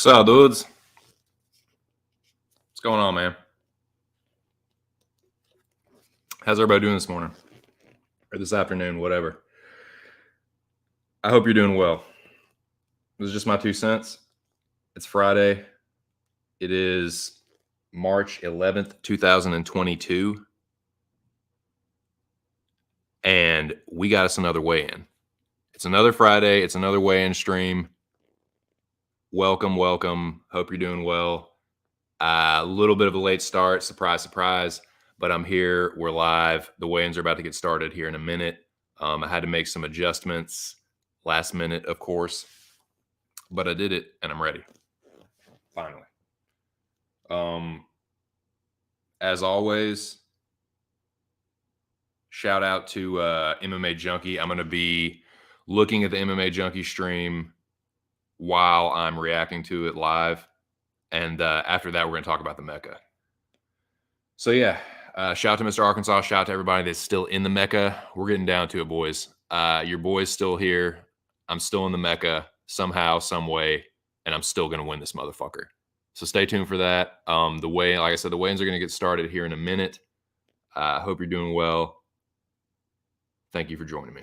What's up, dudes? What's going on, man? How's everybody doing this morning? Or this afternoon, whatever. I hope you're doing well. This is just my 2 cents. It's Friday. It is March 11th, 2022. And we got us another weigh-in. It's another Friday. It's another weigh-in stream. Welcome, welcome. Hope you're doing well. A little bit of a late start. Surprise, surprise. But I'm here. We're live. The weigh-ins are about to get started here in a minute. I had to make some adjustments last minute, of course. But I did it, and I'm ready. Finally. As always, shout out to MMA Junkie. I'm going to be looking at the MMA Junkie stream while I'm reacting to it live. And after that, we're going to talk about the Mecca. So, yeah, shout out to Mr. Arkansas. Shout out to everybody that's still in the Mecca. We're getting down to it, boys. Your boy's still here. I'm still in the Mecca somehow, some way, and I'm still going to win this motherfucker. So stay tuned for that. Like I said, the weigh-ins are going to get started here in a minute. I hope you're doing well. Thank you for joining me.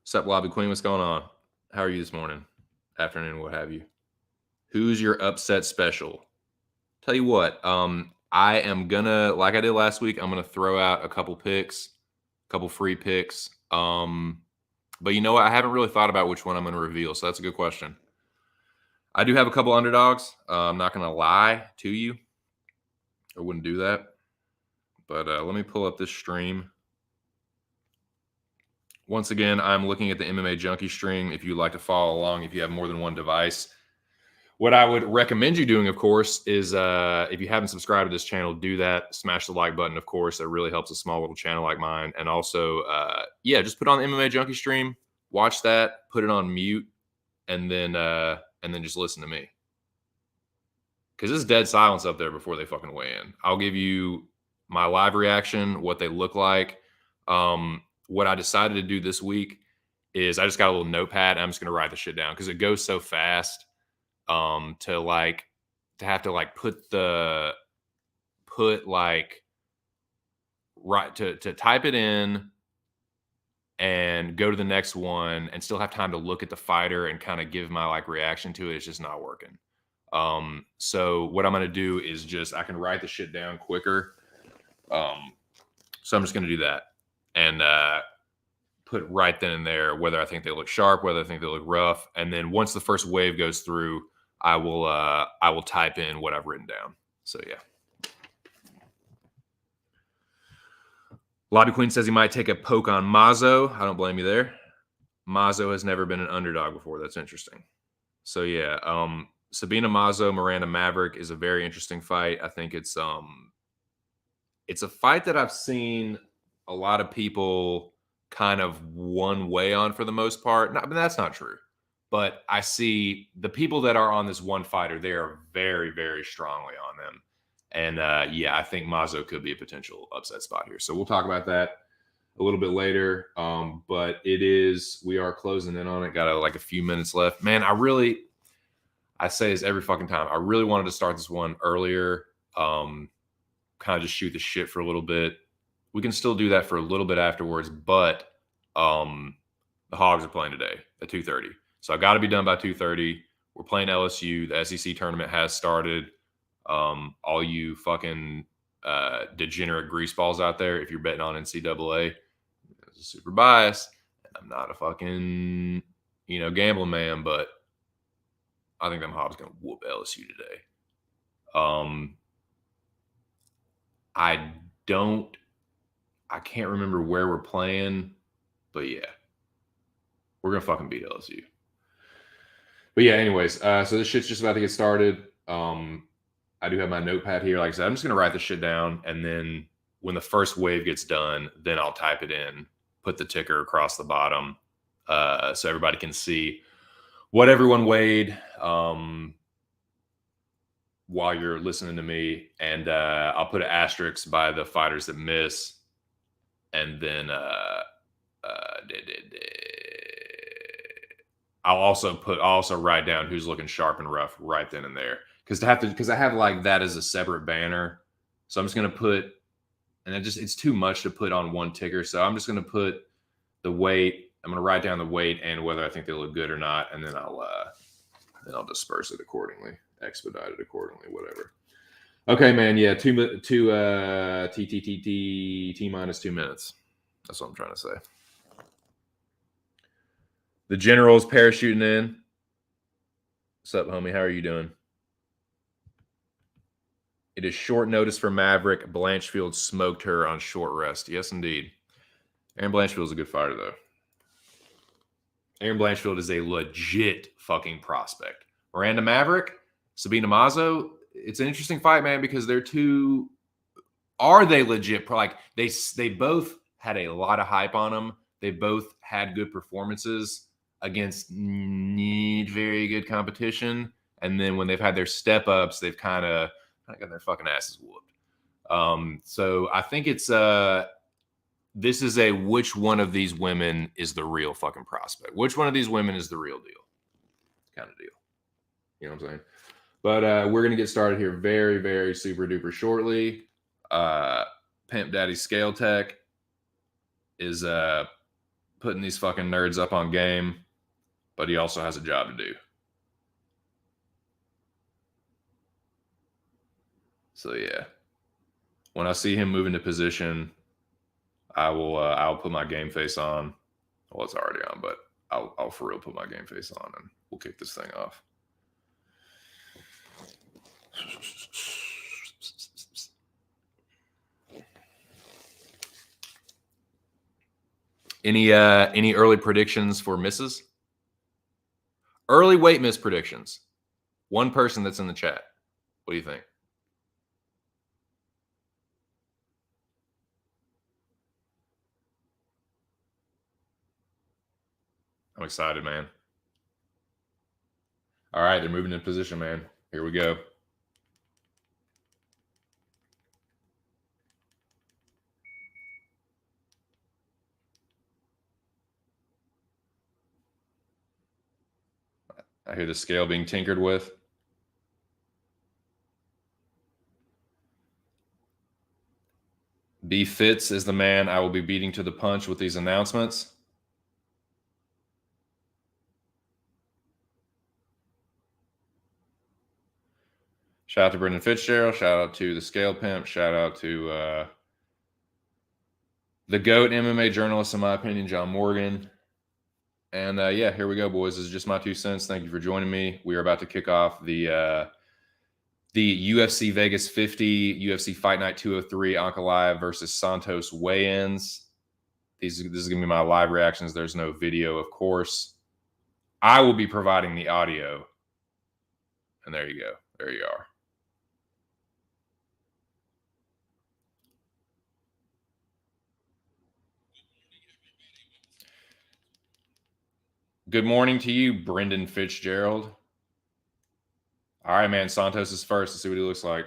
What's up, Lobby Queen? What's going on? How are you this morning, afternoon, what have you? Who's your upset special? Tell you what, I am gonna, like I did last week, I'm gonna throw out a couple picks, a couple free picks. But you know what? I haven't really thought about which one I'm gonna reveal, so that's a good question. I do have a couple underdogs. I'm not gonna lie to you. I wouldn't do that. But let me pull up this stream. Once again, I'm looking at the MMA Junkie stream. If you'd like to follow along, if you have more than one device. What I would recommend you doing, of course, is if you haven't subscribed to this channel, do that. Smash the like button, of course. That really helps a small little channel like mine. And also, just put on the MMA Junkie stream, watch that, put it on mute, and then just listen to me. Because it's dead silence up there before they fucking weigh in. I'll give you my live reaction, what they look like. What I decided to do this week is I just got a little notepad. And I'm just going to write the shit down because it goes so fast. To have to type it in and go to the next one and still have time to look at the fighter and kind of give my reaction to it. It's just not working. So what I'm going to do is I can write the shit down quicker. So I'm just going to do that and, put right then and there whether I think they look sharp, whether I think they look rough. And then once the first wave goes through, I will type in what I've written down. So yeah. Lobby Queen says he might take a poke on Mazo. I don't blame you there. Mazo has never been an underdog before. That's interesting. So yeah, Sabina Mazo, Miranda Maverick is a very interesting fight. I think it's a fight that I've seen a lot of people kind of one way on for the most part. That's not true. But I see the people that are on this one fighter, they are very, very strongly on them. And I think Mazo could be a potential upset spot here. So we'll talk about that a little bit later. But we are closing in on it. Got a few minutes left. Man, I say this every fucking time. I really wanted to start this one earlier. Kind of just shoot the shit for a little bit. We can still do that for a little bit afterwards, but the Hogs are playing today at 2:30. So I got to be done by 2:30. We're playing LSU. The SEC tournament has started. All you fucking degenerate greaseballs out there, if you're betting on NCAA, it's a super bias. I'm not a fucking, gambling man, but I think them Hogs going to whoop LSU today. I can't remember where we're playing, but yeah, we're going to fucking beat LSU. But yeah, anyways, so this shit's just about to get started. I do have my notepad here. Like I said, I'm just going to write this shit down. And then when the first wave gets done, then I'll type it in, put the ticker across the bottom so everybody can see what everyone weighed while you're listening to me. And I'll put an asterisk by the fighters that miss. And then I'll also write down who's looking sharp and rough right then and there. Because I have like that as a separate banner. So I'm just gonna put, and it's too much to put on one ticker. So I'm just gonna put the weight. I'm gonna write down the weight and whether I think they look good or not, and then I'll disperse it accordingly, expedite it accordingly, whatever. Okay, man. Yeah, T minus 2 minutes. That's what I'm trying to say. The general's parachuting in. What's up, homie? How are you doing? It is short notice for Maverick. Blanchfield smoked her on short rest. Yes, indeed. Aaron Blanchfield is a good fighter, though. Aaron Blanchfield is a legit fucking prospect. Miranda Maverick, Sabina Mazo. It's an interesting fight, man, because they're two. Are they legit? Like they both had a lot of hype on them. They both had good performances against very good competition. And then when they've had their step ups, they've kind of got their fucking asses whooped. So I think it's this is a which one of these women is the real fucking prospect? Which one of these women is the real deal? Kind of deal. You know what I'm saying? But we're gonna get started here very, very super duper shortly. Pimp Daddy Scale Tech is putting these fucking nerds up on game, but he also has a job to do. So yeah, when I see him move into position, I'll put my game face on. Well, it's already on, but I'll for real put my game face on, and we'll kick this thing off. Any early predictions for misses? Early weight miss predictions. One person that's in the chat. What do you think? I'm excited, man. All right, they're moving in position, man. Here we go. I hear the scale being tinkered with. B Fitz is the man I will be beating to the punch with these announcements. Shout out to Brendan Fitzgerald. Shout out to the Scale Pimp. Shout out to the GOAT MMA journalist, in my opinion, John Morgan. And yeah, here we go, boys. This is just my 2 cents. Thank you for joining me. We are about to kick off the UFC Vegas 50, UFC Fight Night 203, Ankalaev versus Santos weigh-ins. This is going to be my live reactions. There's no video, of course. I will be providing the audio. And there you go. There you are. Good morning to you, Brendan Fitzgerald. All right, man. Santos is first. Let's see what he looks like.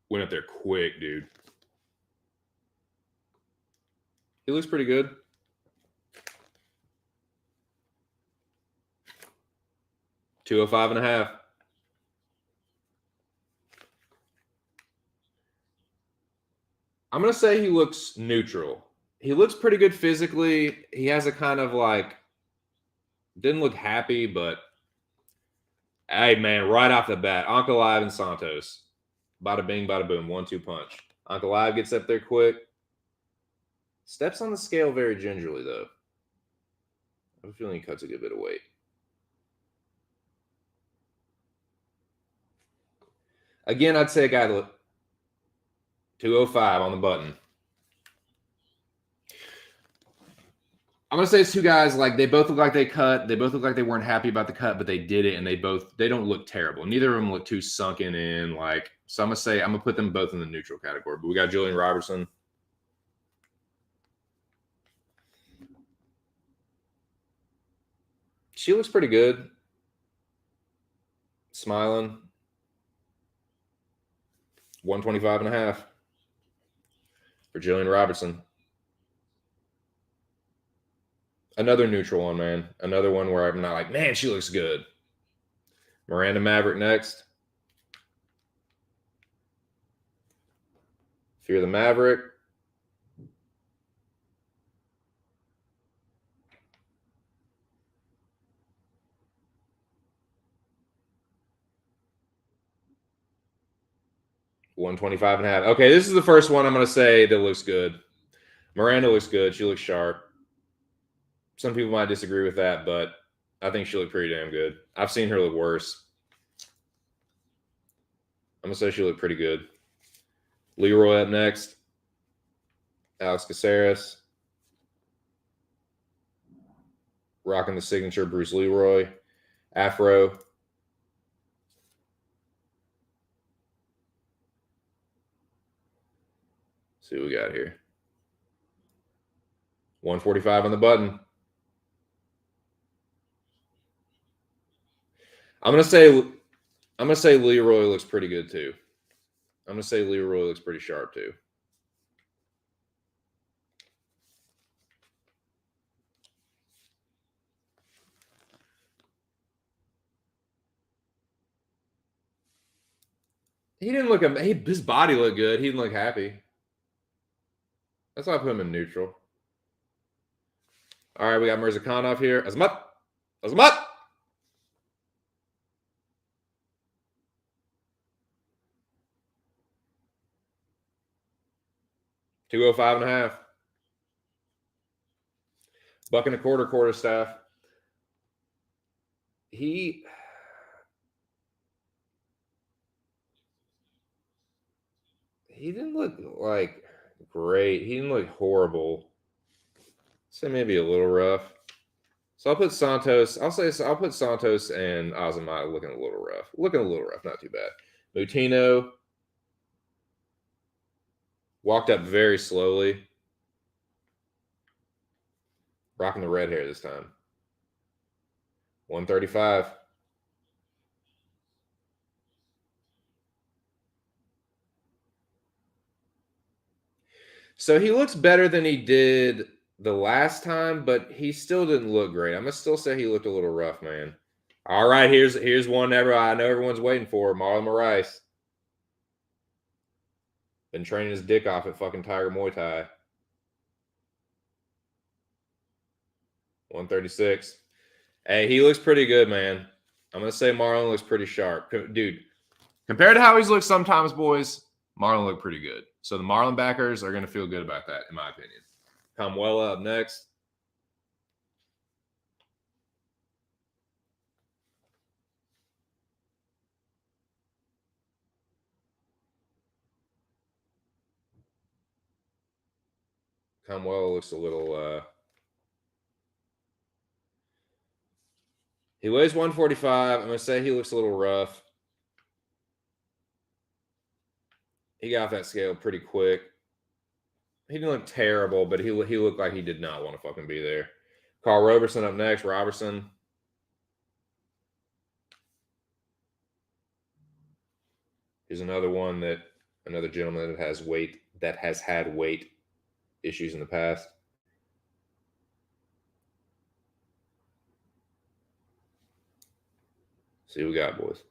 Went up there quick, dude. He looks pretty good. $205.5. I'm going to say he looks neutral. He looks pretty good physically. He has a kind of like, didn't look happy, but hey, man, right off the bat, Ankalaev and Santos. Bada bing, bada boom, 1-2 punch. Ankalaev gets up there quick. Steps on the scale very gingerly, though. I have a feeling he cuts a good bit of weight. Again, I'd say a guy to 205 on the button. I'm going to say it's two guys, like, they both look like they cut. They both look like they weren't happy about the cut, but they did it, and they don't look terrible. Neither of them look too sunken in. Like, so I'm going to put them both in the neutral category. But we got Julian Roberson. She looks pretty good. Smiling. 125.5 for Julian Robertson. Another neutral one, man. Another one where I'm not like, man, she looks good. Miranda Maverick next. Fear the Maverick. $125.5. Okay, this is the first one I'm going to say that looks good. Miranda looks good. She looks sharp. Some people might disagree with that, but I think she looked pretty damn good. I've seen her look worse. I'm going to say she looked pretty good. Leroy up next. Alex Caceres. Rocking the signature Bruce Leroy. Afro. See what we got here. 145 on the button. I'm gonna say Leroy looks pretty good too. I'm gonna say Leroy looks pretty sharp too. He didn't look. His body looked good. He didn't look happy. That's why I put him in neutral. All right, we got Mirzakhanov here. Azmat. 205.5. Buck and a quarter staff. He didn't look like great. He didn't look horrible. Say maybe a little rough. So I'll put Santos. I'll put Santos and Azamat looking a little rough. Not too bad. Mutino walked up very slowly. Rocking the red hair this time. 135. So he looks better than he did the last time, but he still didn't look great. I'm gonna still say he looked a little rough, man. All right, here's one I know everyone's waiting for. Marlon Moraes. Been training his dick off at fucking Tiger Muay Thai. 136. Hey, he looks pretty good, man. I'm gonna say Marlon looks pretty sharp, dude. Compared to how he's looked sometimes, boys, Marlon looked pretty good. So the Marlon backers are gonna feel good about that, in my opinion. Kamuela up next. Kamuela looks a little. He weighs 145. I'm gonna say he looks a little rough. He got off that scale pretty quick. He didn't look terrible, but he looked like he did not want to fucking be there. Carl Roberson up next. Roberson. Here's another gentleman that has had weight issues in the past. See what we got, boys.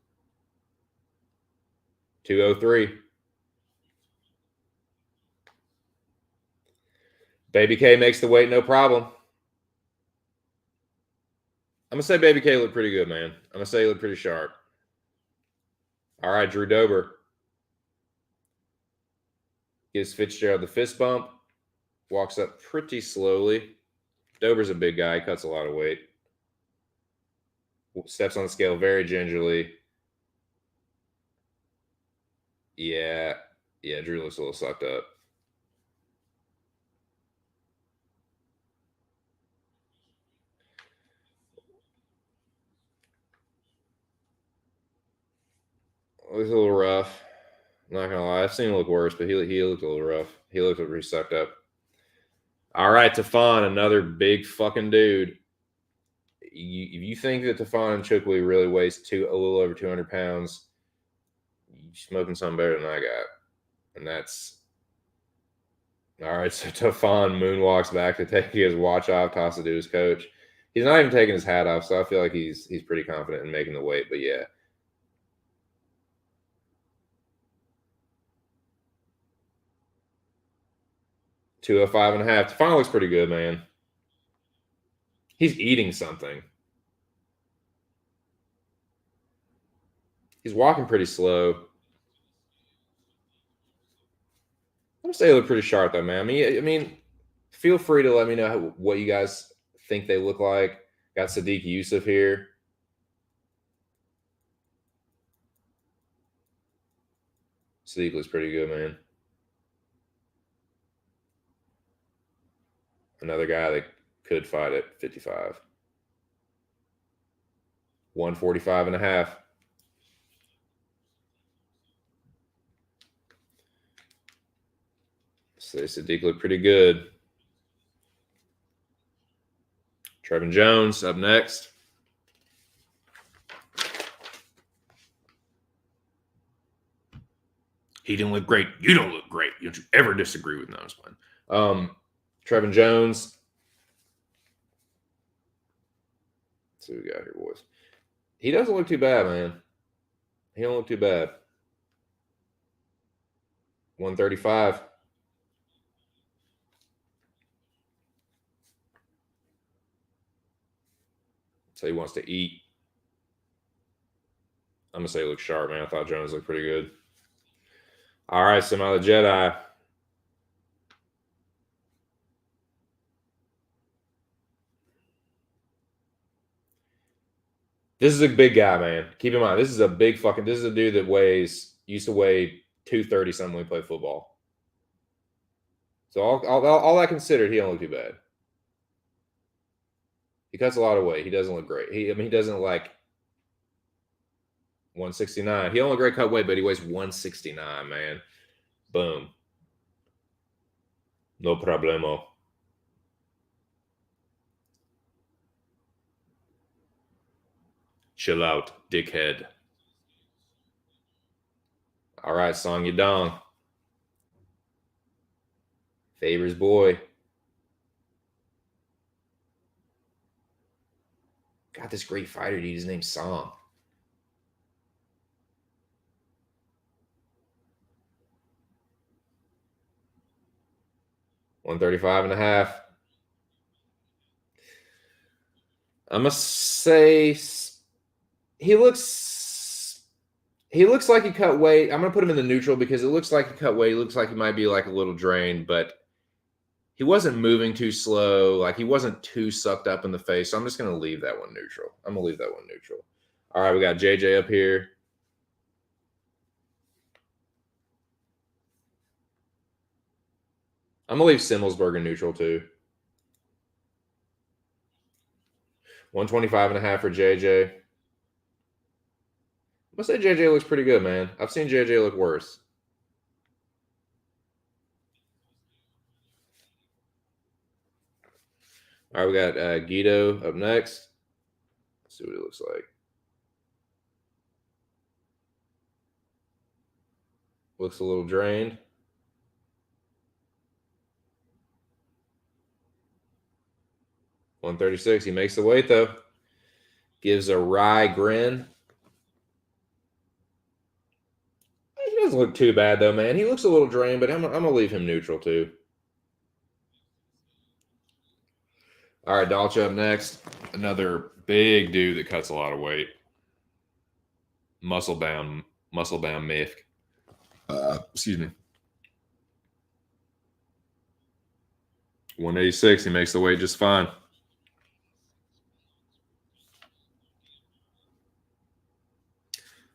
203. Baby K makes the weight, no problem. I'm going to say Baby K looked pretty good, man. I'm going to say he looked pretty sharp. All right, Drew Dober. Gives Fitzgerald the fist bump. Walks up pretty slowly. Dober's a big guy. He cuts a lot of weight. Steps on the scale very gingerly. Yeah, Drew looks a little sucked up. Looks a little rough. Not gonna lie, I've seen him look worse, but he looked a little rough. He looked pretty sucked up. All right, Tafon, another big fucking dude. If you think that Tafon and Chukwi really weighs a little over 200 pounds, you're smoking something better than I got, and that's All right, so Tafon moonwalks back to take his watch off, toss it to his coach. He's not even taking his hat off, so I feel like he's pretty confident in making the weight. But yeah, 205.5. Tafon looks pretty good, man. He's eating something. He's walking pretty slow. I'm gonna say they look pretty sharp though, man. I mean, feel free to let me know what you guys think they look like. Got Sadiq Yusuf here. Sadiq looks pretty good, man. Another guy that could fight at 55. 145.5. So Sadiq looked pretty good. Trevin Jones up next. He didn't look great. You don't look great. Don't you ever disagree with Noseman. Trevin Jones. Let's see what we got here, boys. He doesn't look too bad, man. He don't look too bad. 135. So he wants to eat. I'm going to say he looks sharp, man. I thought Jones looked pretty good. All right, Semi the Jedi. This is a big guy, man. Keep in mind, this is a dude that used to weigh 230 something when he played football. So all that considered, he don't look too bad. He cuts a lot of weight. He doesn't look great. He doesn't look like 169. He don't look great cut weight, but he weighs 169, man. Boom. No problemo. Chill out, dickhead. All right, Song Yadong. Favors boy. Got this great fighter, dude. His name's Song. $135.5. I'm gonna say he looks like he cut weight. I'm gonna put him in the neutral because it looks like he cut weight. It looks like he might be like a little drained, but he wasn't moving too slow. Like he wasn't too sucked up in the face. So I'm just gonna leave that one neutral. I'm gonna leave that one neutral. All right, we got JJ up here. I'm gonna leave Simmelsberger neutral too. 125.5 for JJ. I'm gonna say JJ looks pretty good, man. I've seen JJ look worse. All right, we got Guido up next. Let's see what it looks like. Looks a little drained. $136. He makes the weight though. Gives a wry grin. He doesn't look too bad though, man. He looks a little drained, but I'm gonna leave him neutral too. All right, Dolce up next. Another big dude that cuts a lot of weight. Muscle bound Mifk. Excuse me. 186. He makes the weight just fine.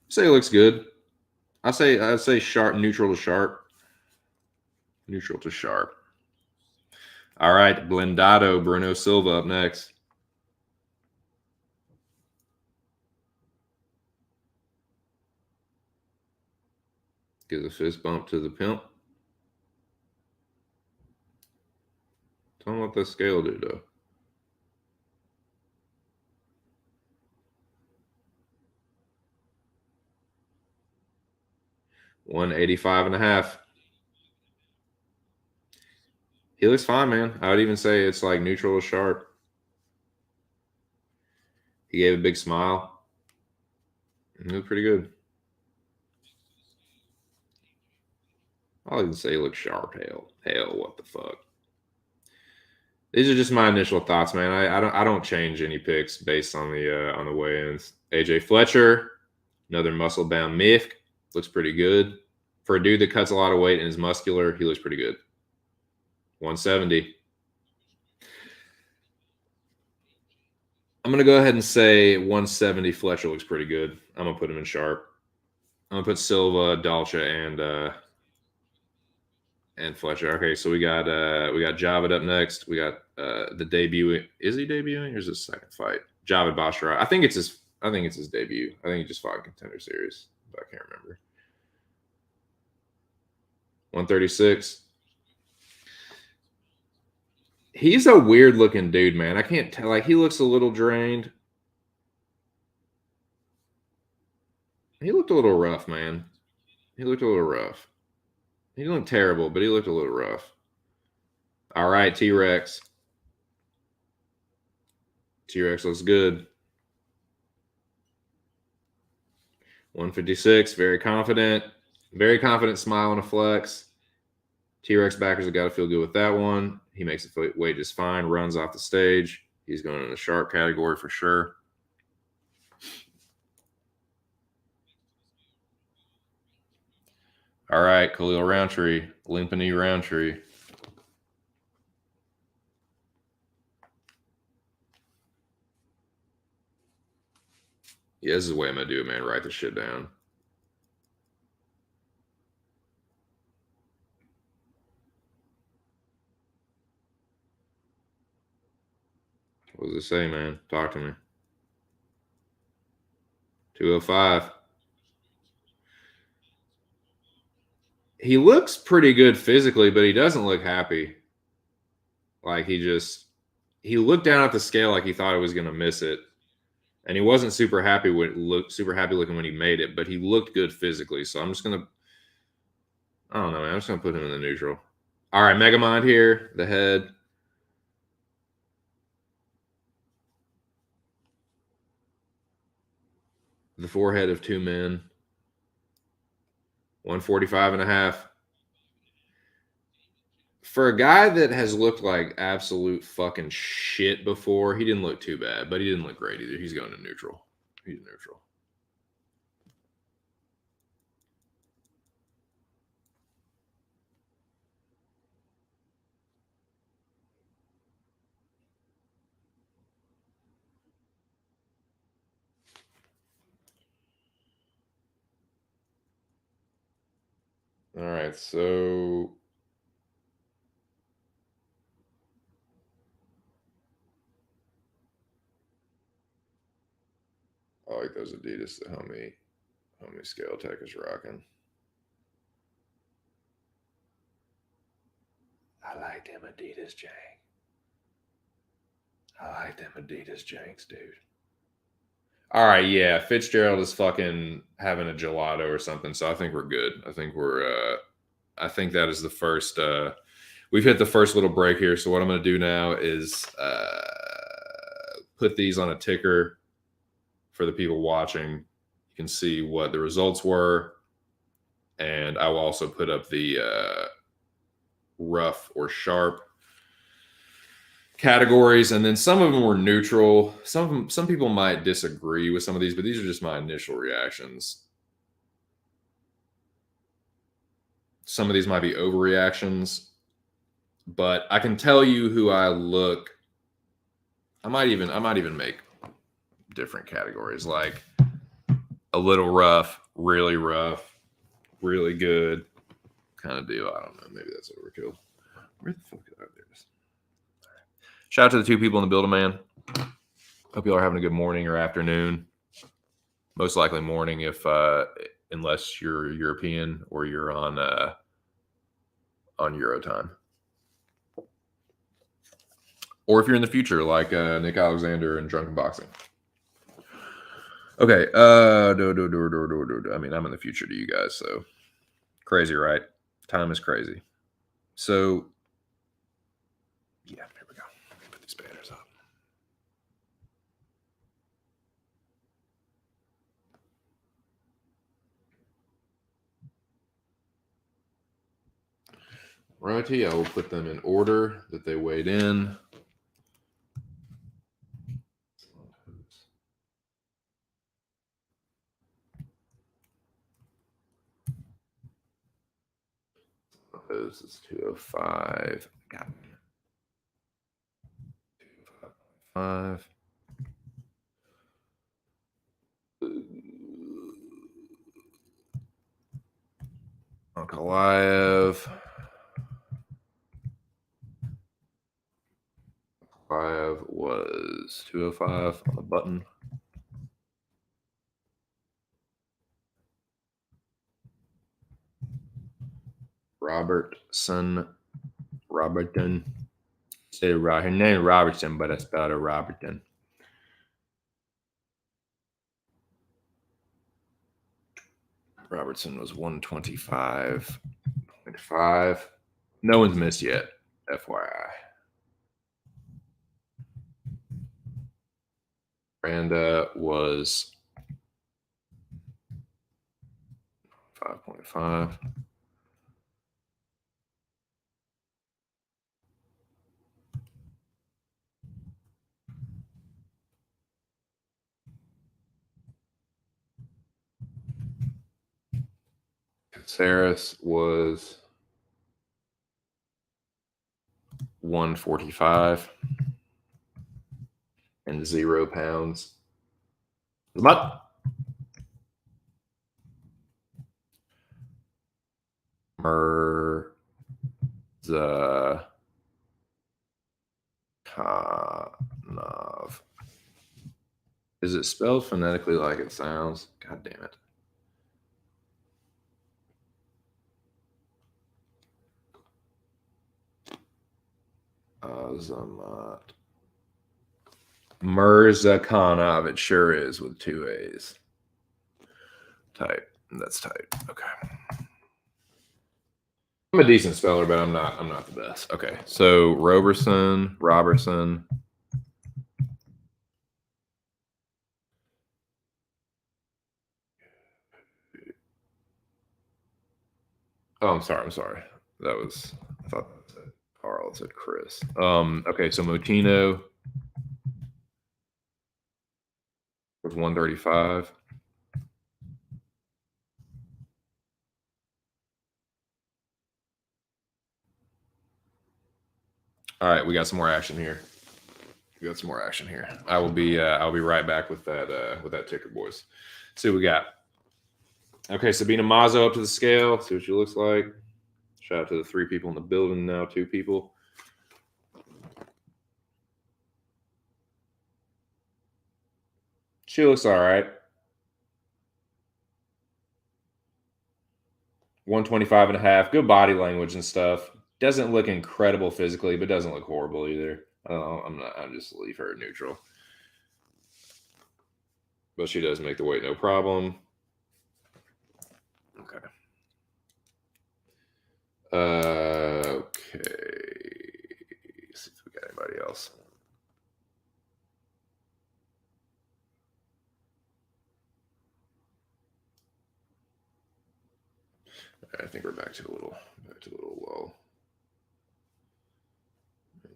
Say he looks good. I'd say sharp, neutral to sharp. Neutral to sharp. All right, Blendado, Bruno Silva up next. Gives a fist bump to the pimp. Tell him what the scale do, though. $185.5. He looks fine, man. I would even say it's like neutral to sharp. He gave a big smile. He looked pretty good. I'll even say he looked sharp. Hell, what the fuck? These are just my initial thoughts, man. I don't change any picks based on the weigh-ins. AJ Fletcher, another muscle-bound myth, looks pretty good. For a dude that cuts a lot of weight and is muscular, he looks pretty good. 170. I'm going to go ahead and say 170 Fletcher looks pretty good. I'm going to put him in sharp. I'm going to put Silva, Dalcha, and Fletcher. Okay, so we got Javid up next. We got the debut. Is he debuting or is this second fight? Javid Basharat. I think it's his debut. I think he just fought in Contender Series, but I can't remember. 136. He's a weird looking dude, man. I can't tell. Like, he looks a little drained. He looked a little rough, man. He looked a little rough. He didn't look terrible, but he looked a little rough. All right, T-Rex. T-Rex looks good. 156, very confident. Very confident smile and a flex. T-Rex backers have got to feel good with that one. He makes the weight just fine, runs off the stage. He's going in the sharp category for sure. All right, Khalil Roundtree, Limpany Roundtree. Yeah, this is the way I'm going to do it, man. Write this shit down. What does it say, man? Talk to me. 205. He looks pretty good physically, but he doesn't look happy. Like, he looked down at the scale like he thought he was going to miss it. And he wasn't super happy looking when he made it, but he looked good physically. So I'm just going to, I don't know, man. I'm just going to put him in the neutral. All right, Megamind here, the head. The forehead of two men. 145.5. For a guy that has looked like absolute fucking shit before, he didn't look too bad, but he didn't look great either. He's going to neutral. He's neutral. All right, so I like those Adidas that homie Scale Tech is rocking. I like them Adidas Jank. I like them Adidas Janks, dude. All right, yeah. Fitzgerald is fucking having a gelato or something, so I think we're good. I think that is the first we've hit the first little break here. So what I'm gonna do now is put these on a ticker for the people watching. You can see what the results were. And I will also put up the rough or sharp categories, and then some of them were neutral. Some people might disagree with some of these, but these are just my initial reactions. Some of these might be overreactions, but I can tell you who I look. I might even make different categories, like a little rough, really good kind of deal. I don't know. Maybe that's overkill. Where the fuck are they? Shout out to the two people in the building, man. Hope y'all are having a good morning or afternoon. Most likely morning, if unless you're European or you're on Euro time, or if you're in the future, like Nick Alexander and Drunken Boxing. Okay. I mean, I'm in the future to you guys, so crazy, right? Time is crazy. So Righty, I will put them in order that they weighed in. This is 205. Got it. 205. Ankalaev. Ankalaev was 205 on the button. Roberson. Say her name Roberson, but I spelled it Roberson. Roberson was 125.5. No one's missed yet, FYI. Miranda was 5.5. Terence was 145 and 0 pounds. What? Kanov. Is it spelled phonetically like it sounds? God damn it. Zamat. Mirzakhanov, it sure is with 2 A's. Tight. That's tight. Okay. I'm a decent speller, but I'm not the best. Okay. So Roberson. Oh, I'm sorry. That was, I thought that said Carl, it said Chris. Okay, so Motino was 135. All right, we got some more action here. I'll be right back with that ticker, boys. See what we got. Okay, Sabina Mazzo up to the scale. See what she looks like. Shout out to the 3 people in the building now, 2 people. She looks all right. 125.5. Good body language and stuff. Doesn't look incredible physically, but doesn't look horrible either. I don't know. I'm just leave her neutral. But she does make the weight, no problem. Okay. Okay. Let's see if we got anybody else. I think we're back to a little low.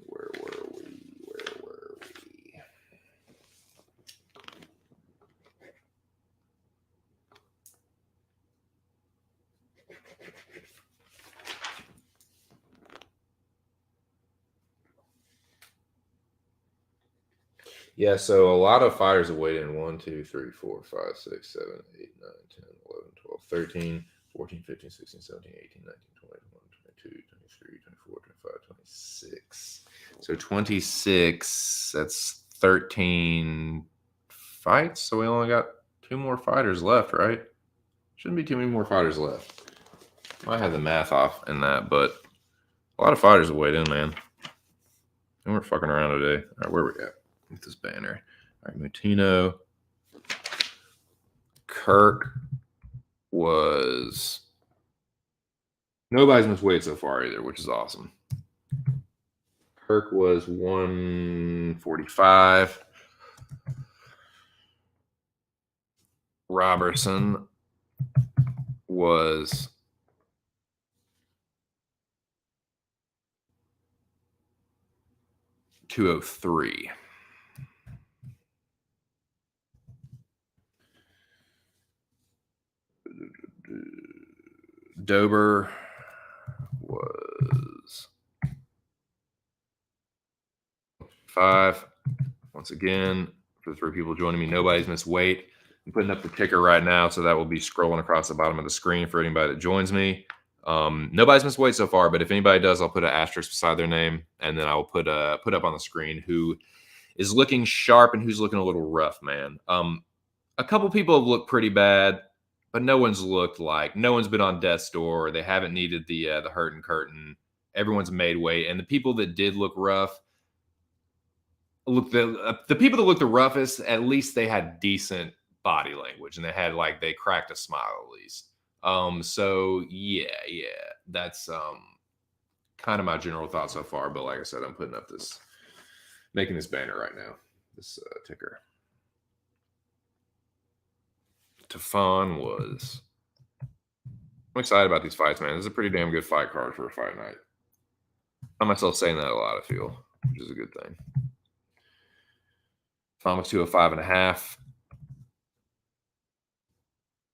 Where were we? Yeah, so a lot of fighters have weighed in 1, 2, 3, 4, 5, 6, 7, 8, 9, 10, 11, 12, 13, 14, 15, 16, 17, 18, 19, 20, 21, 22, 23, 24, 25, 26. So 26, that's 13 fights. So we only got 2 more fighters left, right? Shouldn't be too many more fighters left. Might have the math off in that, but a lot of fighters have weighed in, man. And we're fucking around today. All right, where we at with this banner? All right, Mutino. Kirk was... Nobody's missed weight so far either, which is awesome. Kirk was 145. Roberson was 203. Dober was 5. Once again, for the 3 people joining me, nobody's missed weight. I'm putting up the ticker right now, so that will be scrolling across the bottom of the screen for anybody that joins me. Nobody's missed weight so far, but if anybody does, I'll put an asterisk beside their name, and then I will put up on the screen who is looking sharp and who's looking a little rough, man. A couple people have looked pretty bad, but no one's been on death's door, or they haven't needed the hurting curtain. Everyone's made weight, and the people that did look rough, the people that looked the roughest, at least they had decent body language, and they cracked a smile at least. So yeah, that's kind of my general thought so far. But like I said, I'm putting up making this banner right now, this ticker. Tefan was. I'm excited about these fights, man. This is a pretty damn good fight card for a fight night. I find myself saying that a lot, I feel, which is a good thing. Tefan was 205.5.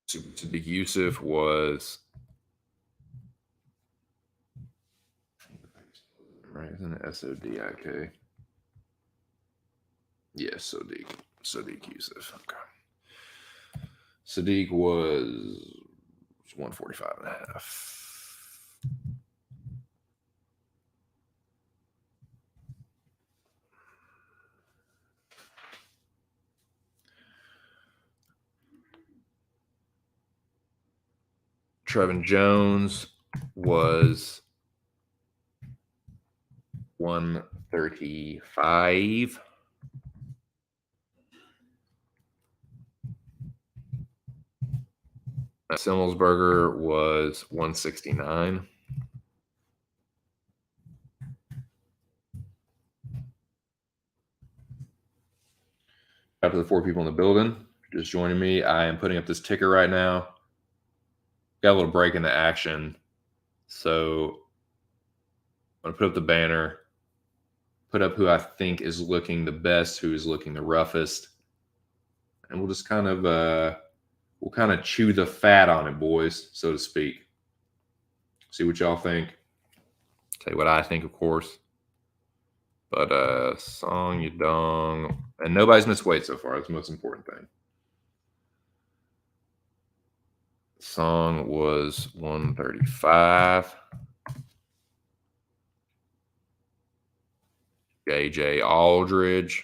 Sadiq Yusuf was. Right, isn't it SODIK? Yes, Sadiq Yusuf. Okay. Sadiq was 145.5. Trevin Jones was 135. Simmelsberger was 169. Out to the 4 people in the building just joining me, I am putting up this ticker right now. Got a little break into action, so I'm gonna put up the banner, put up who I think is looking the best, who is looking the roughest, and we'll just kind of chew the fat on it, boys, so to speak. See what y'all think. Tell you what I think, of course. But Song Yadong, and nobody's missed weight so far. That's the most important thing. Song was 135. JJ Aldridge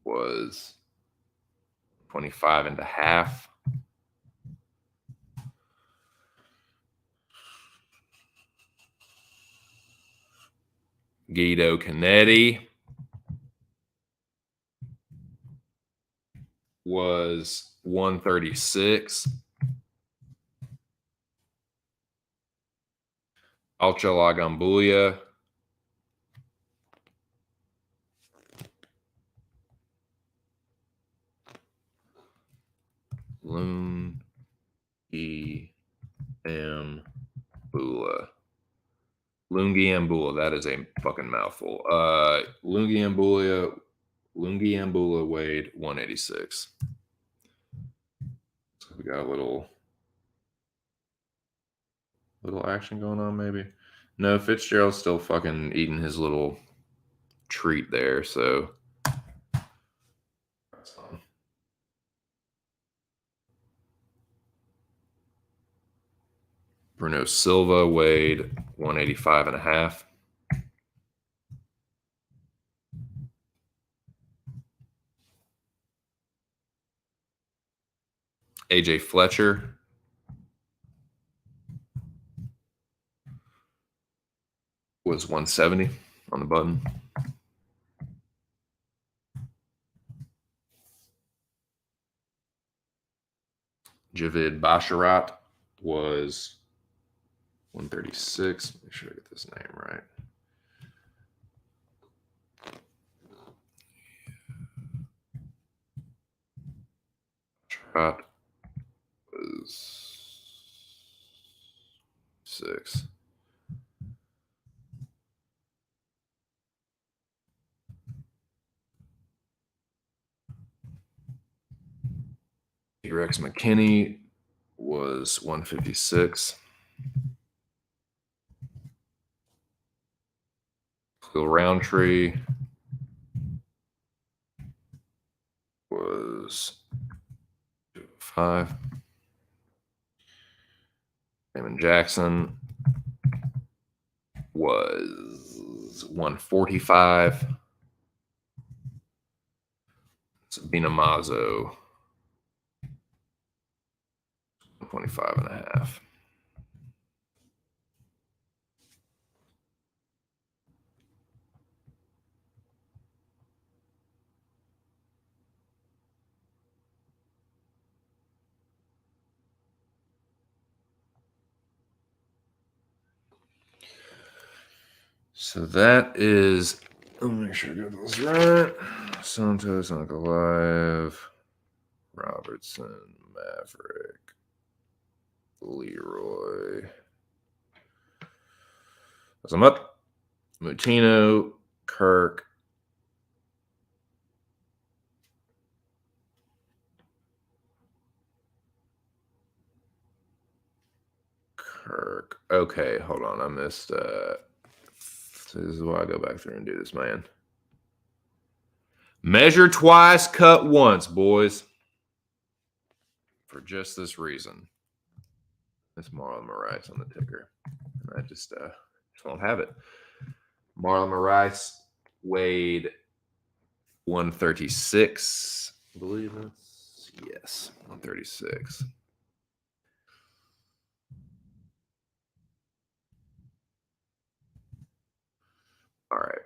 was 25.5. Guido Canetti was 136. Alchala Gambulia Lungiambula. That is a fucking mouthful. Lungiambula weighed 186. So we got a little action going on, maybe. No, Fitzgerald's still fucking eating his little treat there, so Bruno Silva weighed 185.5. AJ Fletcher was 170 on the button. Javid Basharat was 136. Make sure I get this name right. Basharat was 6. T-Rex Mckinney was 156. Phil Roundtree was 5. Raymond Jackson was 145. Sabina Mazo, 125 and a half. So that is, let me make sure I got those right. Santos, Ankalaev, Roberson, Maverick, Leroy, Azamut, Mutino, Kirk, Okay, hold on. I missed. This is why I go back through and do this, man. Measure twice, cut once, boys. For just this reason. It's Marlon Moraes on the ticker. And I just won't have it. Marlon Moraes weighed 136. I believe that's, yes, 136. All right.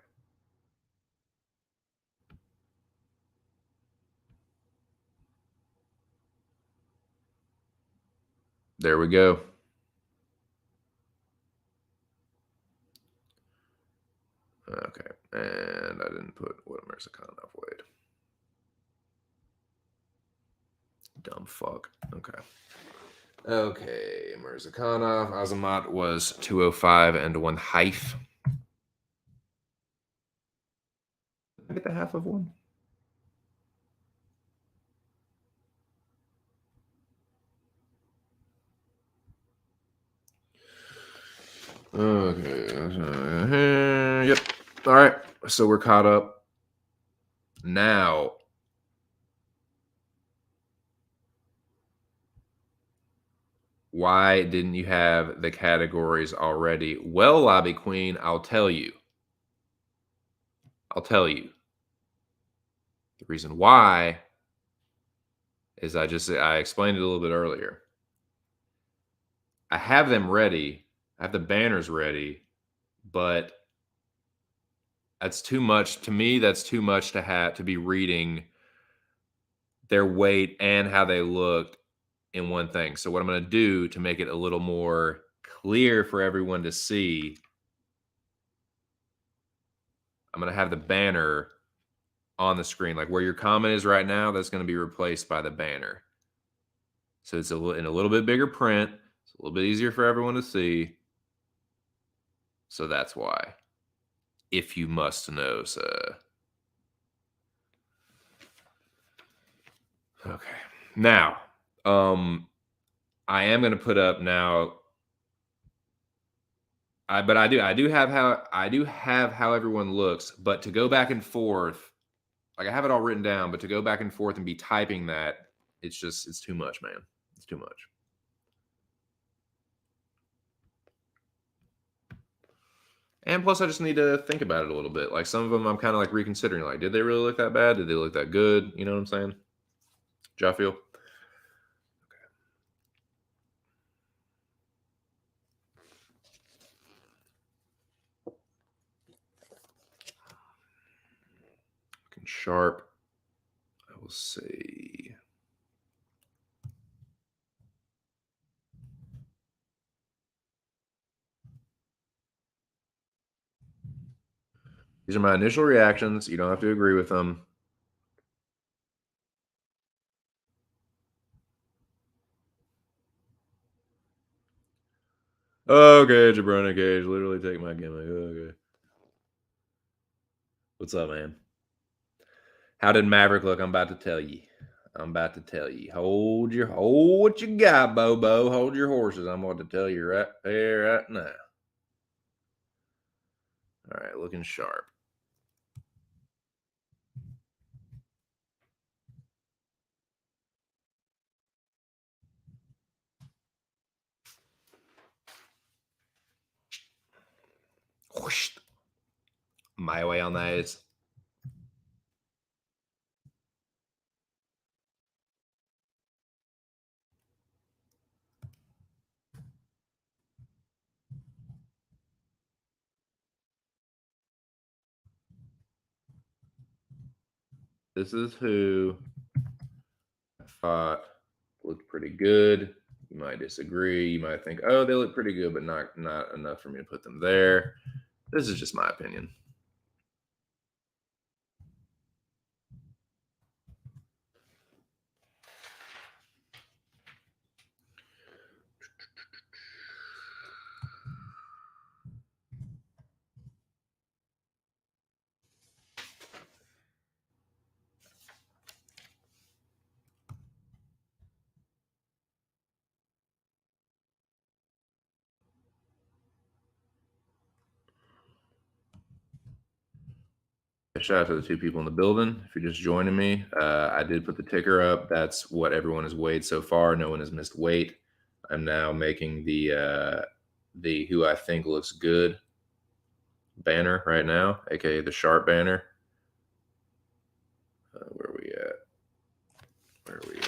There we go. Okay. And I didn't put what Mirzakanov weighed. Dumb fuck. Okay. Okay. Mirzakanov. Azamat was 205 and 1 half. Did I get the half of one? Okay. Yep. All right. So we're caught up. Now, why didn't you have the categories already? Well, Lobby Queen, I'll tell you. The reason why is I explained it a little bit earlier. I have them ready. I have the banners ready, but that's too much. To me, that's too much to have to be reading their weight and how they looked in one thing. So what I'm going to do to make it a little more clear for everyone to see, I'm going to have the banner on the screen. Like where your comment is right now, that's going to be replaced by the banner. So it's in a little bit bigger print. It's a little bit easier for everyone to see. So that's why. If you must know, sir. Okay. Now, I am going to put up now. I do have how everyone looks, but to go back and forth, like I have it all written down, but to go back and forth and be typing that, it's too much, man. It's too much. And plus, I just need to think about it a little bit. Like some of them, I'm kind of like reconsidering. Like, did they really look that bad? Did they look that good? You know what I'm saying? Do y'all feel? Okay. Looking sharp. I will say. These are my initial reactions. You don't have to agree with them. Okay, Jabroni Cage. Literally take my gimmick. Okay. What's up, man? How did Maverick look? I'm about to tell you. I'm about to tell you. Hold what you got, Bobo. Hold your horses. I'm about to tell you right there, right now. All right, looking sharp. Whoosh. My way on that is this is who I thought looked pretty good. You might disagree. You might think, oh, they look pretty good, but not enough for me to put them there. This is just my opinion. Shout out to the two people in the building. If you're just joining me, I did put the ticker up. That's what everyone has weighed so far. No one has missed weight. I'm now making the who I think looks good banner right now, aka the sharp banner. Where are we at?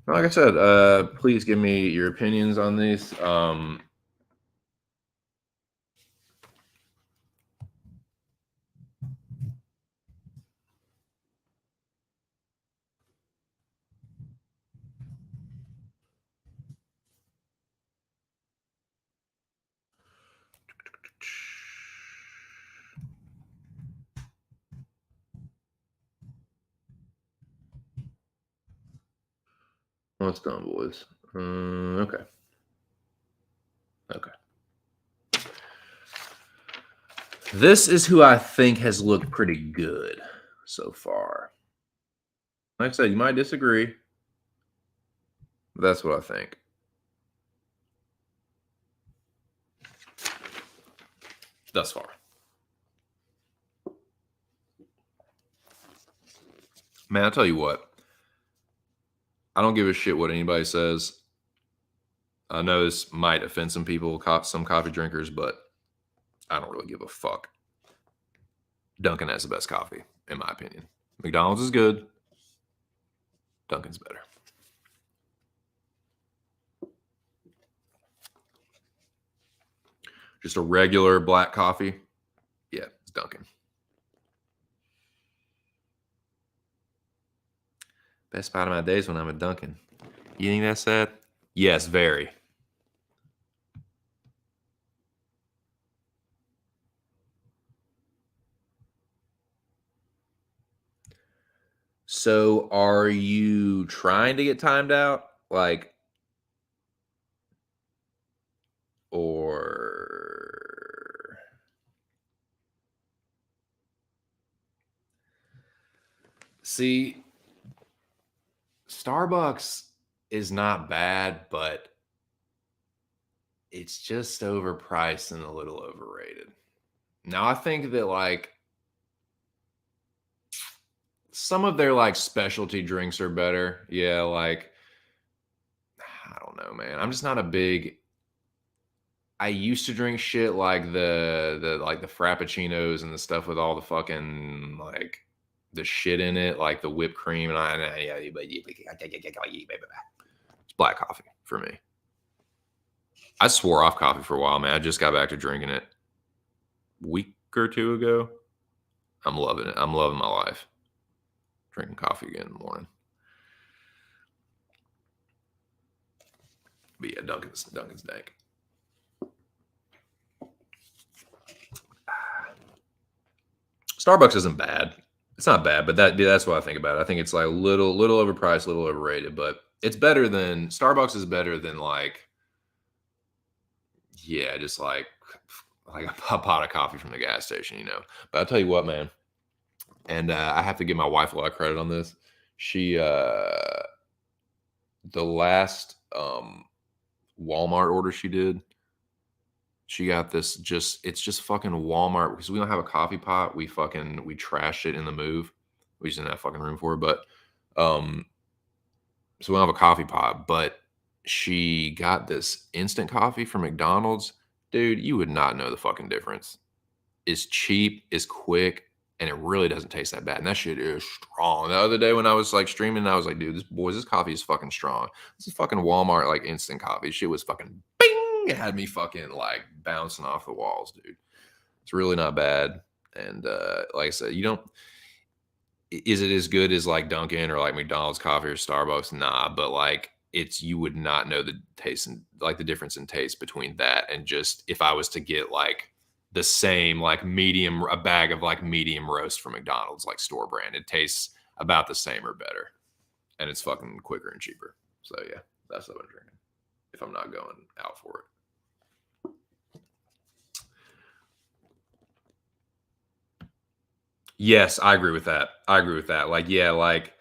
Like I said, please give me your opinions on these. Well, it's done, boys. Okay. This is who I think has looked pretty good so far. Like I said, you might disagree, but that's what I think. Thus far. Man, I'll tell you what. I don't give a shit what anybody says. I know this might offend some people, some coffee drinkers, but I don't really give a fuck. Dunkin' has the best coffee, in my opinion. McDonald's is good. Dunkin's better. Just a regular black coffee. Yeah, it's Dunkin'. Best part of my days when I'm at Dunkin'. You think that's sad? Yes, very. So are you trying to get timed out? Like, or see, Starbucks is not bad, but it's just overpriced and a little overrated. Now, I think that like some of their like specialty drinks are better. Yeah, like I don't know, man. I'm just not a big. I used to drink shit like the frappuccinos and the stuff with all the fucking like the shit in it, like the whipped cream and it's black coffee for me. I swore off coffee for a while, man. I just got back to drinking it a week or two ago. I'm loving it. I'm loving my life. Drinking coffee again in the morning. But yeah, Dunkin's dank. Starbucks isn't bad. It's not bad, but that's what I think about it. I think it's like little overpriced, little overrated, but it's better than Starbucks is better than like yeah, just like a pot of coffee from the gas station, you know. But I'll tell you what, man. And I have to give my wife a lot of credit on this. She the last Walmart order she did, she got this it's just fucking Walmart because we don't have a coffee pot. We trashed it in the move. We just didn't have fucking room for it. But um so we don't have a coffee pot, but she got this instant coffee from McDonald's. Dude, you would not know the fucking difference. It's cheap, it's quick, and it really doesn't taste that bad. And that shit is strong. The other day when I was like streaming, I was like, dude, this coffee is fucking strong. This is fucking Walmart like instant coffee. Shit was fucking bing. It had me fucking like bouncing off the walls, dude. It's really not bad. And like I said, you don't. Is it as good as like Dunkin' or like McDonald's coffee or Starbucks? Nah, but like you would not know the taste and like the difference in taste between that and just if I was to get like the same like a bag of like medium roast from McDonald's, like store brand. It tastes about the same or better. And it's fucking quicker and cheaper. So yeah, that's what I'm drinking. If I'm not going out for it. Yes, I agree with that. Like, yeah, like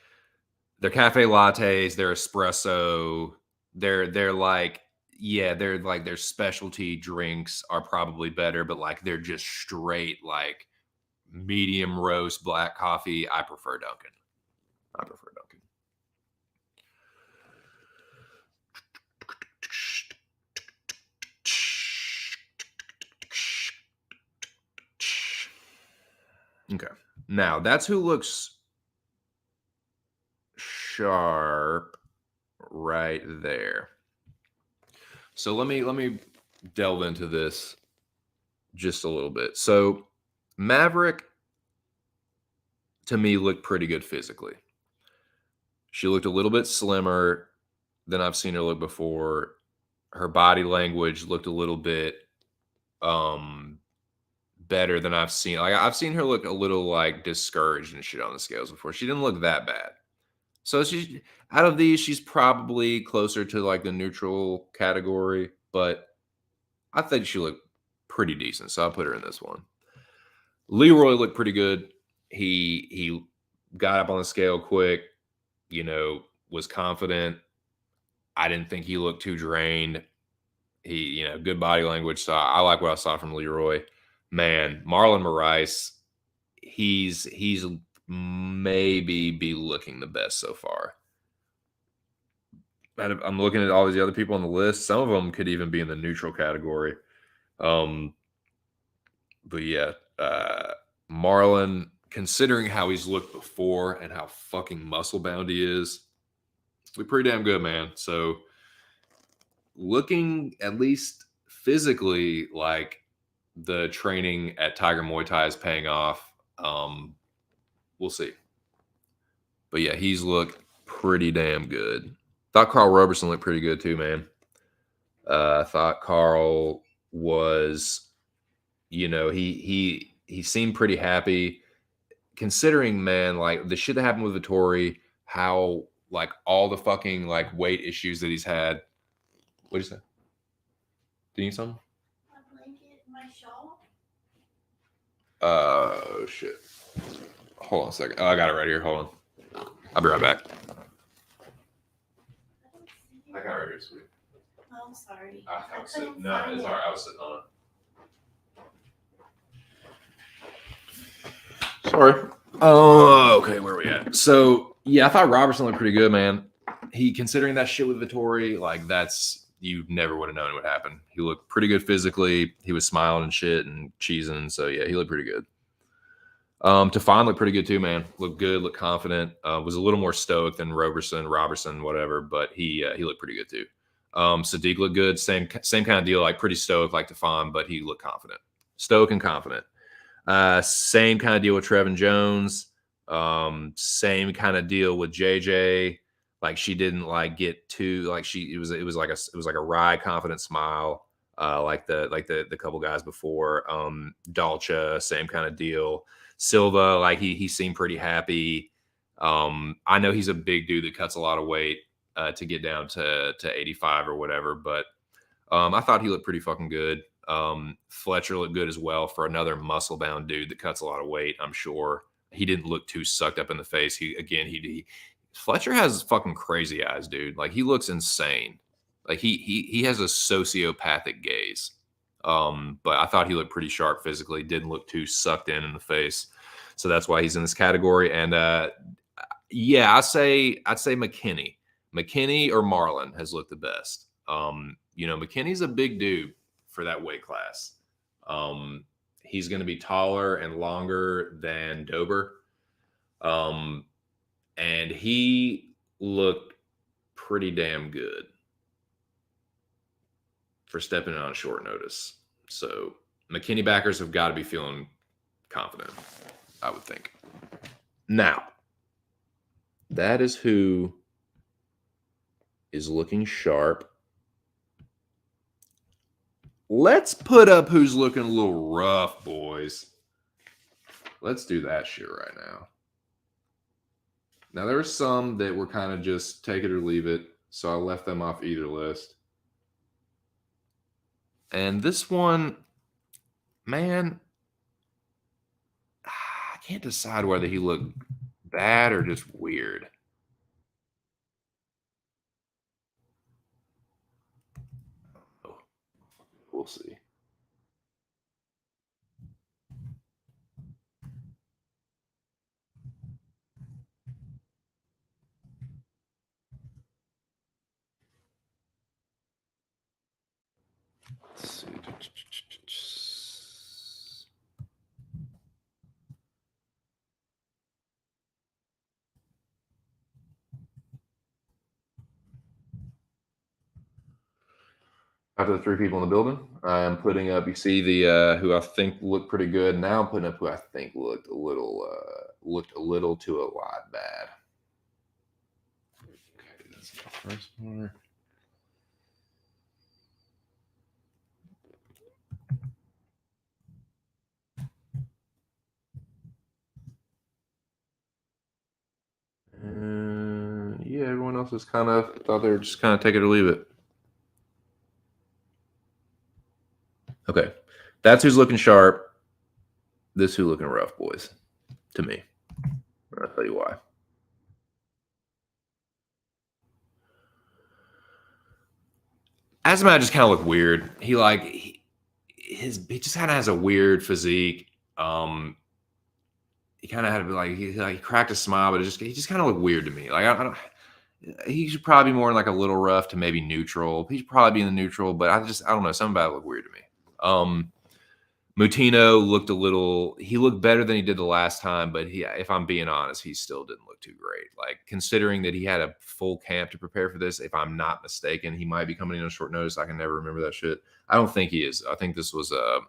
their cafe lattes, their espresso, they're like, yeah, they're like their specialty drinks are probably better, but like they're just straight like medium roast black coffee. I prefer Dunkin'. Okay. Now that's who looks sharp right there. So let me delve into this just a little bit. So Maverick to me looked pretty good physically. She looked a little bit slimmer than I've seen her look before. Her body language looked a little bit better than I've seen. Like I've seen her look a little like discouraged and shit on the scales before. She didn't look that bad. So she's out of these, she's probably closer to like the neutral category, but I think she looked pretty decent. So I'll put her in this one. Leroy looked pretty good. He got up on the scale quick, was confident. I didn't think he looked too drained. He, good body language. So I like what I saw from Leroy. Man, Marlon Moraes, he's maybe be looking the best so far. I'm looking at all these other people on the list. Some of them could even be in the neutral category. But yeah, Marlon, considering how he's looked before and how fucking muscle bound he is, look pretty damn good, man. So looking at least physically like the training at Tiger Muay Thai is paying off. We'll see. But yeah, he's looked pretty damn good. Thought Carl Roberson looked pretty good too, man. I thought Carl was, he seemed pretty happy. Considering, man, like the shit that happened with Vittori, how like all the fucking like weight issues that he's had. What'd you say? Do you need something? My blanket, my shawl. Oh shit. Hold on a second. Oh, I got it right here. Hold on. I'll be right back. I got it right here, sweet. Oh, sorry. I was sitting, no, it's all right. I was sitting on it. Sorry. Oh, okay. Where are we at? So, yeah, I thought Roberson looked pretty good, man. Considering that shit with Vittori, like you never would have known what happened. He looked pretty good physically. He was smiling and shit and cheesing. So, yeah, he looked pretty good. Tafon looked pretty good too, man. Looked good, looked confident. Was a little more stoic than Roberson, whatever, but he looked pretty good too. Sadiq looked good, same kind of deal, like pretty stoic like Tafon, but he looked confident. Stoic and confident. Same kind of deal with Trevin Jones. Same kind of deal with JJ. Like she didn't like get too like it was like a wry, confident smile. Like the couple guys before. Dalcha, same kind of deal. Silva, like he seemed pretty happy. I know he's a big dude that cuts a lot of weight to get down to 85 or whatever, but I thought he looked pretty fucking good. Fletcher looked good as well for another muscle bound dude that cuts a lot of weight, I'm sure. he didn't look too sucked up in the face. He Fletcher has fucking crazy eyes, dude. Like he looks insane. Like he has a sociopathic gaze. But I thought he looked pretty sharp physically. Didn't look too sucked in the face. So that's why he's in this category. And yeah, I'd say McKinney. McKinney or Marlon has looked the best. McKinney's a big dude for that weight class. He's going to be taller and longer than Dober. And he looked pretty damn good for stepping in on short notice. So McKinney backers have got to be feeling confident, I would think. Now, that is who is looking sharp. Let's put up who's looking a little rough, boys. Let's do that shit right now. Now, there were some that were kind of just take it or leave it, so I left them off either list. And this one, man, I can't decide whether he looked bad or just weird. We'll see. Let's see. After the three people in the building, I'm putting up, you see the who I think looked pretty good. Now I'm putting up who I think looked a little to a lot bad. Okay, that's the first one. Yeah, everyone else is kind of thought they were just kind of take it or leave it. Okay, that's who's looking sharp. This who looking rough, boys. To me, I'll tell you why. Azamat just kind of looked weird. He just kind of has a weird physique. He kind of had he cracked a smile, but he just kind of looked weird to me. Like I don't. He should probably be more like a little rough to maybe neutral. He should probably be in the neutral, but I don't know. Something about it looked weird to me. Mutino he looked better than he did the last time, but if I'm being honest, he still didn't look too great. Like considering that he had a full camp to prepare for this, if I'm not mistaken, he might be coming in on short notice. I can never remember that shit. I don't think he is. I think this was a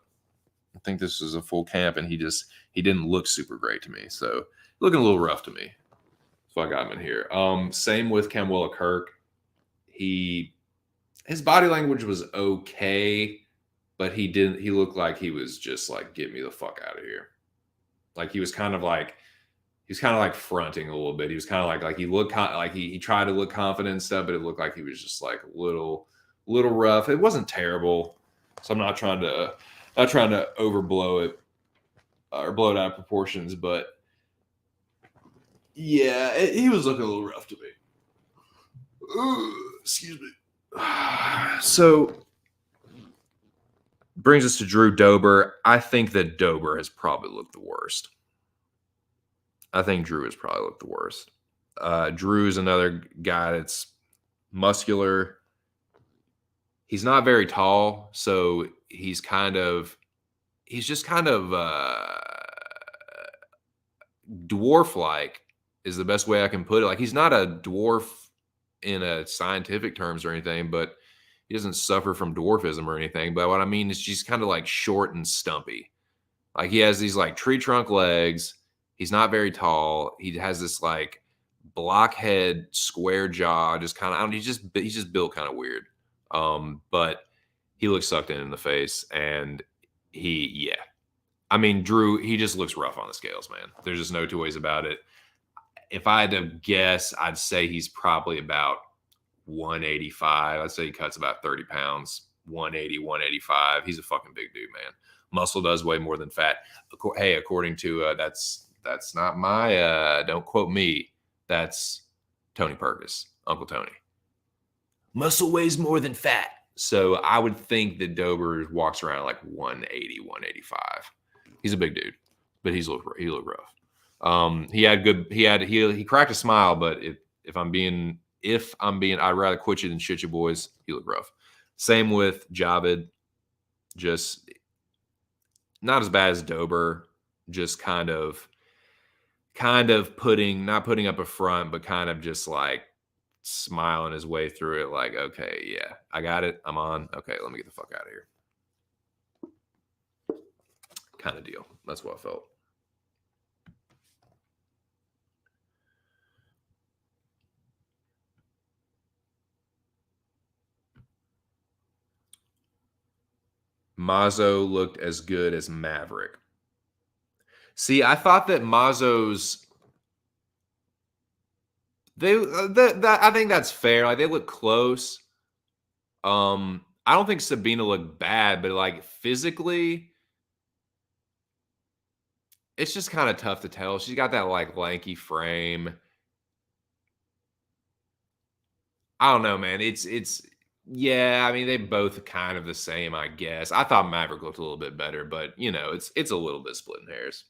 full camp, and he didn't look super great to me. So looking a little rough to me. So I got him in here. Same with Kamwilla Kirk. His body language was okay, but he looked like he was just like, get me the fuck out of here. Like he was kind of like fronting a little bit. He was kind of like he looked like he tried to look confident and stuff, but it looked like he was just like a little rough. It wasn't terrible. So I'm not trying to overblow it or blow it out of proportions, but yeah, he was looking a little rough to me. Excuse me. So brings us to Drew Dober. I think that Dober has probably looked the worst. I think Drew has probably looked the worst. Drew is another guy that's muscular. He's not very tall, so he's just kind of dwarf-like is the best way I can put it. Like he's not a dwarf in a scientific terms or anything, but he doesn't suffer from dwarfism or anything. But what I mean is she's kind of like short and stumpy. Like he has these like tree trunk legs. He's not very tall. He has this like blockhead, square jaw. Just kind of, he's just built kind of weird. But he looks sucked in the face, and I mean, Drew, he just looks rough on the scales, man. There's just no two ways about it. If I had to guess, I'd say he's probably about 185. I'd say he cuts about 30 pounds, 180, 185. He's a fucking big dude, man. Muscle does weigh more than fat. Hey, according to that's That's not my, don't quote me. That's Tony Perkis, Uncle Tony. Muscle weighs more than fat. So I would think that Dober walks around like 180, 185. He's a big dude, but he looked rough. He cracked a smile, but if I'm being, I'd rather quit you than shit you, boys. He looked rough. Same with Javid, just not as bad as Dober, just kind of not putting up a front, but kind of just like smiling his way through it. Like, okay, yeah, I got it. I'm on. Okay, let me get the fuck out of here. Kind of deal. That's what I felt. Mazo looked as good as Maverick. See, I thought that Mazo's I think that's fair. Like, they look close. I don't think Sabina looked bad, but like physically, it's just kind of tough to tell. She's got that like lanky frame. I don't know, man. Yeah, I mean, they both kind of the same, I guess. I thought Maverick looked a little bit better, but you know, it's a little bit splitting hairs.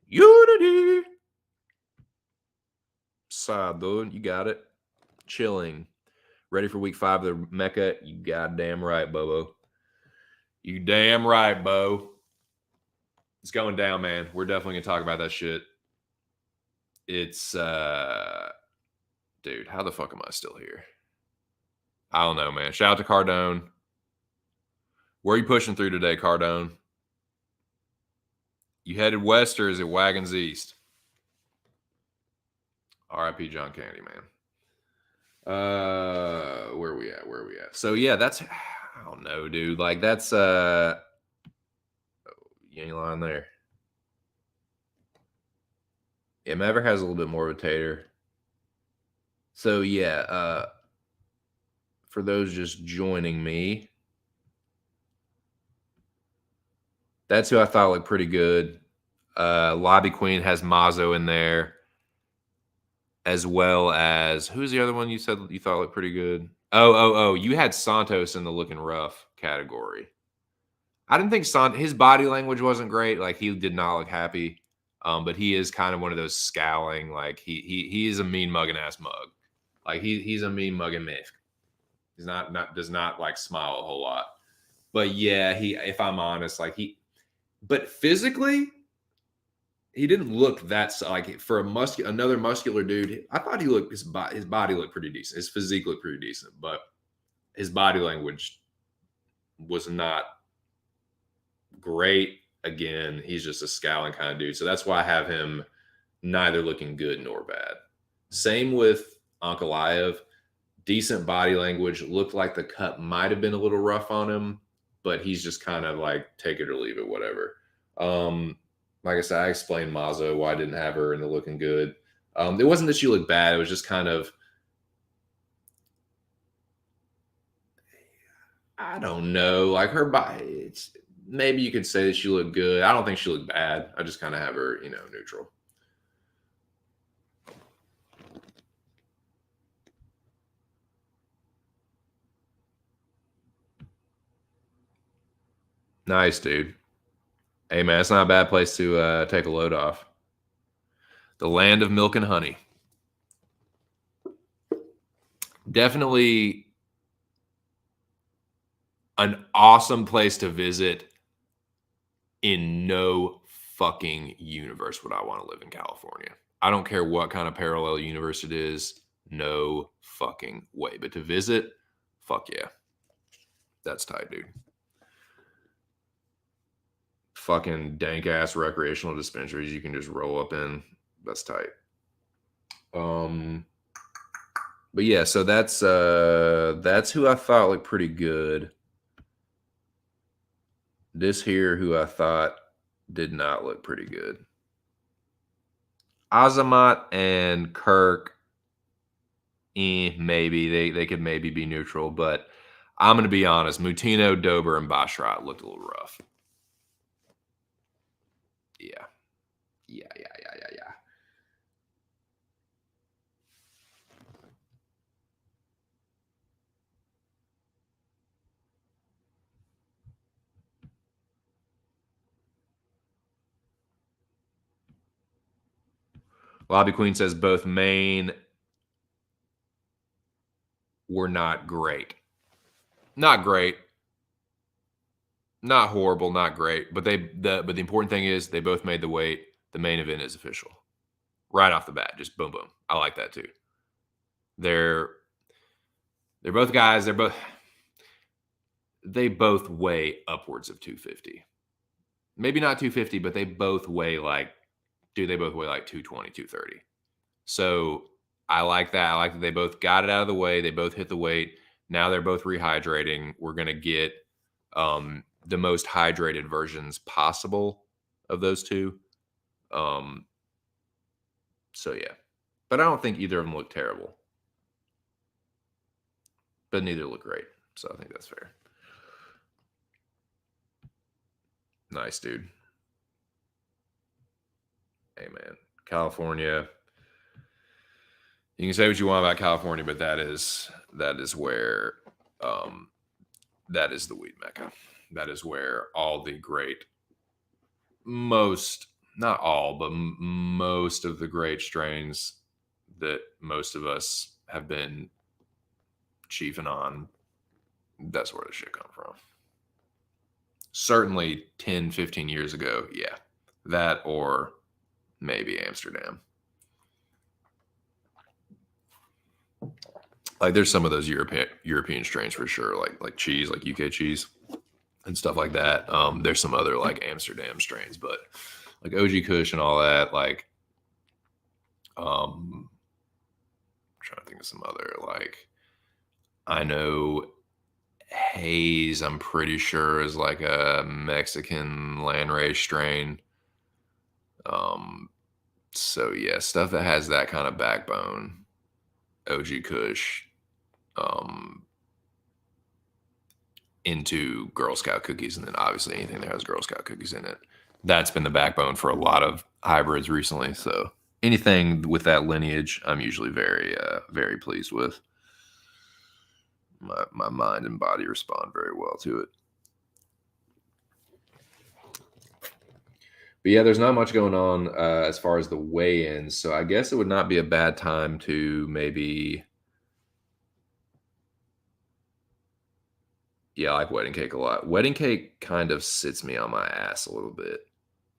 Unity. Side, dude. You got it. Chilling. Ready for week 5 of the Mecca? You goddamn right, Bobo. You damn right, Bo. It's going down, man. We're definitely gonna talk about that shit. It's dude, how the fuck am I still here? I don't know, man. Shout out to Cardone. Where are you pushing through today, Cardone? You headed west or is it wagons east? R.I.P. John Candy, man. Where are we at? So yeah, that's, I don't know, dude. Like, that's you ain't lying there. Yeah, Maverick has a little bit more of a tater. So yeah, for those just joining me, that's who I thought looked pretty good. Lobby Queen has Mazo in there, as well as, who's the other one you said you thought looked pretty good? Oh, you had Santos in the looking rough category. I didn't think his body language wasn't great. Like, he did not look happy. But he is kind of one of those scowling, like he is a mean mugging ass mug. Like, he's a mean mugging myth. He's does not like smile a whole lot. But yeah, if I'm honest, like but physically, he didn't look that, like, for another muscular dude. I thought his body looked pretty decent. His physique looked pretty decent, but his body language was not great. Again, he's just a scowling kind of dude. So that's why I have him neither looking good nor bad. Same with Ankalaev. Decent body language. Looked like the cut might have been a little rough on him, but he's just kind of like, take it or leave it, whatever. Like I said, I explained Mazo why I didn't have her in the looking good. It wasn't that she looked bad. It was just kind of, I don't know, like, her body, maybe you could say that she looked good. I don't think she looked bad. I just kind of have her, neutral. Nice, dude. Hey, man, it's not a bad place to take a load off. The land of milk and honey. Definitely an awesome place to visit. In no fucking universe would I want to live in California. I don't care what kind of parallel universe it is. No fucking way. But to visit, fuck yeah. That's tight, dude. Fucking dank ass recreational dispensaries you can just roll up in. That's tight. But yeah, so that's who I thought looked pretty good. This here, who I thought did not look pretty good. Azamat and Kirk, maybe they could maybe be neutral, but I'm gonna be honest. Mutino, Dober, and Bashrat looked a little rough. Yeah. Lobby Queen says both main were not great. Not great. Not horrible, not great. But the important thing is they both made the weight. The main event is official. Right off the bat. Just boom, boom. I like that too. They're both guys. They both weigh upwards of 250. Maybe not 250, but they both weigh like 220, 230. So I like that. I like that they both got it out of the way. They both hit the weight. Now they're both rehydrating. We're going to get the most hydrated versions possible of those two. So yeah. But I don't think either of them look terrible. But neither look great. So I think that's fair. Nice, dude. Hey, man. California. You can say what you want about California, but that is where that is the weed mecca. That is where all the great, most, not all, but most of the great strains that most of us have been chiefing on, that's where the shit come from. Certainly 10, 15 years ago, yeah. That or maybe Amsterdam. Like there's some of those European strains for sure, like cheese, like UK cheese and stuff like that. There's some other like Amsterdam strains, but like OG Kush and all that, like I'm trying to think of some other, like I know Haze, I'm pretty sure is like a Mexican landrace strain. So yeah, stuff that has that kind of backbone. OG Kush, into Girl Scout cookies, and then obviously anything that has Girl Scout cookies in it. That's been the backbone for a lot of hybrids recently. So anything with that lineage, I'm usually very, very pleased with. My mind and body respond very well to it. But yeah, there's not much going on as far as the weigh-ins. So I guess it would not be a bad time to maybe... Yeah, I like wedding cake a lot. Wedding cake kind of sits me on my ass a little bit.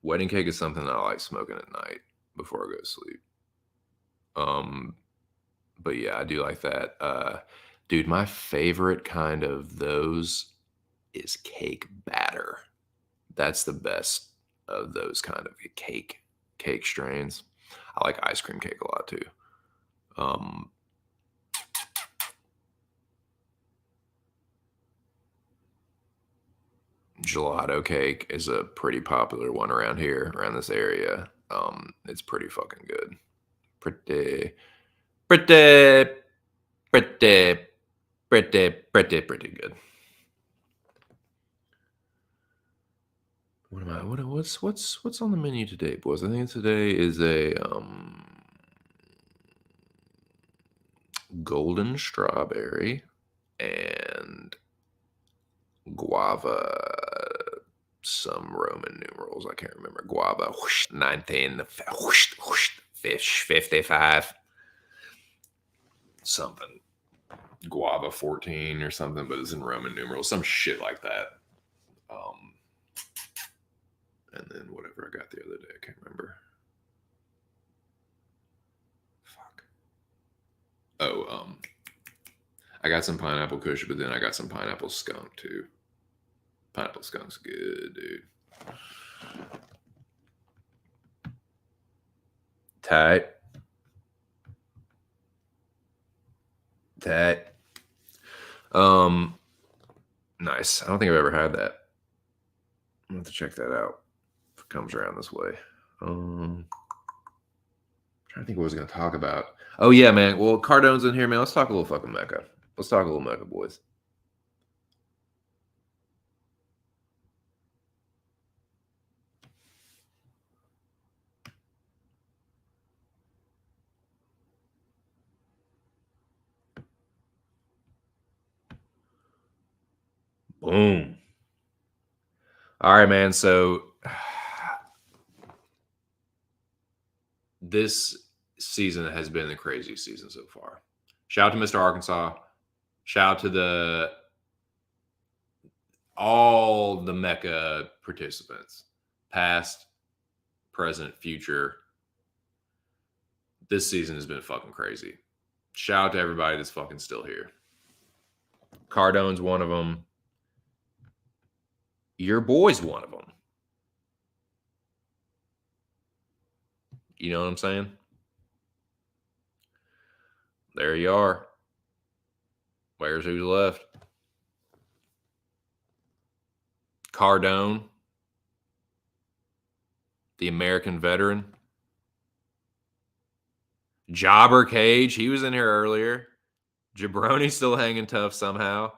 Wedding cake is something that I like smoking at night before I go to sleep. But yeah, I do like that. Dude, my favorite kind of those is cake batter. That's the best of those kind of cake strains. I like ice cream cake a lot too. Gelato cake is a pretty popular one around this area. It's pretty fucking good. Pretty good. What's on the menu today, boys? I think today is a golden strawberry and guava, some Roman numerals. I can't remember. Guava, 1955, something. Guava 14 or something, but it's in Roman numerals, some shit like that. And then whatever I got the other day, I can't remember. Fuck. Oh, I got some pineapple kush, but then I got some pineapple skunk too. Pineapple skunk's good, dude. Tight. Nice. I don't think I've ever had that. I'm gonna have to check that out if it comes around this way. I'm trying to think what I was gonna talk about. Oh yeah, man. Well, Cardone's in here, man. Let's talk a little fucking Mecca. Let's talk a little Mecca, boys. Boom. All right, man. So this season has been the craziest season so far. Shout out to Mr. Arkansas. Shout out to all the Mecca participants, past, present, future. This season has been fucking crazy. Shout out to everybody that's fucking still here. Cardone's one of them. Your boy's one of them. You know what I'm saying? There you are. Where's who's left? Cardone, the American veteran. Jobber Cage, he was in here earlier. Jabroni's still hanging tough somehow.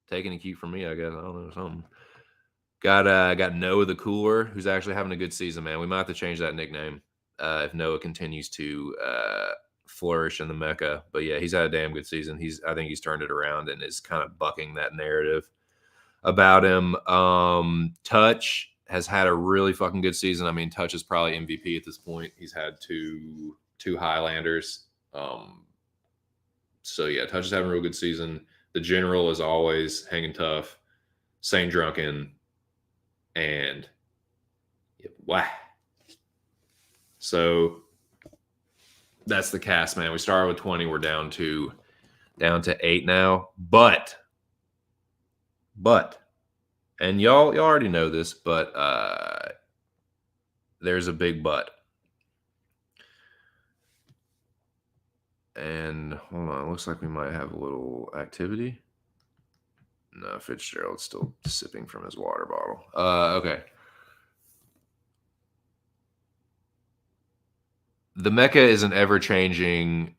Taking a cue from me, I guess. I don't know, something. Got Noah the Cooler, who's actually having a good season, man. We might have to change that nickname if Noah continues to flourish in the Mecca. But yeah, he's had a damn good season. I think he's turned it around and is kind of bucking that narrative about him. Touch has had a really fucking good season. I mean, Touch is probably MVP at this point. He's had two Highlanders. So yeah, Touch is having a real good season. The General is always hanging tough. Saint Drunken. And wow. So that's the cast, man. We started with 20. We're down to 8 now. But and y'all already know this, but there's a big but. And hold on, looks like we might have a little activity. No, Fitzgerald's still sipping from his water bottle. Okay. The Mecca is an ever-changing,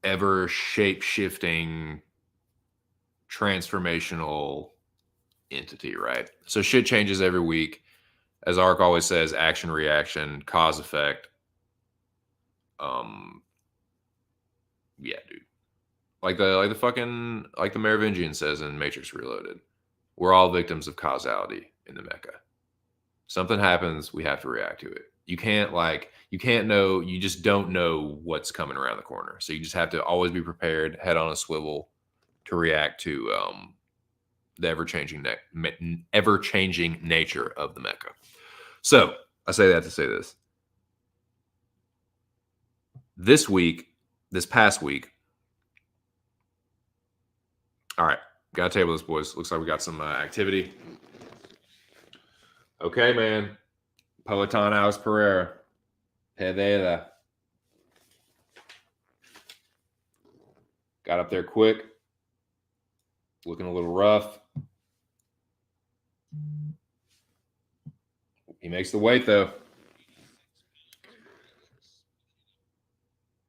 ever shape-shifting, transformational entity, right? So shit changes every week. As Ark always says, action, reaction, cause, effect. Yeah, dude. Like the Merovingian says in Matrix Reloaded, we're all victims of causality in the Mecca. Something happens, we have to react to it. You can't know, you just don't know what's coming around the corner. So you just have to always be prepared, head on a swivel to react to the ever-changing nature of the Mecca. So I say that to say this. This past week, all right, got to table this, boys. Looks like we got some activity. Okay, man. Peloton Alex Pereira. Pedera. Got up there quick. Looking a little rough. He makes the weight, though.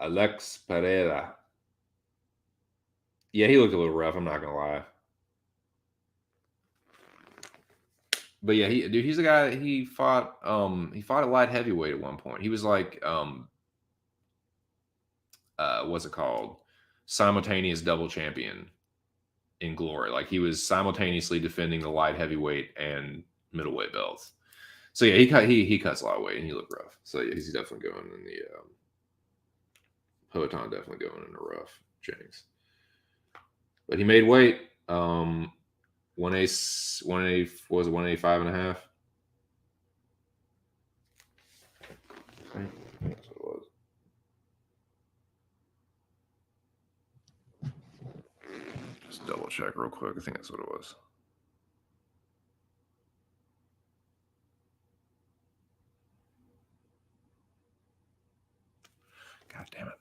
Alex Pereira. Yeah, he looked a little rough. I'm not gonna lie. But yeah, he's a guy. He fought a light heavyweight at one point. He was like, what's it called? Simultaneous double champion in Glory. Like he was simultaneously defending the light heavyweight and middleweight belts. So yeah, he cuts a lot of weight and he looked rough. So yeah, he's definitely going in the Peloton, definitely going in the rough Jennings. But he made weight. 185 and a half. That's what it was. Just double check real quick. I think that's what it was. God damn it.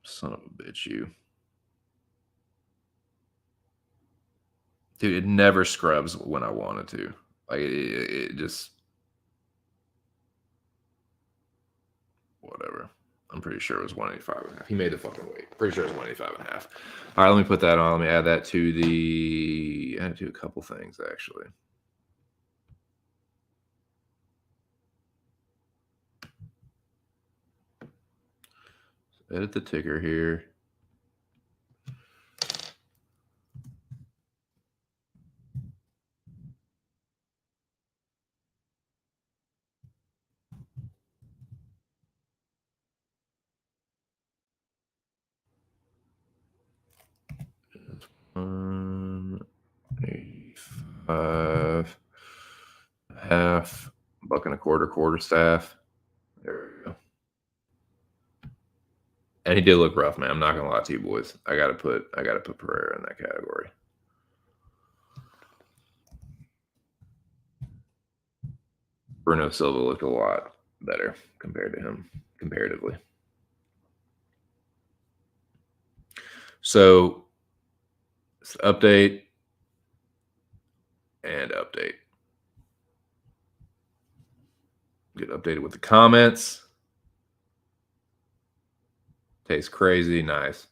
Son of a bitch, you. Dude, it never scrubs when I wanted to. Like, it just... Whatever. I'm pretty sure it was 185 and a half. He made the fucking weight. Pretty sure it was 185 and a half. All right, let me put that on. Let me add that to the... Add it to a couple things, actually. Edit the ticker here. $85.5, $1.25 quarterstaff. There we go. And he did look rough, man. I'm not gonna lie to you, boys. I gotta put Pereira in that category. Bruno Silva looked a lot better compared to him, comparatively. So, update and update. Get updated with the comments. Tastes crazy. Nice.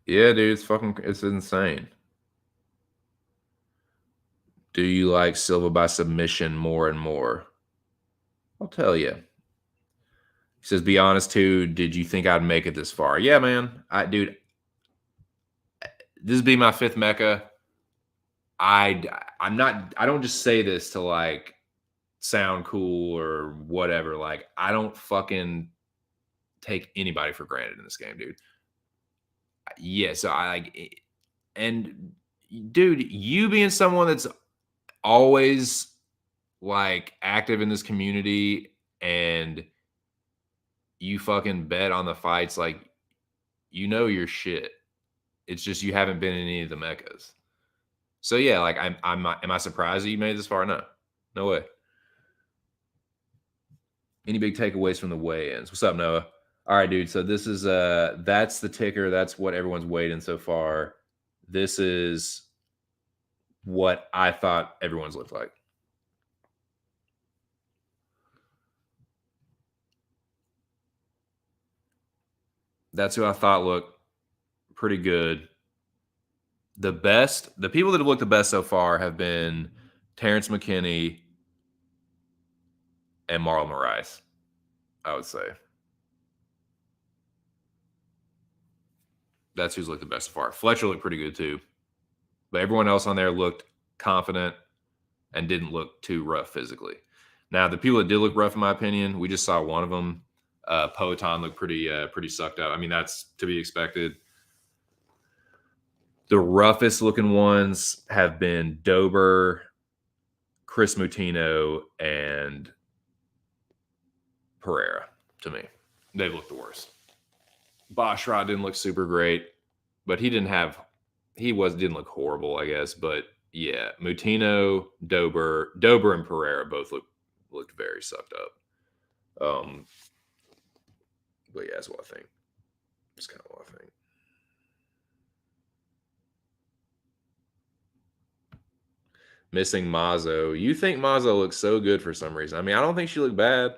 Yeah, dude, it's insane. Do you like Silva by submission more and more? I'll tell you. He says, be honest too. Did you think I'd make it this far? Yeah, man. Dude, this would be my 5th Mecca. I don't just say this to like sound cool or whatever. Like, I don't fucking take anybody for granted in this game, dude. Yeah, so I like, and dude, you being someone that's always like active in this community and you fucking bet on the fights, like, you know your shit. It's just you haven't been in any of the Meccas. So yeah, like am I surprised that you made it this far? No. No way. Any big takeaways from the weigh-ins? What's up, Noah? All right, dude. So this is that's the ticker. That's what everyone's weighed in so far. This is what I thought everyone's looked like. That's who I thought looked pretty good. The people that have looked the best so far have been Terence McKinney and Marlon Moraes, I would say. That's who's looked the best so far. Fletcher looked pretty good too. But everyone else on there looked confident and didn't look too rough physically. Now, the people that did look rough, in my opinion, we just saw one of them. Poetan looked pretty sucked up. I mean, that's to be expected. The roughest looking ones have been Dober, Chris Mutino, and Pereira to me. They looked the worst. Basharat didn't look super great, but didn't look horrible, I guess. But yeah, Mutino, Dober, and Pereira both looked very sucked up. But yeah, that's what I think. That's kind of what I think. Missing Mazo. You think Mazo looks so good for some reason. I mean, I don't think she looked bad.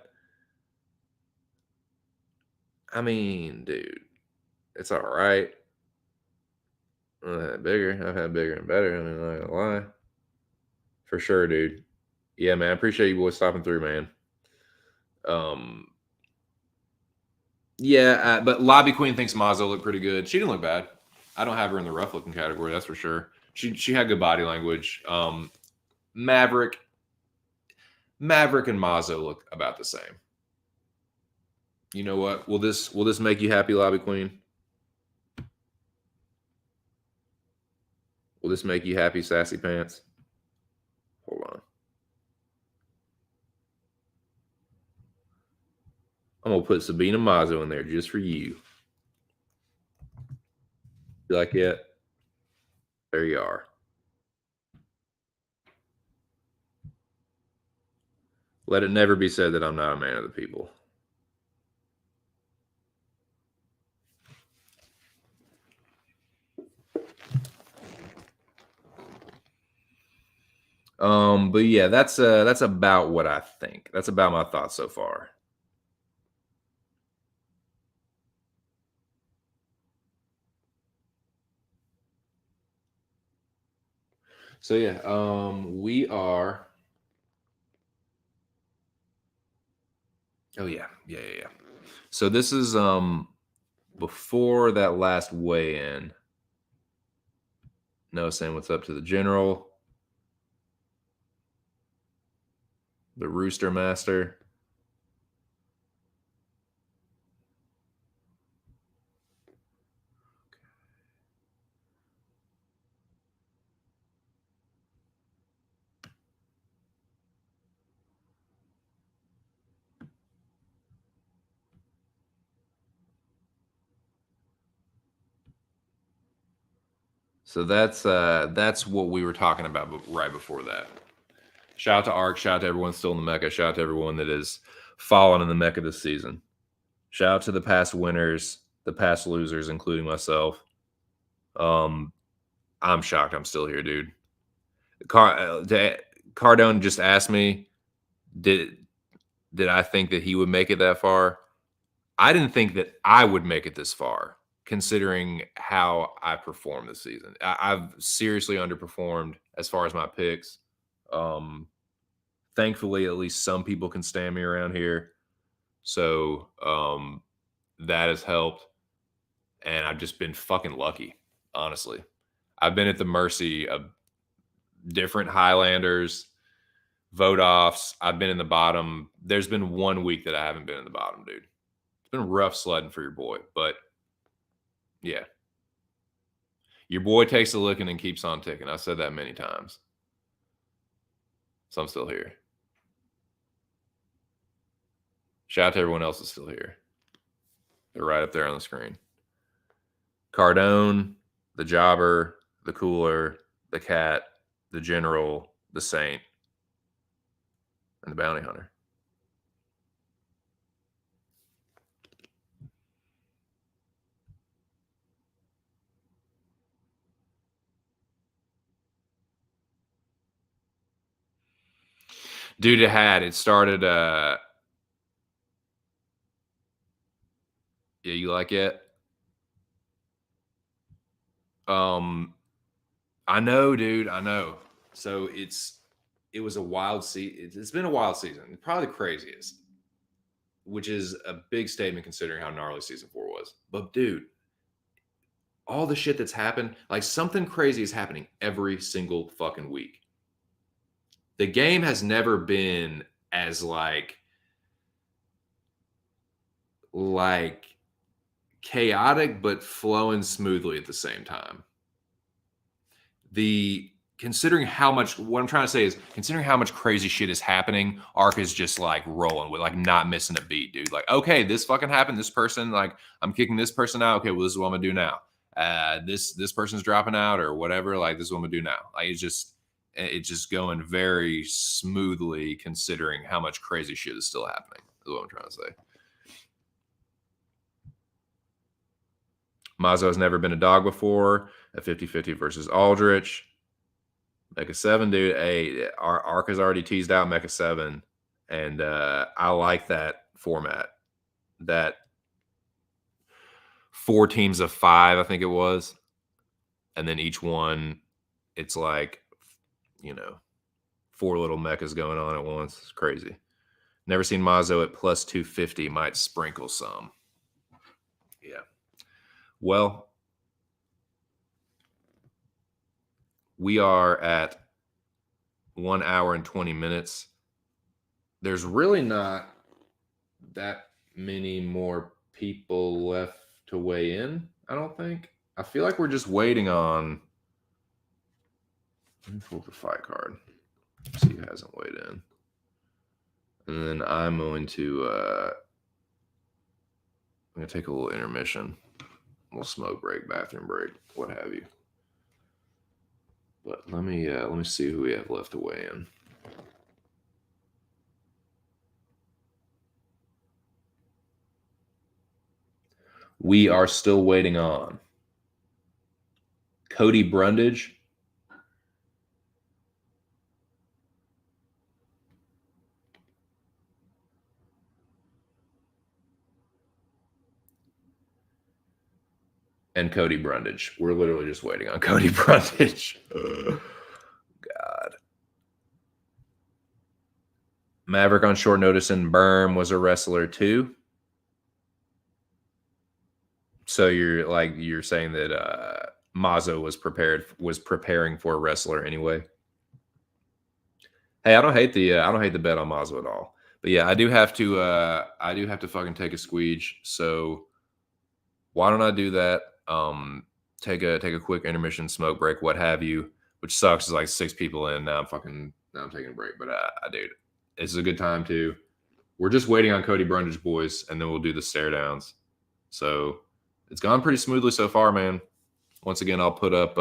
I mean, dude, it's all right. I've had bigger and better. I mean, I'm not gonna lie. For sure, dude. Yeah, man. I appreciate you boys stopping through, man. Yeah, but Lobby Queen thinks Mazo looked pretty good. She didn't look bad. I don't have her in the rough looking category, that's for sure. She had good body language. Maverick and Mazo look about the same. You know what? Will this make you happy, Lobby Queen? Will this make you happy, Sassy Pants? Hold on. I'm gonna put Sabina Mazo in there just for you. You like it? There you are. Let it never be said that I'm not a man of the people. But yeah, that's about what I think. That's about my thoughts so far. So yeah, we are Oh yeah. So this is before that last weigh-in. No saying what's up to the general, the Rooster Master. So that's what we were talking about right before that. Shout out to Ark. Shout out to everyone still in the Mecca. Shout out to everyone that is following in the Mecca this season. Shout out to the past winners, the past losers, including myself. I'm shocked I'm still here, dude. Cardone just asked me, did I think that he would make it that far? I didn't think that I would make it this far, considering how I performed this season. I've seriously underperformed as far as my picks. Thankfully, at least some people can stand me around here. So that has helped. And I've just been fucking lucky, honestly. I've been at the mercy of different Highlanders, vote offs. I've been in the bottom. There's been 1 week that I haven't been in the bottom, dude. It's been rough sledding for your boy, but yeah. Your boy takes a licking and keeps on ticking. I've said that many times. So I'm still here. Shout out to everyone else that's still here. They're right up there on the screen. Cardone, the Jobber, the Cooler, the Cat, the General, the Saint, and the Bounty Hunter. Dude, it started yeah, you like it? I know, dude, I know. So it was a wild season. It's been a wild season. Probably the craziest, which is a big statement considering how gnarly season 4 was. But dude, all the shit that's happened, like something crazy is happening every single fucking week. The game has never been as like chaotic but flowing smoothly at the same time. Considering how much, what I'm trying to say is, considering how much crazy shit is happening, Ark is just like rolling with, like, not missing a beat, dude. Like, okay, this fucking happened. This person, like, I'm kicking this person out. Okay, well, this is what I'm gonna do now. This person's dropping out or whatever. Like, this is what I'm gonna do now. Like, it's just going very smoothly, considering how much crazy shit is still happening. Is what I'm trying to say. Mazzo has never been a dog before. A 50-50 versus Aldrich. Mecha 7, dude. Hey, our Ark has already teased out Mecha 7. And I like that format. That 4 teams of 5, I think it was. And then each one, it's like, 4 little mechas going on at once. It's crazy. Never seen Mazzo at plus 250. Might sprinkle some. Yeah. Well, we are at 1 hour and 20 minutes. There's really not that many more people left to weigh in, I don't think. I feel like we're just waiting on... Let me pull up the fight card. See who hasn't weighed in. And then I'm going to take a little intermission. A little smoke break, bathroom break, what have you. But let me see who we have left to weigh in. We are still waiting on Cody Brundage, and Cody Brundage. We're literally just waiting on Cody Brundage. God. Maverick on short notice and Berm was a wrestler too. So you're saying that Mazo was preparing for a wrestler anyway. Hey, I don't hate the bet on Mazo at all. But yeah, I do have to fucking take a squeege. So why don't I do that? Take a quick intermission, smoke break, what have you. Which sucks. It's like 6 people in. Now I'm taking a break. But dude, this is a good time too. We're just waiting on Cody Brundage, boys, and then we'll do the stare downs. So it's gone pretty smoothly so far, man. Once again, I'll put up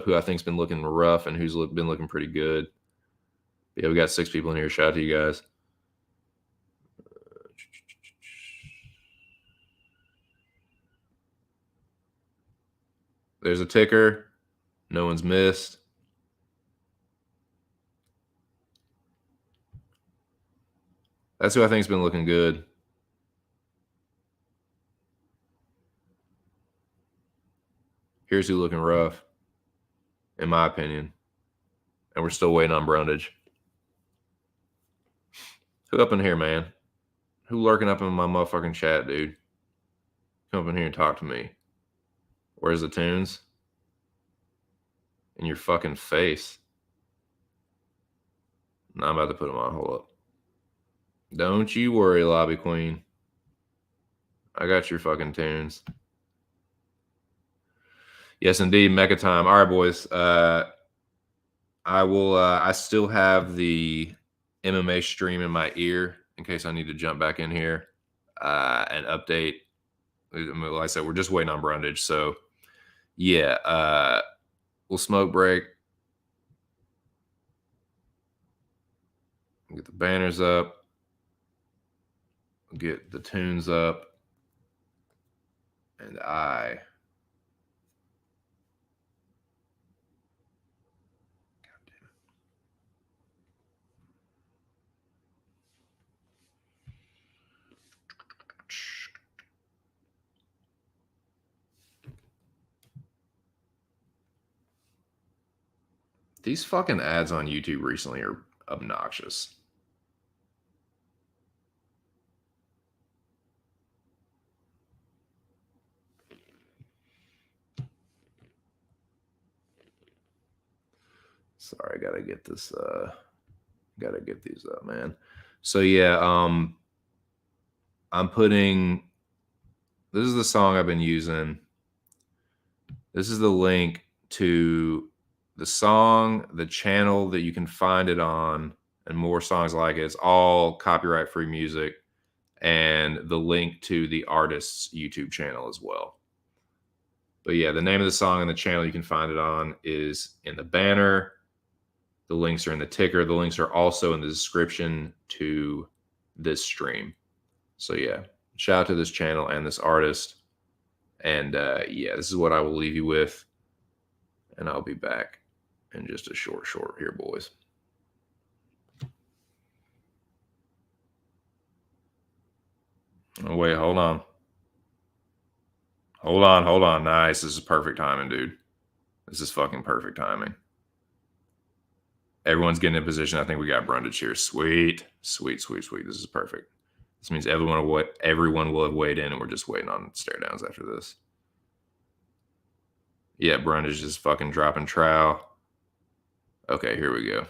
who I think's been looking rough and who's been looking pretty good. But yeah, we got 6 people in here. Shout out to you guys. There's a ticker. No one's missed. That's who I think's been looking good. Here's who looking rough, in my opinion. And we're still waiting on Brundage. Who up in here, man? Who lurking up in my motherfucking chat, dude? Come up in here and talk to me. Where's the tunes? In your fucking face. No, I'm about to put them on. Hold up. Don't you worry, Lobby Queen. I got your fucking tunes. Yes, indeed. Mecha time. All right, boys. I still have the MMA stream in my ear in case I need to jump back in here and update. Like I said, we're just waiting on Brundage. So, yeah, we'll smoke break. Get the banners up. Get the tunes up. And these fucking ads on YouTube recently are obnoxious. Sorry, I gotta get this gotta get these up, man. So yeah, I'm putting, this is the song I've been using. This is the link to the song, the channel that you can find it on, and more songs like it. It's all copyright-free music, and the link to the artist's YouTube channel as well. But yeah, the name of the song and the channel you can find it on is in the banner. The links are in the ticker. The links are also in the description to this stream. So yeah, shout out to this channel and this artist. And yeah, this is what I will leave you with. And I'll be back in just a short here, boys. Oh, wait, hold on. Hold on. Nice. This is perfect timing, dude. This is fucking perfect timing. Everyone's getting in position. I think we got Brundage here. Sweet. This is perfect. This means everyone will have weighed in, and we're just waiting on stare downs after this. Yeah, Brundage is fucking dropping trowel. Okay, here we go.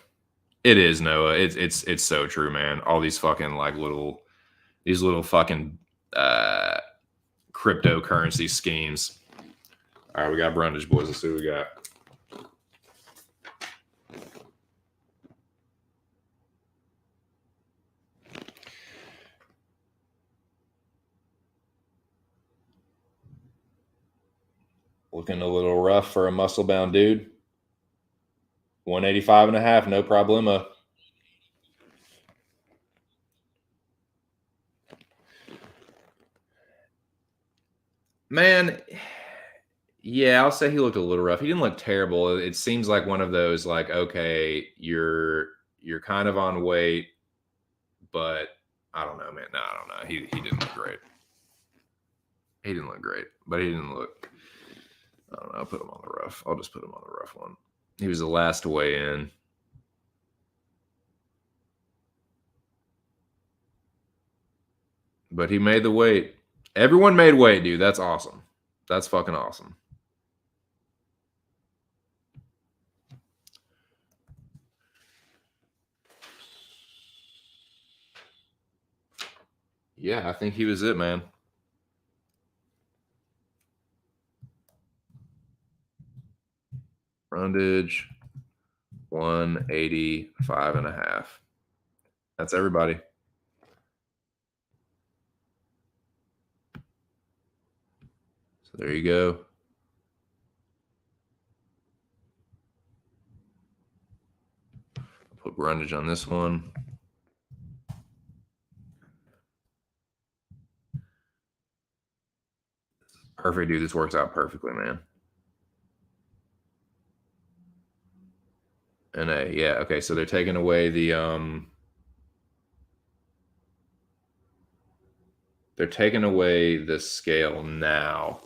It is, Noah. It's so true, man. All these fucking like little fucking cryptocurrency schemes. All right, we got Brundage, boys. Let's see what we got. Looking a little rough for a muscle-bound dude. 185.5, no problema. Man, yeah, I'll say he looked a little rough. He didn't look terrible. It seems like one of those, like, okay, you're kind of on weight, but I don't know, man. No, I don't know. He didn't look great. He didn't look great, but he didn't look, I don't know. I'll put him on the rough. I'll just put him on the rough one. He was the last to weigh in. But he made the weight. Everyone made weight, dude. That's awesome. That's fucking awesome. Yeah, I think he was it, man. Brundage, 185.5. That's everybody. So there you go. Put Brundage on this one. Perfect, dude. This works out perfectly, man. And yeah, okay. So they're taking away the they're taking away the scale now.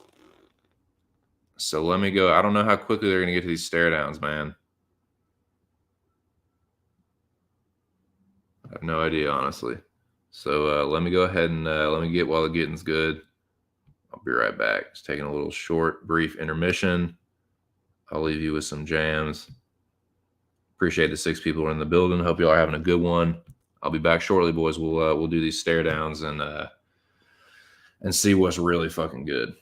So let me go. I don't know how quickly they're gonna get to these stare downs, man. I have no idea, honestly. So let me go ahead and let me get while the getting's good. I'll be right back. Just taking a little short, brief intermission. I'll leave you with some jams. Appreciate the 6 people in the building. Hope y'all are having a good one. I'll be back shortly, boys. We'll do these stare downs and see what's really fucking good.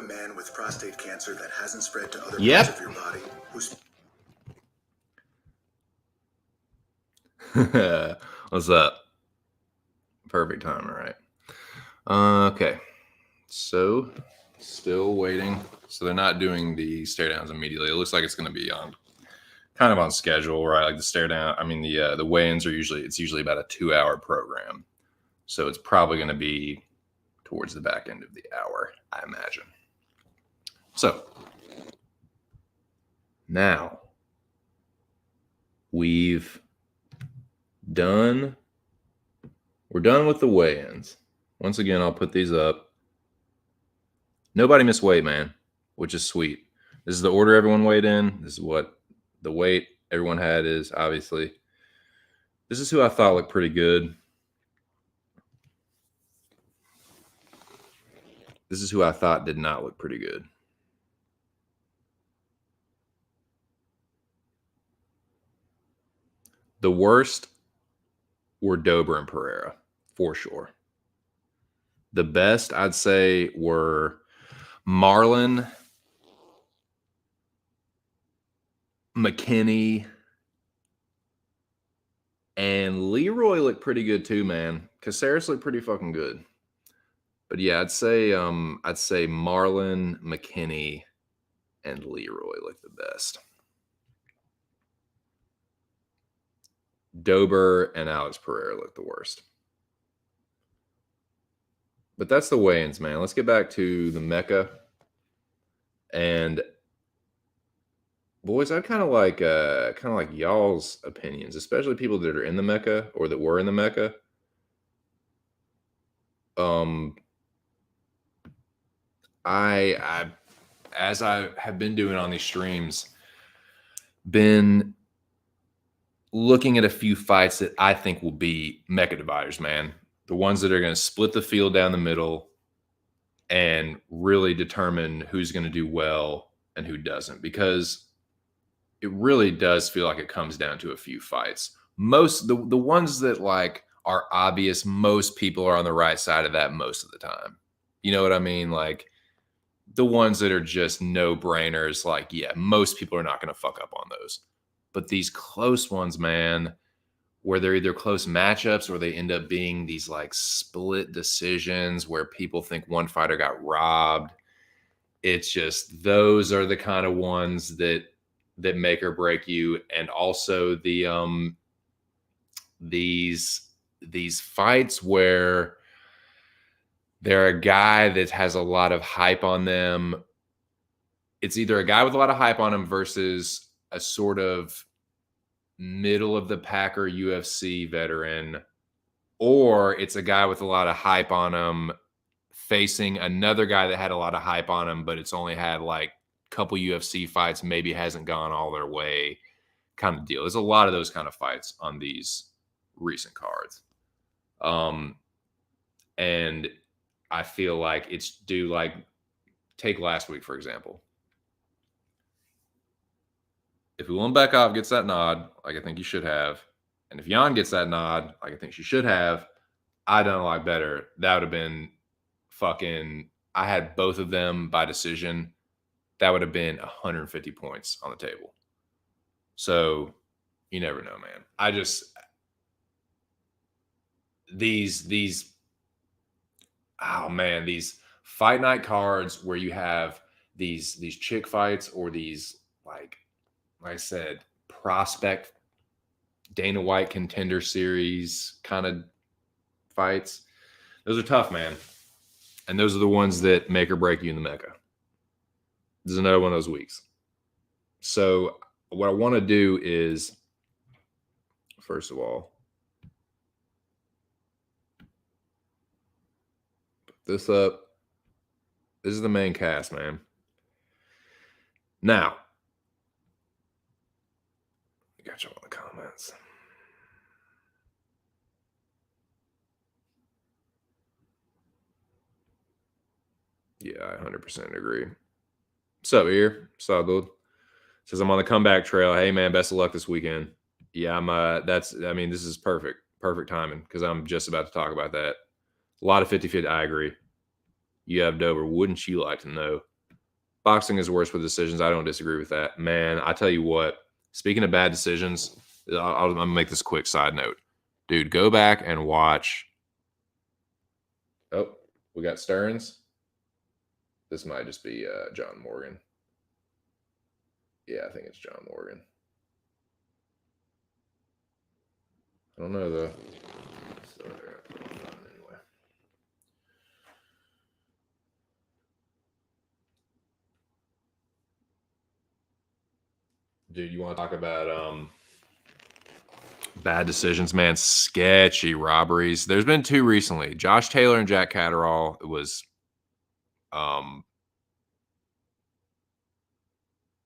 man with prostate cancer that hasn't spread to other Yep. parts of your body who's What's up? Perfect time, all right. Okay. So, still waiting. So they're not doing the stare downs immediately. It looks like it's going to be on kind of on schedule, right? Like the stare down. I mean, the weigh-ins are usually about a 2-hour program. So it's probably going to be towards the back end of the hour, I imagine. So now we're done with the weigh-ins. Once again, I'll put these up. Nobody missed weight, man, which is sweet. This is the order everyone weighed in. This is what the weight everyone had is, obviously. This is who I thought looked pretty good. This is who I thought did not look pretty good. The worst were Dober and Pereira, for sure. The best, I'd say, were Marlon, McKinney, and Leroy looked pretty good too, man. Caceres looked pretty fucking good. But yeah, I'd say Marlon, McKinney, and Leroy looked the best. Dober and Alex Pereira looked the worst. But that's the weigh-ins, man. Let's get back to the Mecca. And boys, I'd kind of like y'all's opinions, especially people that are in the Mecca or that were in the Mecca. I as I have been doing on these streams, been looking at a few fights that I think will be Mecca dividers, man. The ones that are going to split the field down the middle and really determine who's going to do well and who doesn't, because it really does feel like it comes down to a few fights. The ones that like are obvious, most people are on the right side of that most of the time. You know what I mean? Like the ones that are just no-brainers, like, yeah, most people are not going to fuck up on those. But these close ones, man, where they're either close matchups or they end up being these like split decisions where people think one fighter got robbed. It's just, those are the kind of ones that make or break you. And also these fights where they're a guy that has a lot of hype on them. It's either a guy with a lot of hype on him versus a sort of middle of the packer UFC veteran, or it's a guy with a lot of hype on him facing another guy that had a lot of hype on him, but it's only had like a couple UFC fights, maybe hasn't gone all their way kind of deal. There's a lot of those kind of fights on these recent cards. And I feel like it's due, like, take last week, for example. If Ulanbekov gets that nod, like I think he should have, and if Jan gets that nod, like I think she should have, I done a lot better. That would have been fucking, I had both of them by decision. That would have been 150 points on the table. So you never know, man. I just, these oh man, these fight night cards where you have these chick fights or these, like I said, prospect Dana White contender series kind of fights, those are tough, man. And those are the ones that make or break you in the Mecca. This is another one of those weeks. So what I want to do is, first of all, put this up. This is the main cast, man. Now, I got you all in the comments. Yeah, I 100% agree. What's up, here? Salud. Says I'm on the comeback trail. Hey, man, best of luck this weekend. Yeah, this is perfect timing because I'm just about to talk about that. A lot of 50-50. I agree. You have Dober. Wouldn't you like to know? boxing is worse with decisions. I don't disagree with that. Man, I tell you what, speaking of bad decisions, I'm going to make this quick side note. Dude, go back and watch. Oh, we got Stearns. This might just be John Morgan. Yeah, I think it's John Morgan. I don't know, though. So anyway. Dude, you want to talk about bad decisions, man? Sketchy robberies. There's been 2 recently. Josh Taylor and Jack Catterall. It was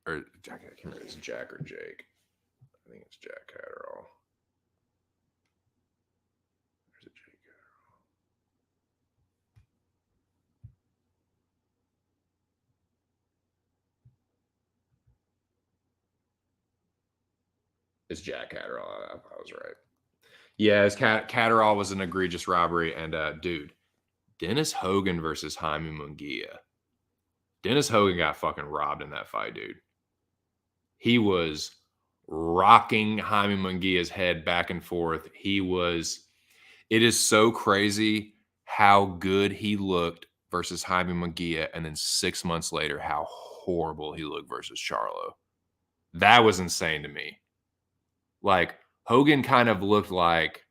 or Jack, I can't remember if it's Jack or Jake. I think it's Jack Catterall. Where's it, Jake Catterall? It's Jack Catterall. I was right. Yeah, Catterall was an egregious robbery. And dude, Dennis Hogan versus Jaime Munguia. Dennis Hogan got fucking robbed in that fight, dude. He was rocking Jaime Munguia's head back and forth. It is so crazy how good he looked versus Jaime Munguia, and then 6 months later, how horrible he looked versus Charlo. That was insane to me. Like, Hogan kind of looked like,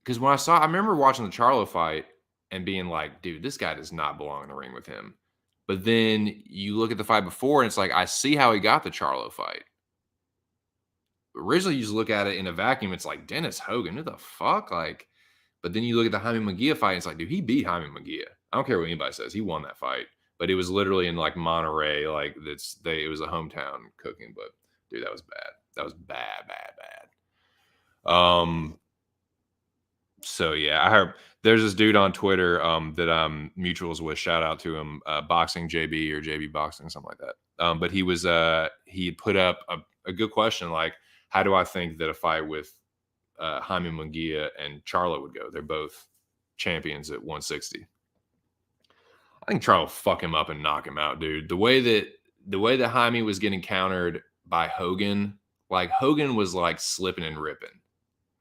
because I remember watching the Charlo fight and being like, dude, this guy does not belong in the ring with him. But then you look at the fight before, and it's like, I see how he got the Charlo fight. Originally, you just look at it in a vacuum, it's like, Dennis Hogan, who the fuck? Like, but then you look at the Jaime Munguia fight, and it's like, dude, he beat Jaime Munguia. I don't care what anybody says. He won that fight. But it was literally in, like, Monterey. Like, it was a hometown cooking. But, dude, that was bad. That was bad. So, yeah, I heard there's this dude on Twitter that I'm mutuals with. Shout out to him, Boxing JB or JB Boxing, something like that. But he had put up a good question, like, how do I think that a fight with Jaime Munguia and Charlo would go? They're both champions at 160. I think Charlo fuck him up and knock him out, dude. The way that Jaime was getting countered by Hogan, like Hogan was like slipping and ripping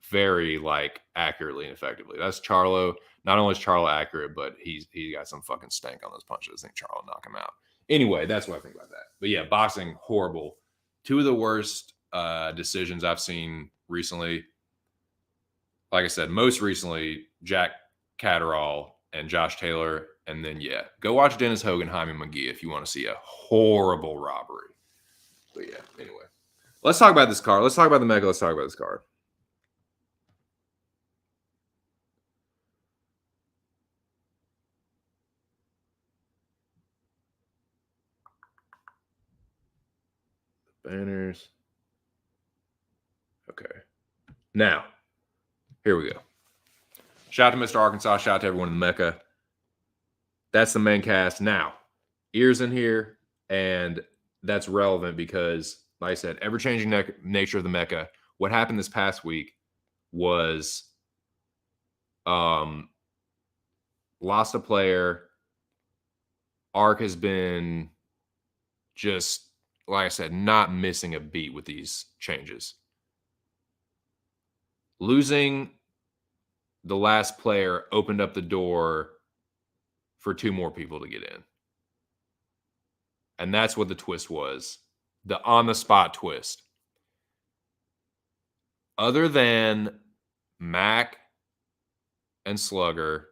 very like accurately and effectively. That's Charlo. Not only is Charlo accurate, but he got some fucking stank on those punches. I think Charlo knock him out. Anyway, that's what I think about that. But yeah, boxing, horrible. 2 of the worst decisions I've seen recently. Like I said, most recently, Jack Catterall and Josh Taylor. And then, yeah, go watch Dennis Hogan, Jaime Munguia if you want to see a horrible robbery. But yeah, anyway. Let's talk about this card. Let's talk about the Mecca. Let's talk about this card. Banners. Okay. Now, here we go. Shout out to Mr. Arkansas. Shout out to everyone in the Mecca. That's the main cast. Now, ears in here, and that's relevant because, like I said, ever-changing nature of the Mecca. What happened this past week was lost a player. Ark has been just, like I said, not missing a beat with these changes. Losing the last player opened up the door for 2 more people to get in. And that's what the twist was. The on-the-spot twist. Other than Mac and Slugger,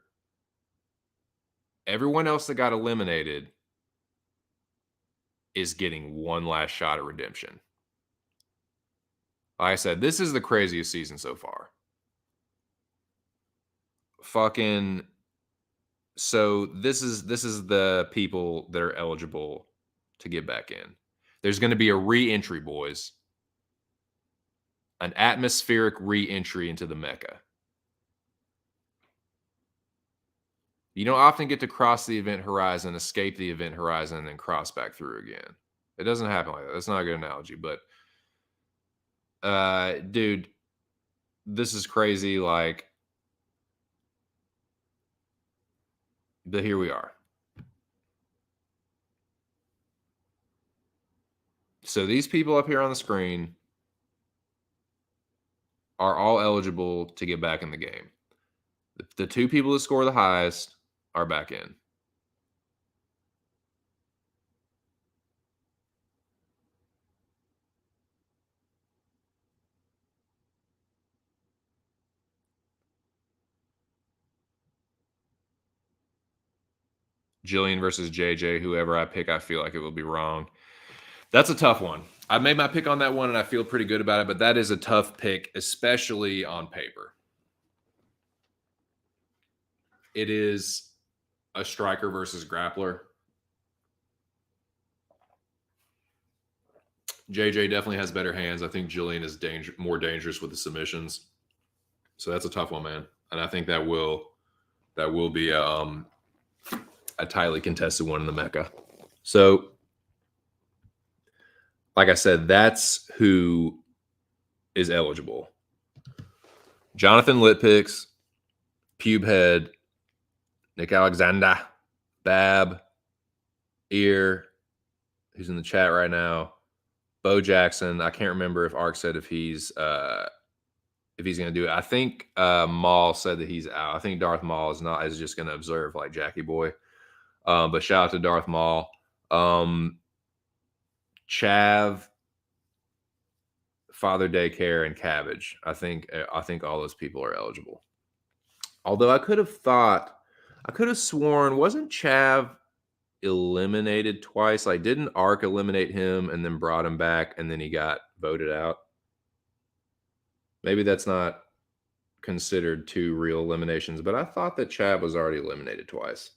everyone else that got eliminated is getting one last shot at redemption. Like I said, this is the craziest season so far. Fucking, so this is the people that are eligible to get back in. There's going to be a re-entry, boys. An atmospheric re-entry into the Mecca. You don't often get to cross the event horizon, escape the event horizon, and then cross back through again. It doesn't happen like that. That's not a good analogy, but dude, this is crazy. Like, but here we are. So these people up here on the screen are all eligible to get back in the game. The two people that score the highest are back in. Jillian versus JJ, whoever I pick, I feel like it will be wrong. That's a tough one. I made my pick on that one, and I feel pretty good about it, but that is a tough pick, especially on paper. It is a striker versus grappler. JJ definitely has better hands. I think Jillian is more dangerous with the submissions. So that's a tough one, man. And I think that will be a tightly contested one in the Mecca. So, like I said, that's who is eligible. Jonathan Litpix, Pubehead, Nick Alexander, Bab, Ear, who's in the chat right now, Bo Jackson. I can't remember if Ark said if he's going to do it. I think Maul said that he's out. I think Darth Maul is just going to observe like Jackie Boy. But shout out to Darth Maul. Chav, Father Daycare, and Cabbage. I think all those people are eligible. Although I could have sworn, wasn't Chav eliminated twice? Like, didn't Ark eliminate him and then brought him back and then he got voted out? Maybe that's not considered two real eliminations, but I thought that Chav was already eliminated twice.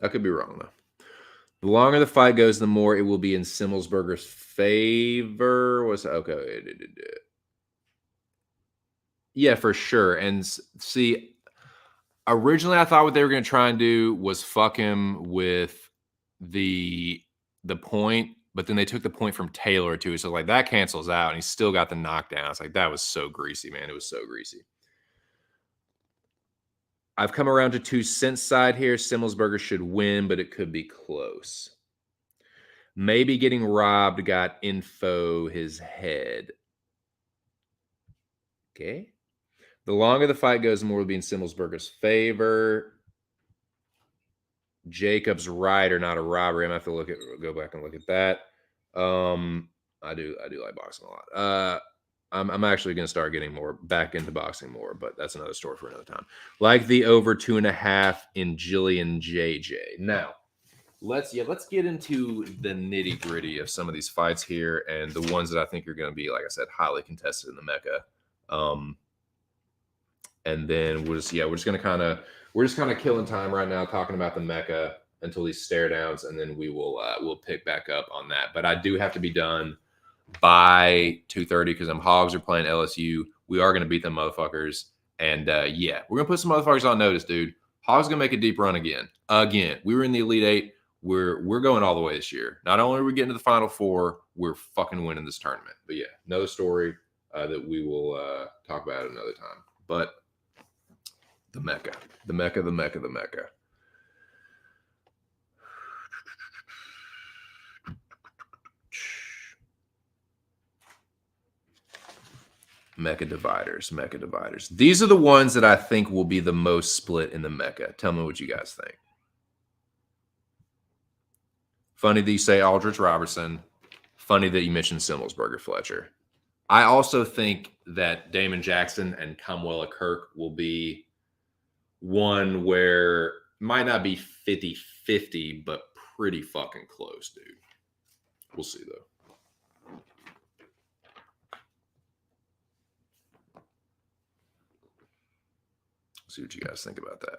I could be wrong, though. The longer the fight goes, the more it will be in Simmelsberger's favor. Okay. Yeah, for sure. And see, originally I thought what they were going to try and do was fuck him with the point, but then they took the point from Taylor too. So like that cancels out and he still got the knockdown. It's like, that was so greasy, man. It was so greasy. I've come around to 2 cents side here. Simmelsberger should win, but it could be close. Maybe getting robbed got info his head. Okay. The longer the fight goes, the more will be in Simmelsberger's favor. Jacob's right or not a robbery. I'm gonna have to go back and look at that. I do like boxing a lot. I'm actually going to start getting more back into boxing more, but that's another story for another time. Like the over 2.5 in Jillian JJ. Now, let's get into the nitty gritty of some of these fights here and the ones that I think are going to be, like I said, highly contested in the Mecca. And then we're just kind of killing time right now talking about the Mecca until these stare downs, and then we'll pick back up on that. But I do have to be done by 2:30 because Hogs are playing LSU. We are going to beat them motherfuckers. And we're going to put some motherfuckers on notice, dude. Hogs going to make a deep run again. We were in the Elite Eight. We're going all the way this year. Not only are we getting to the Final Four, we're fucking winning this tournament. But yeah, another story that we will talk about another time. But the Mecca. Mecca dividers. These are the ones that I think will be the most split in the Mecca. Tell me what you guys think. Funny that you say Aldrich Roberson. Funny that you mentioned Simmelsberger Fletcher. I also think that Damon Jackson and Kamwela Kirk will be one where it might not be 50-50, but pretty fucking close, dude. We'll see, though. See what you guys think about that.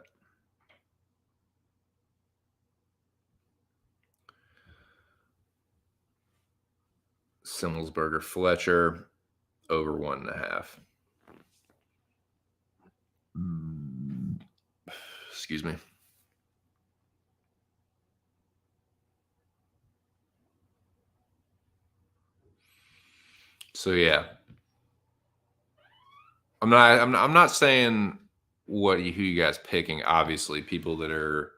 Simmelsberger Fletcher over 1.5. Excuse me. So yeah, I'm not saying who you guys picking. Obviously, people that are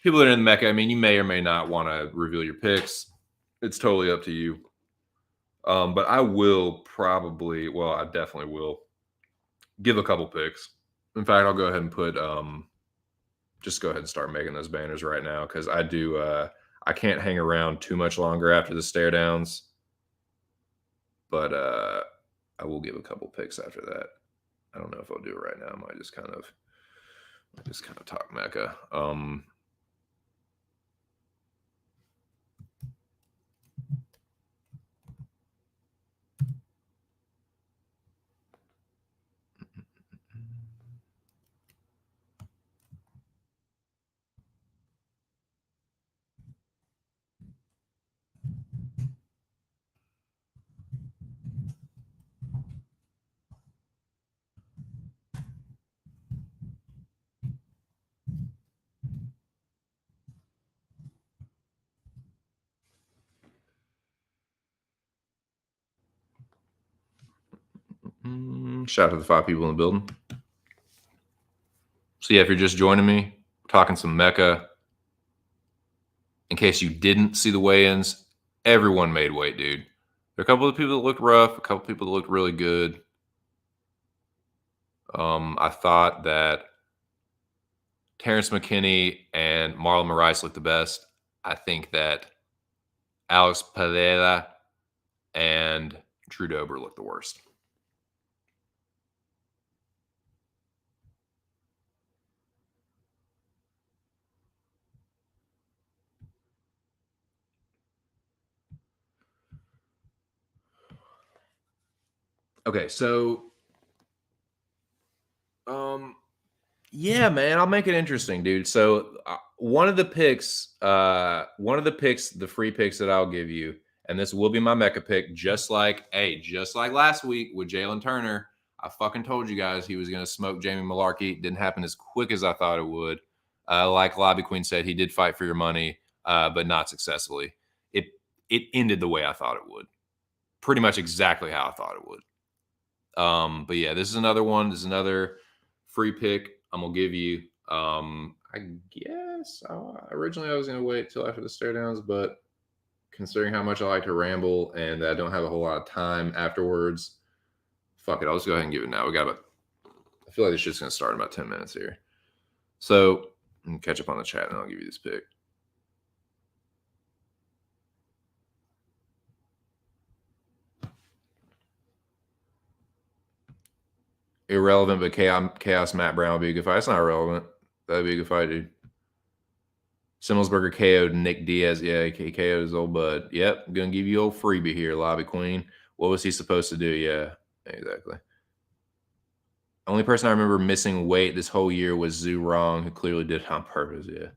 people that are in the Mecca, I mean, you may or may not want to reveal your picks. It's totally up to you. But I will probably, well, I definitely will give a couple picks. In fact, I'll go ahead and put, just go ahead and start making those banners right now because I do, I can't hang around too much longer after the stare downs. But I will give a couple picks after that. I don't know if I'll do it right now. I might just kind of talk Mecca. Shout out to the 5 people in the building. So yeah, if you're just joining me, talking some Mecca. In case you didn't see the weigh-ins, everyone made weight, dude. There are a couple of people that looked rough, a couple of people that looked really good. I thought that Terence McKinney and Marlon Moraes looked the best. I think that Alex Pereira and Drew Dober looked the worst. Okay, so yeah, man, I'll make it interesting, dude. So one of the picks, the free picks that I'll give you, and this will be my Mecca pick, just like last week with Jalen Turner. I fucking told you guys he was going to smoke Jamie Malarkey. Didn't happen as quick as I thought it would. Like Lobby Queen said, he did fight for your money, but not successfully. It ended the way I thought it would. Pretty much exactly how I thought it would. But yeah, this is another one. This is another free pick I'm gonna give you. I guess originally I was gonna wait till after the stare downs, but considering how much I like to ramble and I don't have a whole lot of time afterwards, fuck it. I'll just go ahead and give it now. I feel like this shit's gonna start in about 10 minutes here. So catch up on the chat and I'll give you this pick. Irrelevant, but Chaos Matt Brown would be a good fight. It's not irrelevant. That'd be a good fight, dude. Simmelsberger KO'd Nick Diaz. Yeah, he KO'd his old bud. Yep, gonna give you old freebie here, Lobby Queen. What was he supposed to do? Yeah, exactly. Only person I remember missing weight this whole year was Zhu Rong, who clearly did it on purpose. Yeah.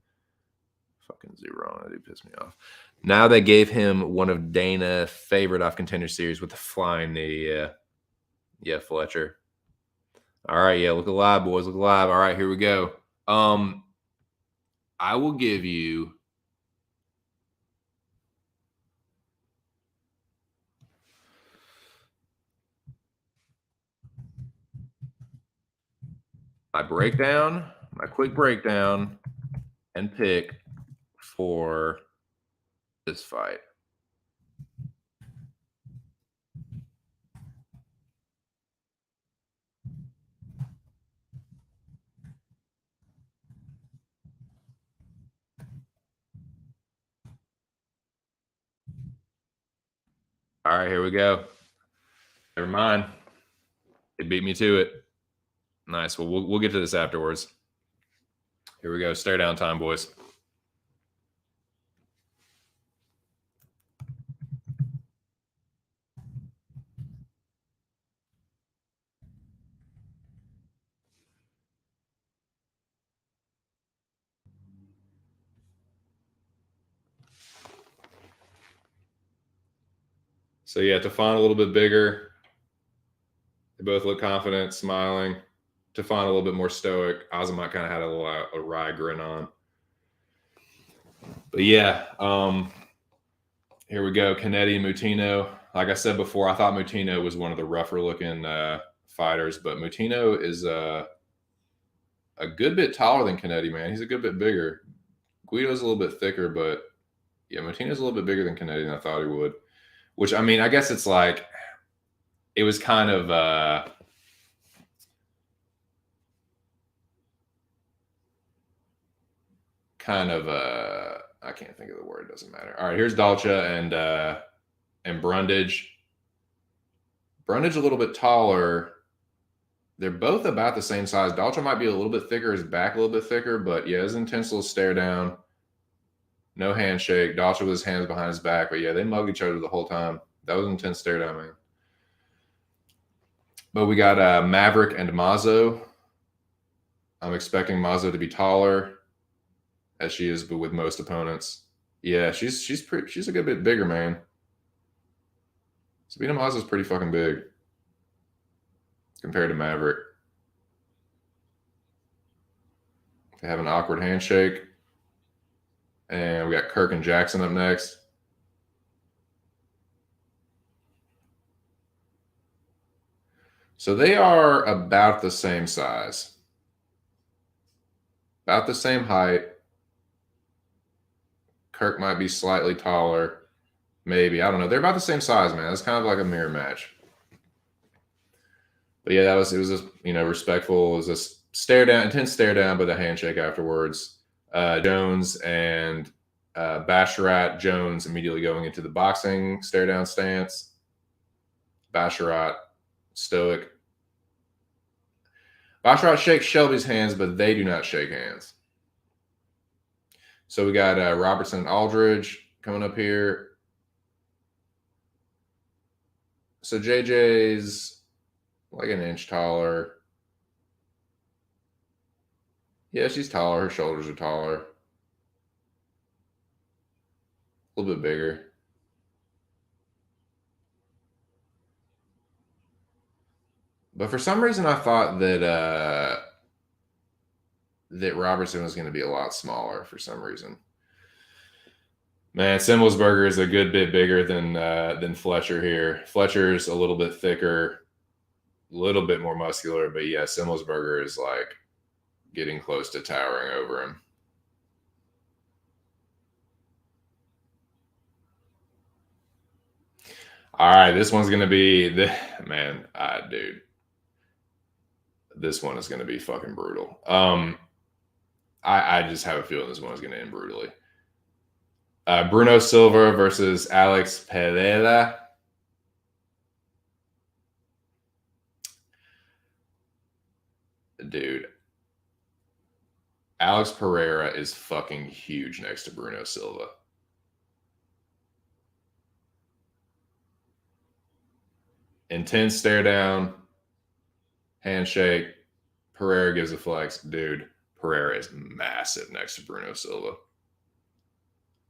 Fucking Zhu Rong. That dude pissed me off. Now they gave him one of Dana's favorite off contender series with the flying knee. Yeah. Yeah, Fletcher. All right, yeah, look alive, boys. Look alive. All right, here we go. I will give you my quick breakdown and pick for this fight. All right, here we go. Never mind. It beat me to it. Nice. Well, we'll get to this afterwards. Here we go. Stare down time, boys. So yeah, Tafon a little bit bigger. They both look confident, smiling. Tafon a little bit more stoic. Azamat kind of had a wry grin on. But yeah, here we go. Canetti and Moutinho. Like I said before, I thought Moutinho was one of the rougher looking fighters, but Moutinho is a good bit taller than Canetti, man. He's a good bit bigger. Guido's a little bit thicker, but yeah, Martinez a little bit bigger than Kennedy than I thought he would. Which, I mean, I guess it's like, it was kind of I can't think of the word. It doesn't matter. All right, here's Dalcha and Brundage. Brundage a little bit taller. They're both about the same size. Dalcha might be a little bit thicker, his back a little bit thicker, but yeah, his intense little stare down. No handshake. Dalcha with his hands behind his back, but yeah, they mugged each other the whole time. That was an intense stare down, man. But we got Maverick and Mazo. I'm expecting Mazo to be taller, as she is with most opponents. Yeah, she's a good bit bigger, man. Sabina Mazo's pretty fucking big compared to Maverick. They have an awkward handshake. And we got Kirk and Jackson up next. So they are about the same size. About the same height. Kirk might be slightly taller. Maybe. I don't know. They're about the same size, man. It's kind of like a mirror match. But yeah, it was just, respectful. It was a stare down, intense stare down, but a handshake afterwards. Jones and Basharat. Jones immediately going into the boxing stare down stance. Basharat stoic. Basharat shakes Shelby's hands, but they do not shake hands. So we got Roberson and Aldridge coming up here. So JJ's like an inch taller. Yeah, she's taller. Her shoulders are taller. A little bit bigger. But for some reason, I thought that that Roberson was going to be a lot smaller for some reason. Man, Simmelsberger is a good bit bigger than Fletcher here. Fletcher's a little bit thicker, a little bit more muscular, but yeah, Simmelsberger is like getting close to towering over him. All right, this one's going to be dude. This one is going to be fucking brutal. I just have a feeling this one is going to end brutally. Bruno Silva versus Alex Pereira. Dude, Alex Pereira is fucking huge next to Bruno Silva. Intense stare down, handshake. Pereira gives a flex. Dude, Pereira is massive next to Bruno Silva.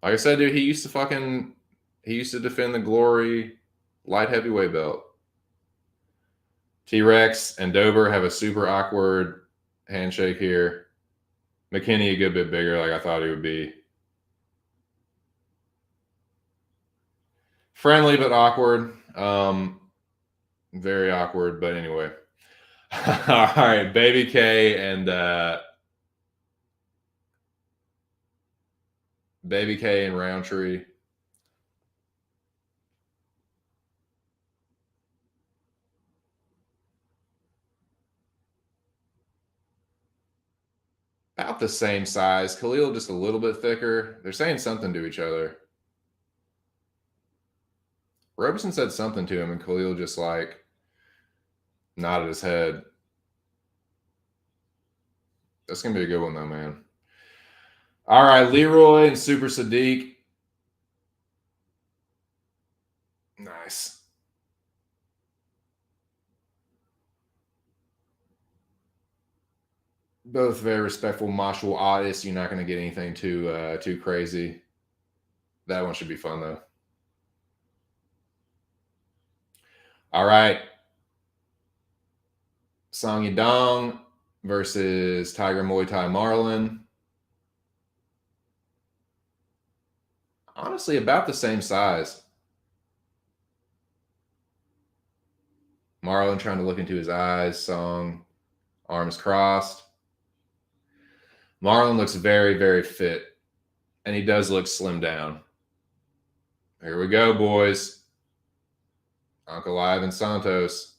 Like I said, dude, he used to defend the Glory light heavyweight belt. T-Rex and Dober have a super awkward handshake here. Mckinney a good bit bigger, like I thought he would be. Friendly but awkward. Very awkward, but anyway. All right, Baby K and Roundtree. About the same size. Khalil just a little bit thicker. They're saying something to each other. Roberson said something to him, and Khalil just like nodded his head. That's going to be a good one, though, man. All right, Leroy and Super Sadiq. Nice. Both very respectful martial artists. You're not going to get anything too crazy. That one should be fun, though. All right. Song Yadong versus Tiger Muay Thai Marlon. Honestly, about the same size. Marlon trying to look into his eyes. Song, arms crossed. Marlon looks very, very fit. And he does look slimmed down. Here we go, boys. Ankalaev and Santos.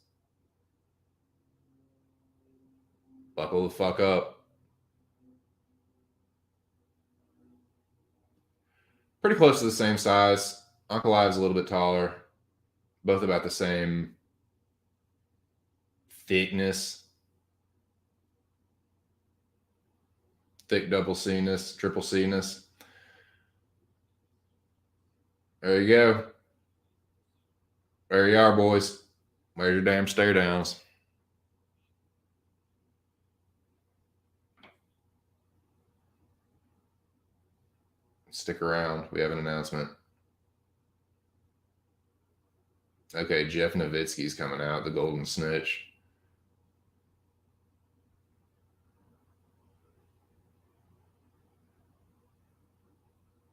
Buckle the fuck up. Pretty close to the same size. Ankalaev's a little bit taller. Both about the same thickness. Thick double C-ness, triple C-ness. There you go. There you are, boys. Where's your damn stare downs? Stick around. We have an announcement. Okay, Jeff Nowitzki's coming out, the Golden Snitch.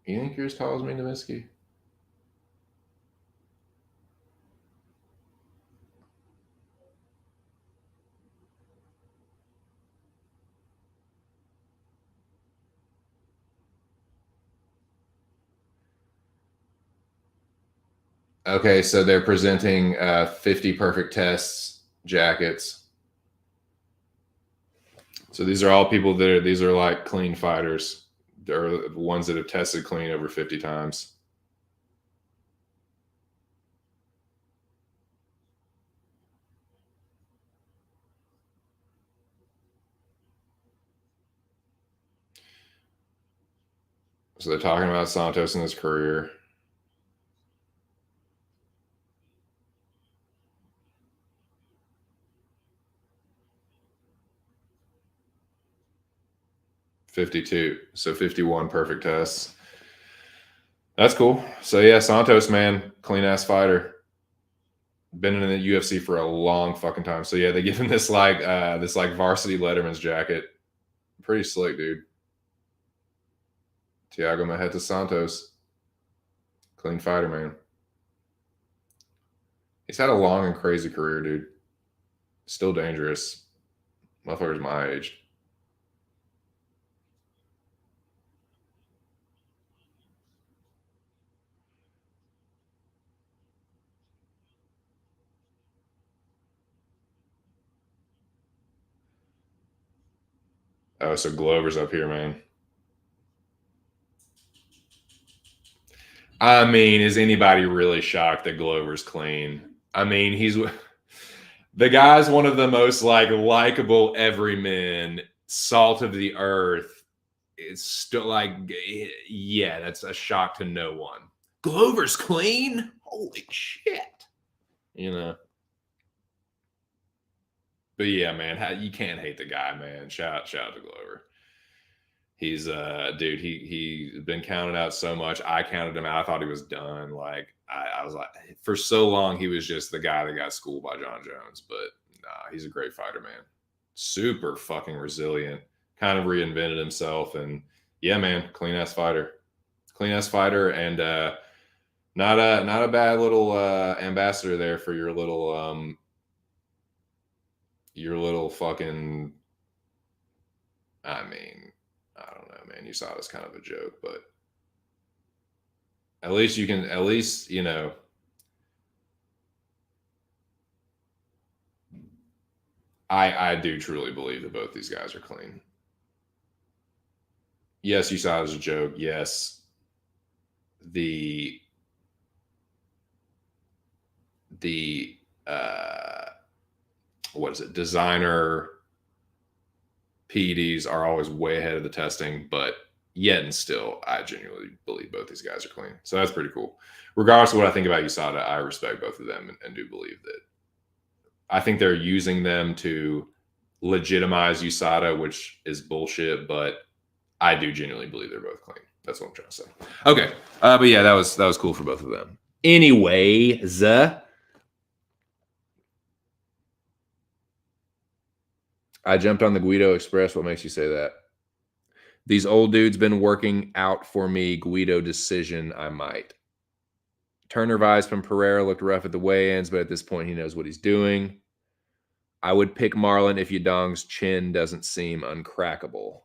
You think you're as tall as me, Nowitzki? Okay, so they're presenting 50 perfect tests jackets. So these are all people these are like clean fighters. They're the ones that have tested clean over 50 times. So they're talking about Santos and his career. $52, so 51 perfect tests. That's cool. So yeah, Santos, man, clean ass fighter. Been in the UFC for a long fucking time. So yeah, they give him this like varsity Letterman's jacket. Pretty slick, dude. Thiago Maheta Santos. Clean fighter, man. He's had a long and crazy career, dude. Still dangerous. Motherfucker's my age. Oh, so Glover's up here, man. I mean, is anybody really shocked that Glover's clean? I mean, the guy's one of the most likable everymen, salt of the earth. It's still like, yeah, that's a shock to no one. Glover's clean? Holy shit. You know. But yeah, man, you can't hate the guy, man. Shout out to Glover. He's dude, he's been counted out so much. I counted him out. I thought he was done. Like I was like, for so long he was just the guy that got schooled by John Jones. But nah, he's a great fighter, man. Super fucking resilient. Kind of reinvented himself, and yeah, man, clean ass fighter. Clean ass fighter, and not a bad little ambassador there for your little fucking, I mean, I don't know, man. You saw it as kind of a joke, but at least you know, I do truly believe that both these guys are clean. Yes, you saw it as a joke. Yes. The what is it? Designer PEDs are always way ahead of the testing, but yet and still, I genuinely believe both these guys are clean. So that's pretty cool. Regardless of what I think about USADA, I respect both of them and do believe that. I think they're using them to legitimize USADA, which is bullshit, but I do genuinely believe they're both clean. That's what I'm trying to say. Okay. But yeah, that was cool for both of them. Anyways, I jumped on the Guido Express. What makes you say that? These old dudes been working out for me. Guido decision, I might. Turner Vise from Pereira looked rough at the weigh-ins, but at this point he knows what he's doing. I would pick Marlon if Yadong's chin doesn't seem uncrackable.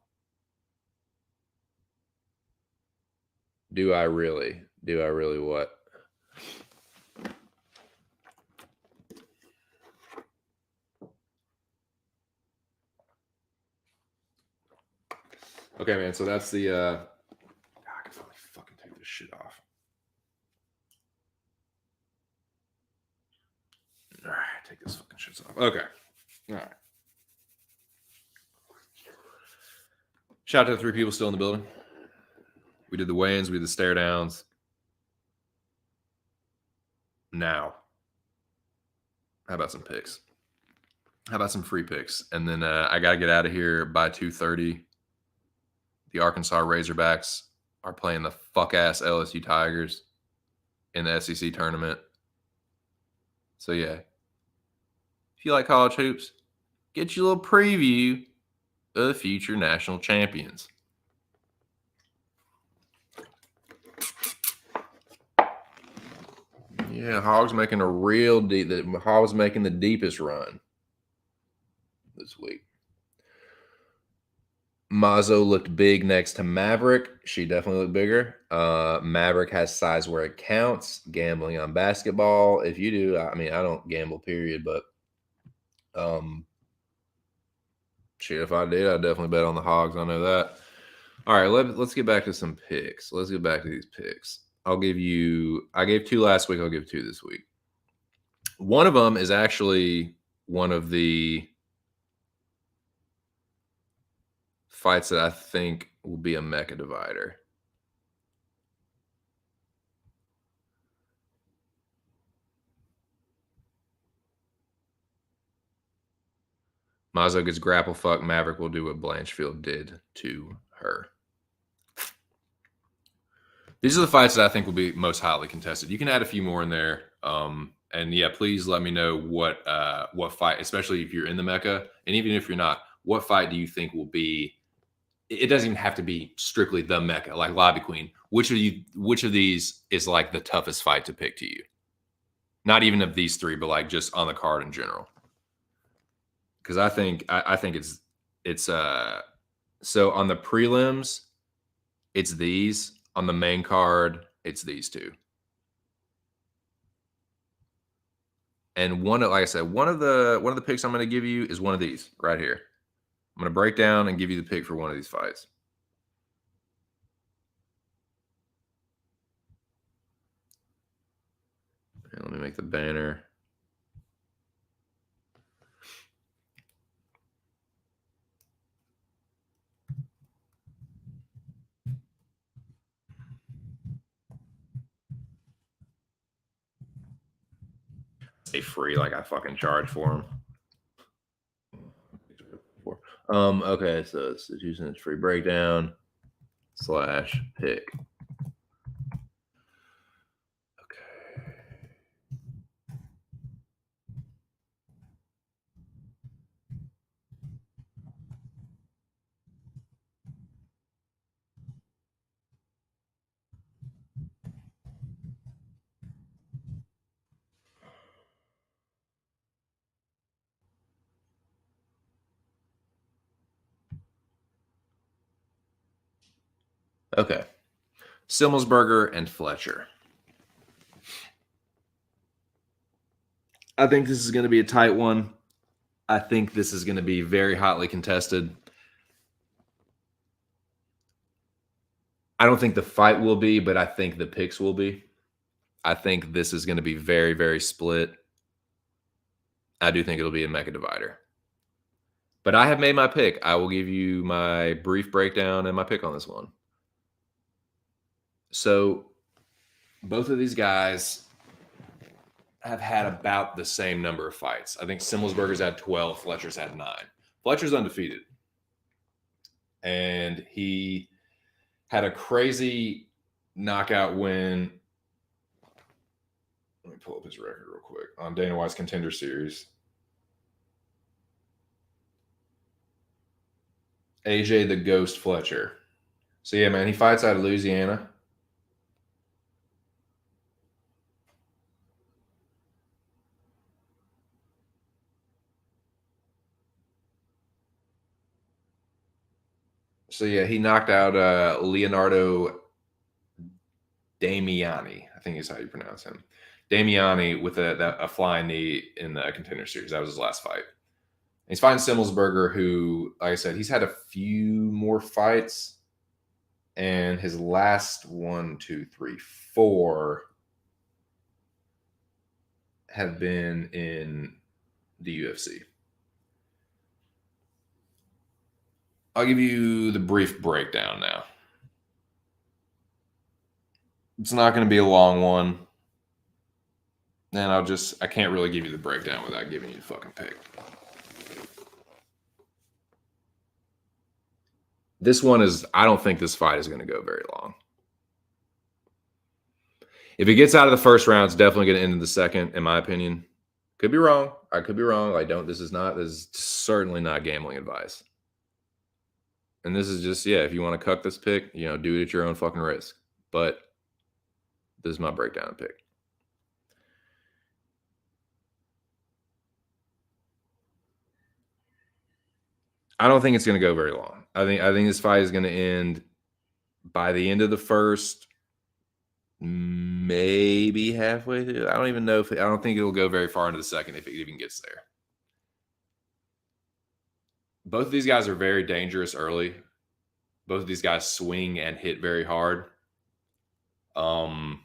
Do I really? Do I really what? Okay, man. So that's the. I can finally fucking take this shit off. All right, take this fucking shit off. Okay. All right. Shout out to the 3 people still in the building. We did the weigh-ins. We did the stare downs. Now, how about some picks? How about some free picks? And then I got to get out of here by 2:30. The Arkansas Razorbacks are playing the fuck-ass LSU Tigers in the SEC tournament. So, yeah. If you like college hoops, get you a little preview of the future national champions. Yeah, Hog's making a real deep. Hog's making the deepest run this week. Mazzo looked big next to Maverick. She definitely looked bigger. Maverick has size where it counts. Gambling on basketball. If you do, I mean, I don't gamble, period. But shit, if I did, I'd definitely bet on the Hogs. I know that. All right, let's get back to some picks. Let's get back to these picks. I gave 2 last week. I'll give 2 this week. One of them is actually one of the fights that I think will be a mecha divider. Mazzo gets grapple fuck. Maverick will do what Blanchfield did to her. These are the fights that I think will be most highly contested. You can add a few more in there. And yeah, please let me know what fight, especially if you're in the Mecca, and even if you're not, what fight do you think will be? It doesn't even have to be strictly the Mecca, like Lobby Queen. Which of these is like the toughest fight to pick to you? Not even of these 3, but like just on the card in general. Because I think it's so on the prelims, it's these. On the main card, it's these 2. And one of the picks I'm going to give you is one of these right here. I'm going to break down and give you the pick for one of these fights. Okay, let me make the banner. Stay free, like I fucking charge for them. Okay, so it's the 2 cents free breakdown / pick. Okay. Okay. Simmelsberger and Fletcher. I think this is going to be a tight one. I think this is going to be very hotly contested. I don't think the fight will be, but I think the picks will be. I think this is going to be very, very split. I do think it'll be a mecha divider. But I have made my pick. I will give you my brief breakdown and my pick on this one. So both of these guys have had about the same number of fights. I think Simmelsberger's had 12, Fletcher's had 9. Fletcher's undefeated. And he had a crazy knockout win. Let me pull up his record real quick on Dana White's Contender Series. AJ the Ghost Fletcher. So yeah, man, he fights out of Louisiana. So yeah, he knocked out Leonardo Damiani. I think is how you pronounce him. Damiani with a flying knee in the Contender Series. That was his last fight. He's fighting Simmelsberger, who, like I said, he's had a few more fights. And his last 4 have been in the UFC. I'll give you the brief breakdown now. It's not going to be a long one. And I can't really give you the breakdown without giving you the fucking pick. This one I don't think this fight is going to go very long. If it gets out of the first round, it's definitely going to end in the second, in my opinion. Could be wrong. I could be wrong. This is certainly not gambling advice. And this is just, if you want to cuck this pick, do it at your own fucking risk. But this is my breakdown pick. I don't think it's going to go very long. I think this fight is going to end by the end of the first, maybe halfway through. I don't even know I don't think it'll go very far into the second if it even gets there. Both of these guys are very dangerous early. Both of these guys swing and hit very hard. And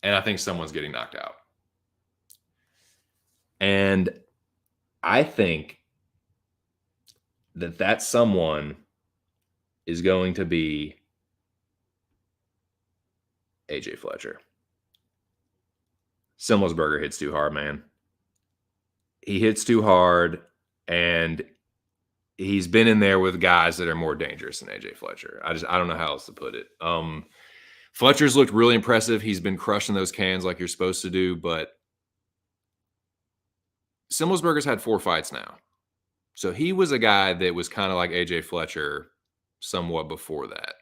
I think someone's getting knocked out. And I think that someone is going to be AJ Fletcher. Simmelsberger hits too hard, man. He hits too hard, and he's been in there with guys that are more dangerous than AJ Fletcher. I don't know how else to put it. Fletcher's looked really impressive. He's been crushing those cans like you're supposed to do, but Simmelsberger's had 4 fights now. So he was a guy that was kind of like AJ Fletcher somewhat before that.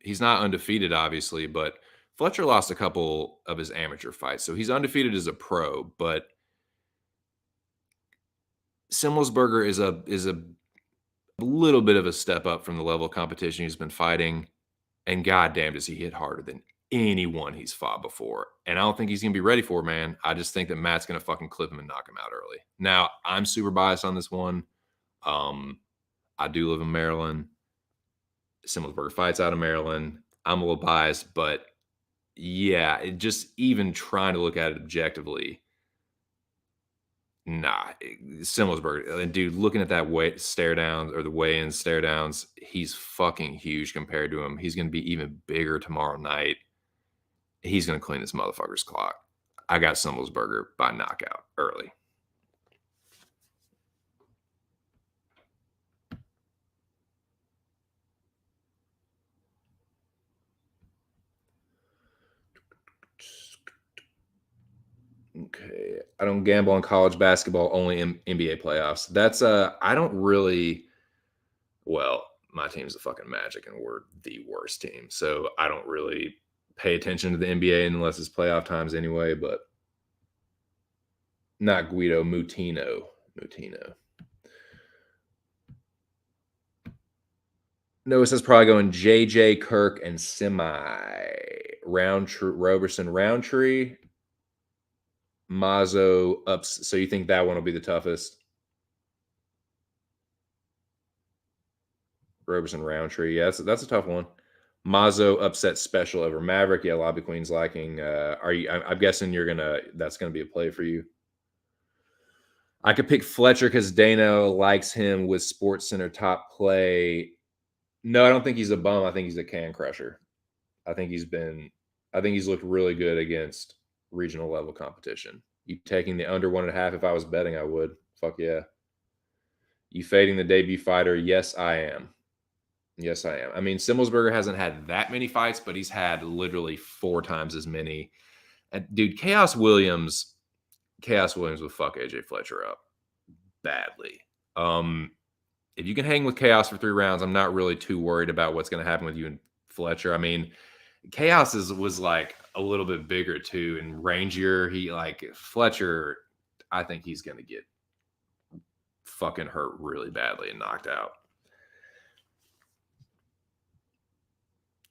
He's not undefeated, obviously, but Fletcher lost a couple of his amateur fights. So he's undefeated as a pro, but Simmelsberger is a little bit of a step up from the level of competition he's been fighting. And goddamn, does he hit harder than anyone he's fought before. And I don't think he's going to be ready for it, man. I just think that Matt's going to fucking clip him and knock him out early. Now, I'm super biased on this one. I do live in Maryland. Simmelsberger fights out of Maryland. I'm a little biased, but yeah, just even trying to look at it objectively, Simmelsberger, and dude, looking at that stare downs or the weigh-in stare downs, he's fucking huge compared to him. He's going to be even bigger tomorrow night. He's going to clean this motherfucker's clock. I got Simmelsberger by knockout early. Okay. I don't gamble on college basketball, only NBA playoffs. That's I don't really, well, my team's the fucking Magic and we're the worst team. So I don't really pay attention to the NBA unless it's playoff times anyway, but not Guido, Mutino. No, it says probably going JJ, Kirk, and Semi. Roberson, Roundtree. Mazzo ups. So you think that one will be the toughest? Roberson, Roundtree. Yeah, that's a tough one. Mazzo upset special over Maverick. Yeah, Lobby Queen's liking. I'm guessing that's gonna be a play for you. I could pick Fletcher because Dana likes him with Sports Center top play. No, I don't think he's a bum. I think he's a can crusher. I think he's looked really good against regional level competition. You taking the under 1.5? If I was betting, I would. Fuck yeah. You fading the debut fighter? Yes, I am. I mean, Simmelsberger hasn't had that many fights, but he's had literally 4 times as many. And dude, Chaos Williams would fuck AJ Fletcher up badly. If you can hang with Chaos for 3 rounds, I'm not really too worried about what's going to happen with you and Fletcher. I mean, Chaos was like a little bit bigger too and rangier. Fletcher, I think he's going to get fucking hurt really badly and knocked out.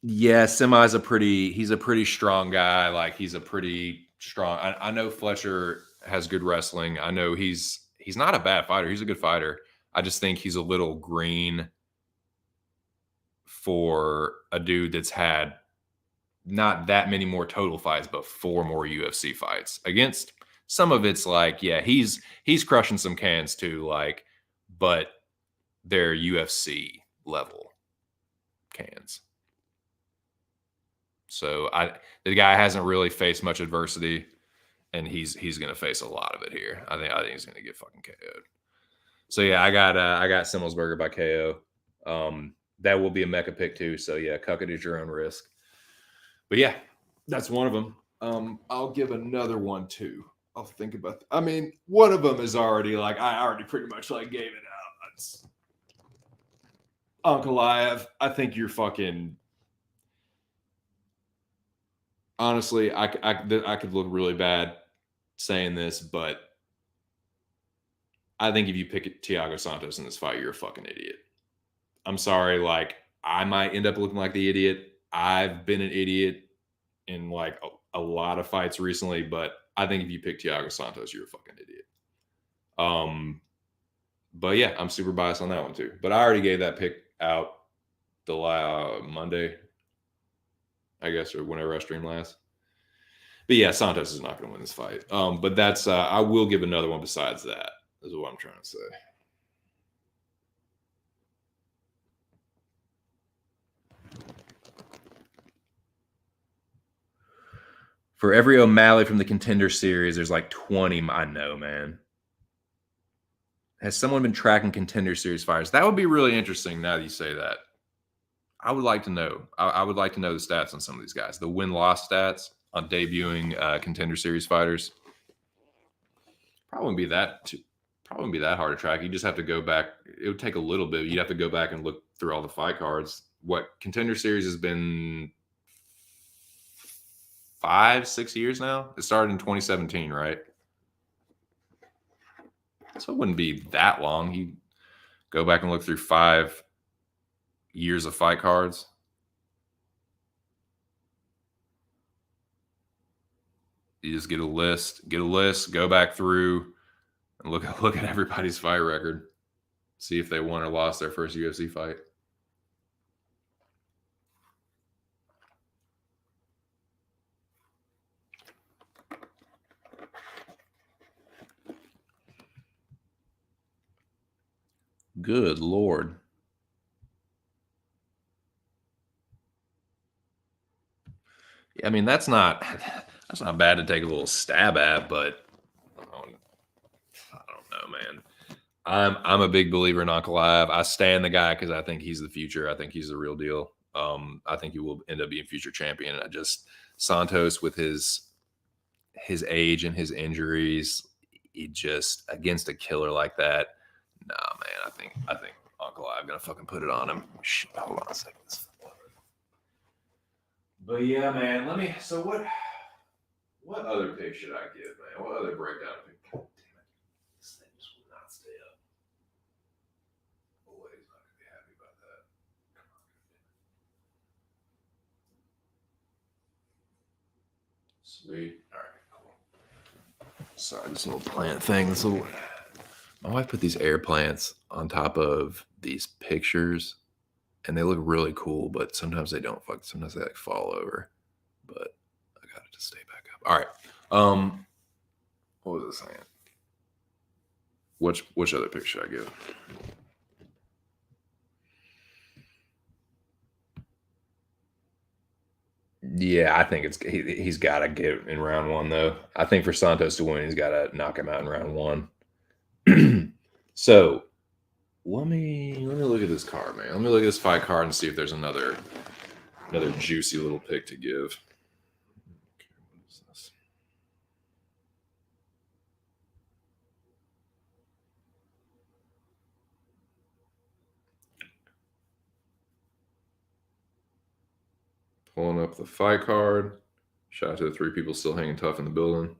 Yeah, Semi's he's a pretty strong guy. Like he's a pretty strong. I know Fletcher has good wrestling. I know he's not a bad fighter. He's a good fighter. I just think he's a little green for a dude that's had not that many more total fights, but 4 more UFC fights. Against some of it's like, yeah, he's crushing some cans too, like, but they're UFC level cans. So the guy hasn't really faced much adversity, and he's going to face a lot of it here. I think he's going to get fucking KO'd. So yeah, I got Simmelsberger by KO. That will be a mecha pick too. So yeah, cuck it at your own risk. But yeah, that's one of them. I'll give another one too. I'll think about. I mean, one of them is already like I already pretty much like gave it out. That's Ankalaev. I think you're fucking. Honestly, I could look really bad saying this, but I think if you pick Thiago Santos in this fight, you're a fucking idiot. I'm sorry. Like, I might end up looking like the idiot. I've been an idiot in like a lot of fights recently, but I think if you pick Thiago Santos, you're a fucking idiot. But yeah, I'm super biased on that one too. But I already gave that pick out the Monday, I guess, or whenever I stream last. But yeah, Santos is not going to win this fight. But that's I will give another one besides that. Is what I'm trying to say. For every O'Malley from the Contender Series, there's like 20. I know, man. Has someone been tracking Contender Series fighters? That would be really interesting now that you say that. I would like to know. I would like to know the stats on some of these guys. The win-loss stats on debuting Contender Series fighters. Probably be that hard to track. You just have to go back. It would take a little bit. You'd have to go back and look through all the fight cards. What Contender Series has been 5-6 years now? It started in 2017, right? So it wouldn't be that long. You go back and look through 5 years of fight cards. You just get a list, go back through and look at everybody's fight record. See if they won or lost their first UFC fight. Good Lord. I mean, that's not bad to take a little stab at, but I don't know, man. I'm a big believer in Ankalaev. I stand the guy because I think he's the future. I think he's the real deal. I think he will end up being future champion. And I just Santos with his age and his injuries, he just against a killer like that. Nah, man. I think Ankalaev gonna fucking put it on him. Shit, hold on a second. But yeah, man. So what other pick should I give, man? What other breakdown pick? God damn it. This thing just will not stay up. Boy, he's not going to be happy about that. Come on. Sweet. All right, cool. Sorry, this little plant thing. My wife put these air plants on top of these pictures, and they look really cool, but sometimes they don't. Sometimes they like fall over. But I got it to stay back up. All right. What was I saying? Which other pick should I give? Yeah, I think he's got to get in round 1 though. I think for Santos to win, he's got to knock him out in round 1. So let me look at this card, man. Let me look at this fight card and see if there's another juicy little pick to give. Okay, what is this? Pulling up the fight card. Shout out to the 3 people still hanging tough in the building.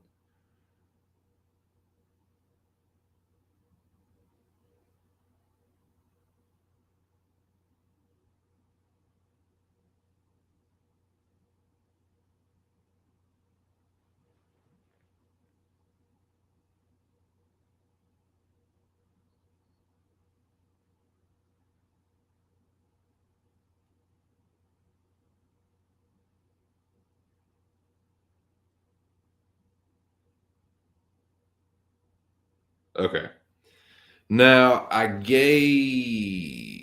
Okay. Now I gave.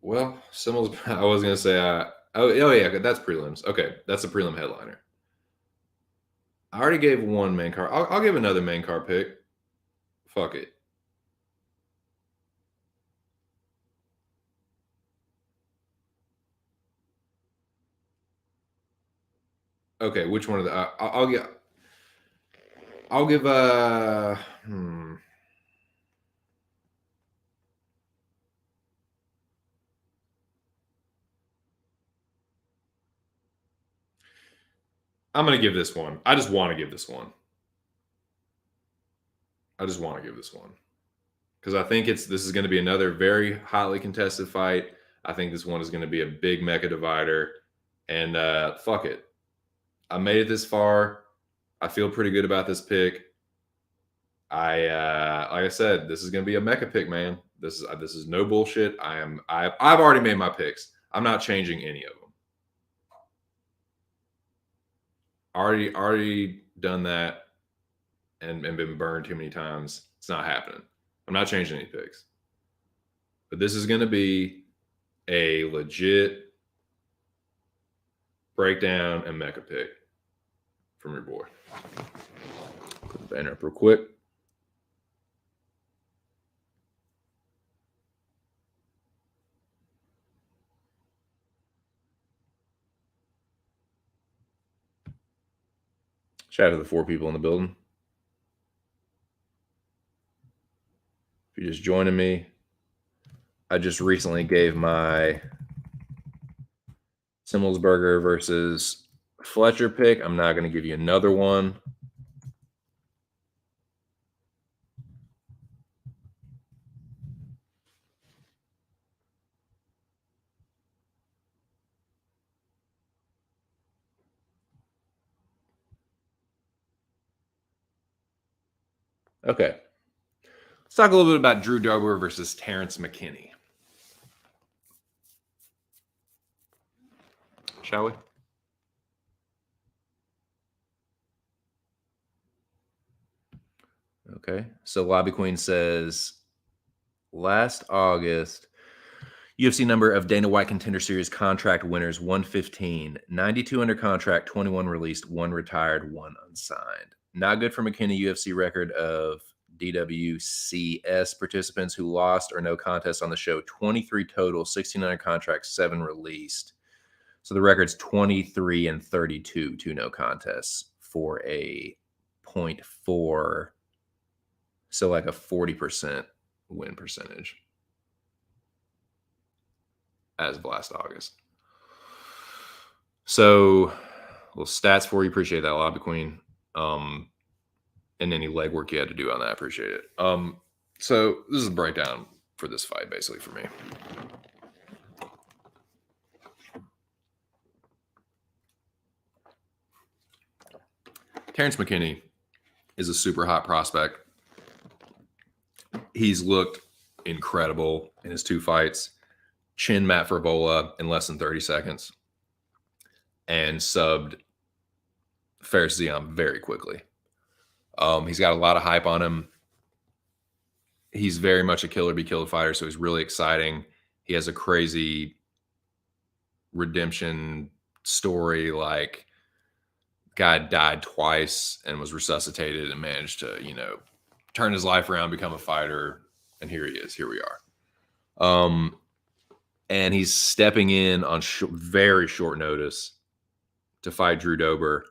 Well, Simmel's. I was gonna say. Oh yeah, that's prelims. Okay, that's a prelim headliner. I already gave one main card. I'll give another main card pick. Fuck it. Okay, which one of the? I'll get. I'll give. I'm gonna give this one. I just want to give this one. Because I think this is going to be another very hotly contested fight. I think this one is going to be a big mecha divider, and fuck it. I made it this far. I feel pretty good about this pick. Like I said, this is going to be a mecha pick, man. This is no bullshit. I've already made my picks. I'm not changing any of them. Already done that and been burned too many times. It's not happening. I'm not changing any picks. But this is going to be a legit breakdown and mecha pick from your boy. Put the banner up real quick. Shout out to the 4 people in the building. If you're just joining me, I just recently gave my Simmelsberger versus Fletcher pick. I'm not going to give you another one. Okay. Let's talk a little bit about Drew Dober versus Terence Mckinney. Shall we? Okay. So Lobby Queen says, last August, UFC number of Dana White Contender Series contract winners 115, 92 under contract, 21 released, 1 retired, 1 unsigned. Not good for McKinney. UFC record of DWCS participants who lost or no contest on the show, 23 total, 16 under contract, 7 released. So the record's 23 and 32, 2 no contests for a 0.4. So like a 40% win percentage as of last August. So little stats for you. Appreciate that, Lobby Queen. And any legwork you had to do on that. Appreciate it. So this is a breakdown for this fight, basically, for me. Terence Mckinney is a super hot prospect. He's looked incredible in his 2 fights. Chin Matt Favola in less than 30 seconds. And subbed Fares Zion very quickly. He's got a lot of hype on him. He's very much a killer be killed fighter, so he's really exciting. He has a crazy redemption story, like guy died twice and was resuscitated and managed to, turn his life around, become a fighter, and here he is. Here we are. And he's stepping in on very short notice to fight Drew Dober,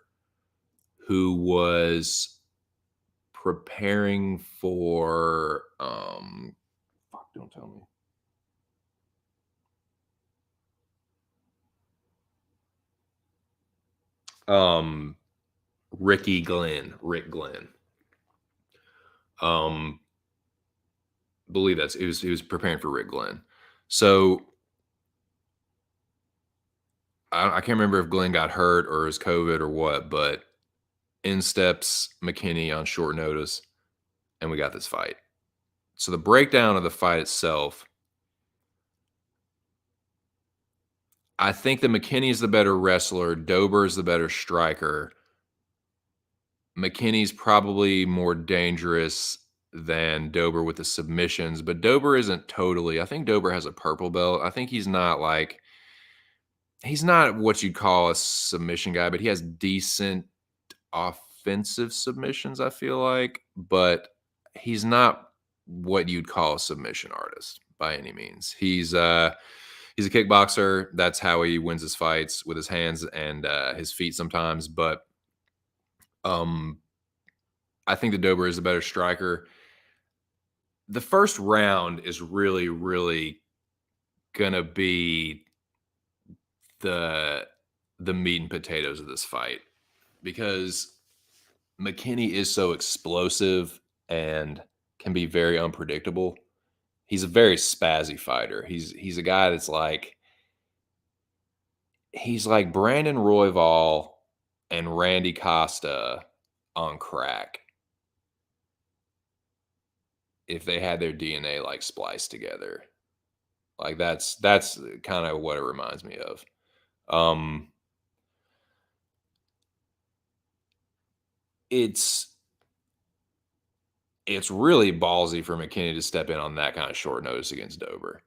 who was preparing for don't tell me. Rick Glenn. Believe he was preparing for Rick Glenn. So I can't remember if Glenn got hurt or it was COVID or what, but in steps McKinney on short notice, and we got this fight. So the breakdown of the fight itself, I think that McKinney is the better wrestler. Dober is the better striker. McKinney's probably more dangerous than Dober with the submissions, but Dober isn't totally. I think Dober has a purple belt. I think he's not what you'd call a submission guy, but he has decent offensive submissions, I feel like, but he's not what you'd call a submission artist by any means. He's a kickboxer. That's how he wins his fights, with his hands and his feet sometimes, but I think the Dober is a better striker. The first round is really, really gonna be the meat and potatoes of this fight, because McKinney is so explosive and can be very unpredictable. He's a very spazzy fighter. He's a guy that's he's like Brandon Royval and Randy Costa on crack if they had their DNA like spliced together. Like that's kind of what it reminds me of. It's really ballsy for McKinney to step in on that kind of short notice against Dober.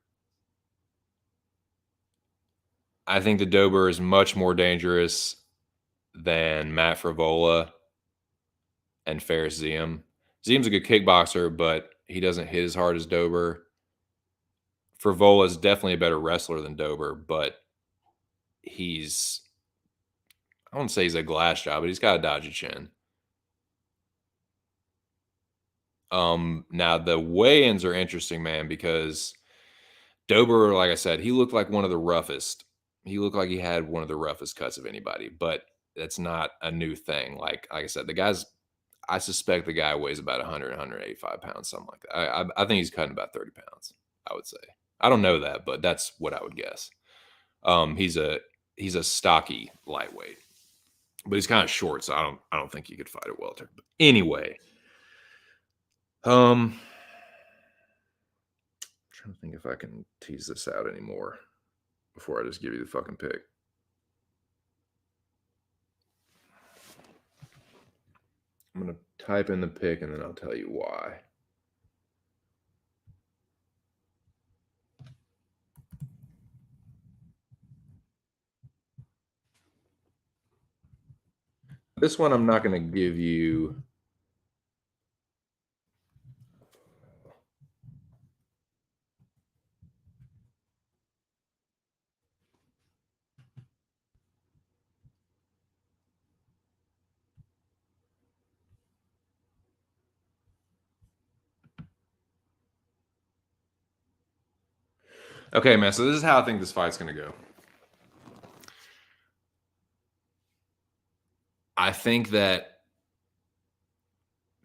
I think the Dober is much more dangerous than Matt Frivola and Ferris Ziem. Ziem's a good kickboxer, but he doesn't hit as hard as Dober. Frivola is definitely a better wrestler than Dober, but I wouldn't say he's a glass jaw, but he's got a dodgy chin. Now the weigh-ins are interesting, man, because Dober, like I said, he looked like one of the roughest. He looked like he had one of the roughest cuts of anybody, but that's not a new thing. Like I said, I suspect the guy weighs about 100, 185 pounds, something like that. I think he's cutting about 30 pounds, I would say. I don't know that, but that's what I would guess. He's a stocky lightweight, but he's kind of short, so I don't think he could fight at welter. But anyway, I'm trying to think if I can tease this out anymore before I just give you the fucking pick. I'm going to type in the pick and then I'll tell you why. This one I'm not going to give you. Okay, man, so this is how I think this fight's going to go. I think that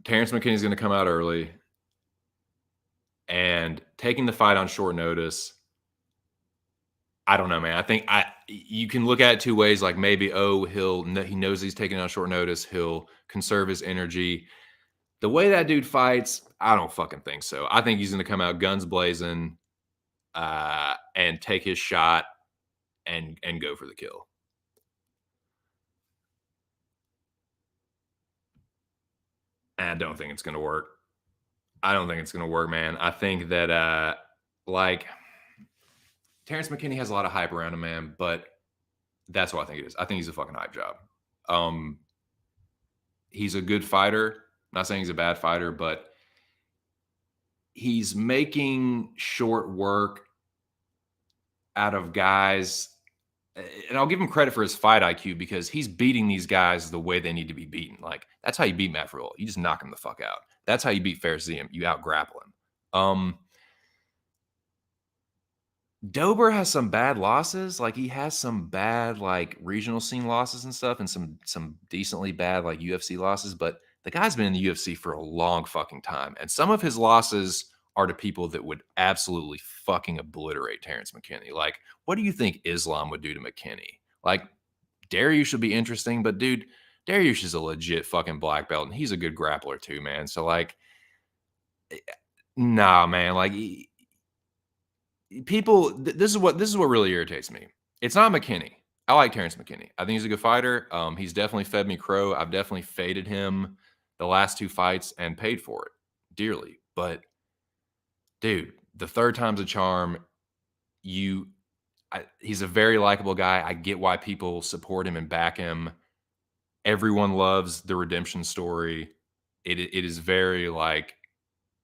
Terence McKinney is going to come out early and taking the fight on short notice. I don't know, man. I think you can look at it two ways. Like maybe, he knows he's taking it on short notice. He'll conserve his energy. The way that dude fights, I don't fucking think so. I think he's going to come out guns blazing and take his shot and go for the kill. And I don't think it's going to work. I don't think it's going to work, man. I think that Terence McKinney has a lot of hype around him, man, but that's what I think it is. I think he's a fucking hype job. He's a good fighter. I'm not saying he's a bad fighter, but he's making short work out of guys. And I'll give him credit for his fight IQ because he's beating these guys the way they need to be beaten. Like, that's how you beat Matt Frivola. You just knock him the fuck out. That's how you beat Ferris Ziem. You out-grapple him. Dober has some bad losses. Like, he has some bad, like, regional scene losses and stuff and some decently bad, like, UFC losses. But the guy's been in the UFC for a long fucking time. And some of his losses are to people that would absolutely fucking obliterate Terence McKinney. Like, what do you think Islam would do to McKinney? Like, Dariush should be interesting, but dude, Dariush is a legit fucking black belt, and he's a good grappler too, man. So, like, nah, man. Like, people, this is what really irritates me. It's not McKinney. I like Terence McKinney. I think he's a good fighter. He's definitely fed me crow. I've definitely faded him the last 2 fights and paid for it dearly. But dude, the third time's a charm. He's a very likable guy. I get why people support him and back him. Everyone loves the redemption story. It is very like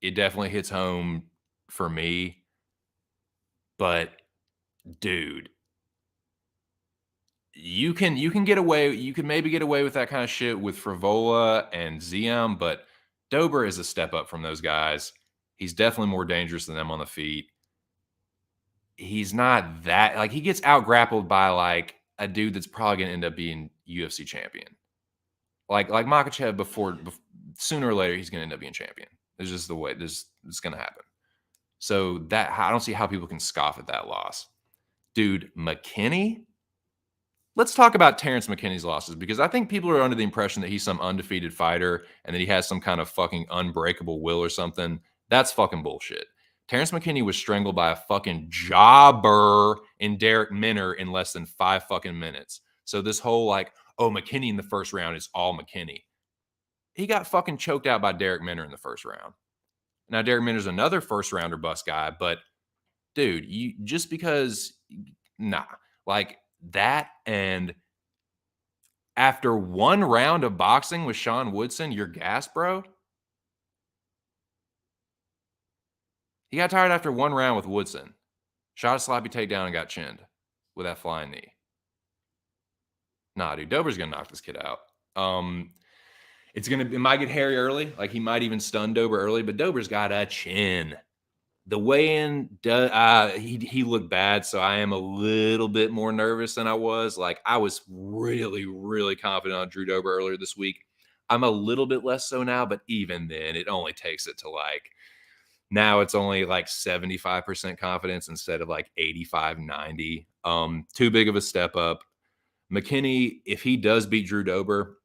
it definitely hits home for me. But dude, you can maybe get away with that kind of shit with Frivola and Ziam, but Dober is a step up from those guys. He's definitely more dangerous than them on the feet. He's not that like he gets out grappled by like a dude that's probably gonna end up being UFC champion. Like Makhachev before sooner or later he's gonna end up being champion. It's just the way it's gonna happen. So that I don't see how people can scoff at that loss. Dude, Mckinney. Let's talk about Terence McKinney's losses because I think people are under the impression that he's some undefeated fighter and that he has some kind of fucking unbreakable will or something. That's fucking bullshit. Terence McKinney was strangled by a fucking jobber in Derek Minner in less than 5 fucking minutes. So this whole like, oh, McKinney in the first round is all McKinney. He got fucking choked out by Derek Minner in the first round. Now, Derek Minner's another first rounder bust guy, but dude, you just because, nah, like that and after 1 round of boxing with Sean Woodson, you're gassed, bro? He got tired after 1 round with Woodson. Shot a sloppy takedown and got chinned with that flying knee. Nah, dude, Dober's gonna knock this kid out. It might get hairy early. Like he might even stun Dober early, but Dober's got a chin. The weigh-in, he looked bad, so I am a little bit more nervous than I was. Like I was really, really confident on Drew Dober earlier this week. I'm a little bit less so now, but even then, it only takes it to like now it's only like 75% confidence instead of like 85, 90. Too big of a step up. Mckinney, if he does beat Drew Dober,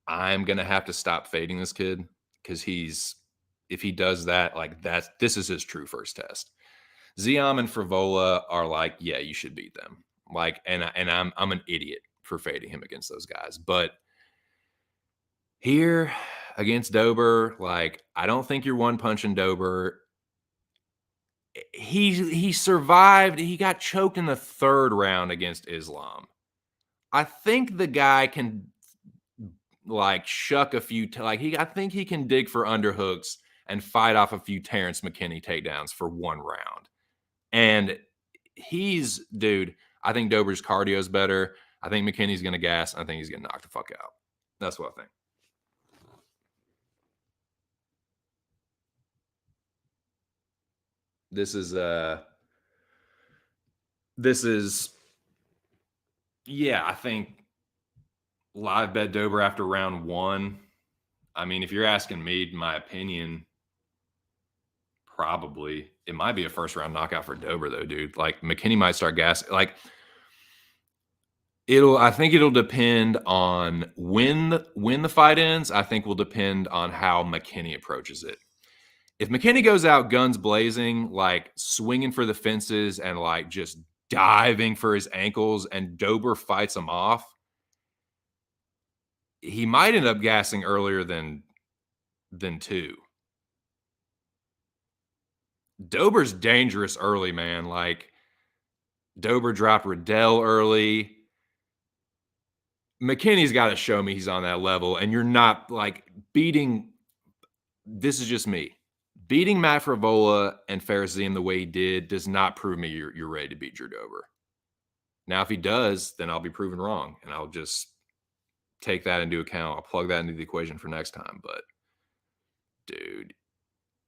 I'm gonna have to stop fading this kid because if he does that, like this is his true first test. Ziam and Frivola are like, yeah, you should beat them. Like, and I'm an idiot for fading him against those guys. But here against Dober, like, I don't think you're one punching Dober. He survived. He got choked in the 3rd round against Islam. I think the guy can like shuck a few I think he can dig for underhooks and fight off a few Terence McKinney takedowns for 1 round. And dude, I think Dober's cardio is better. I think McKinney's going to gas. I think he's going to knock the fuck out. That's what I think. This is yeah, I think live bet Dober after round 1. I mean, if you're asking me my opinion, probably it might be a first round knockout for Dober though, dude. Like McKinney might start gassing. Like I think it'll depend on when the fight ends. I think will depend on how McKinney approaches it. If McKinney goes out guns blazing, like swinging for the fences and like just diving for his ankles and Dober fights him off, he might end up gassing earlier than 2. Dober's dangerous early, man. Like Dober dropped Riddell early. McKinney's got to show me he's on that level, and you're not like beating. This is just me. Beating Matt Frivola and Farazim the way he did does not prove me you're ready to beat Drew Dober. Now, if he does, then I'll be proven wrong, and I'll just take that into account. I'll plug that into the equation for next time. But, dude,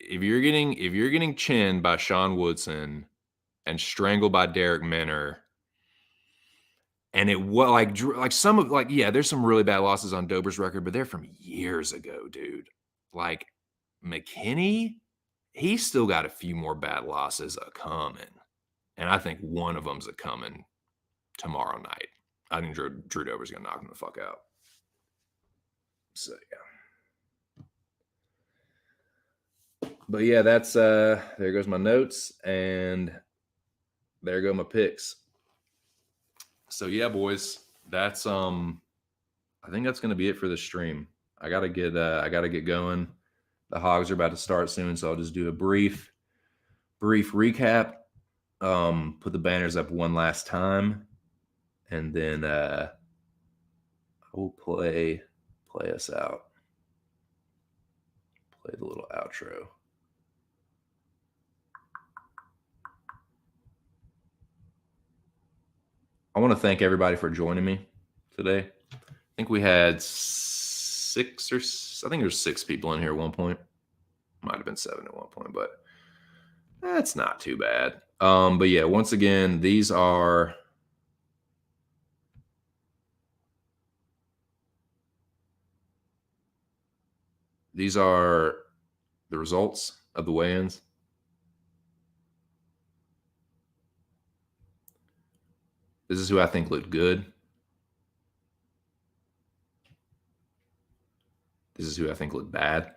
if you're getting chinned by Sean Woodson and strangled by Derek Minner, and it was like some of there's some really bad losses on Dober's record, but they're from years ago, dude. Like McKinney, he's still got a few more bad losses a coming, and I think one of them's a coming tomorrow night. I think Drew Dober's gonna knock him the fuck out. So yeah. But yeah, that's there goes my notes, and there go my picks. So yeah, boys, that's I think that's gonna be it for the stream. I gotta get going. The hogs are about to start soon, so I'll just do a brief recap. Put the banners up one last time, and then I will play us out. Play the little outro. I want to thank everybody for joining me today. I think we had 6 people in here at one point. Might have been 7 at one point, but that's not too bad. But yeah, once again, these are the results of the weigh-ins. This is who I think looked good. This is who I think looked bad.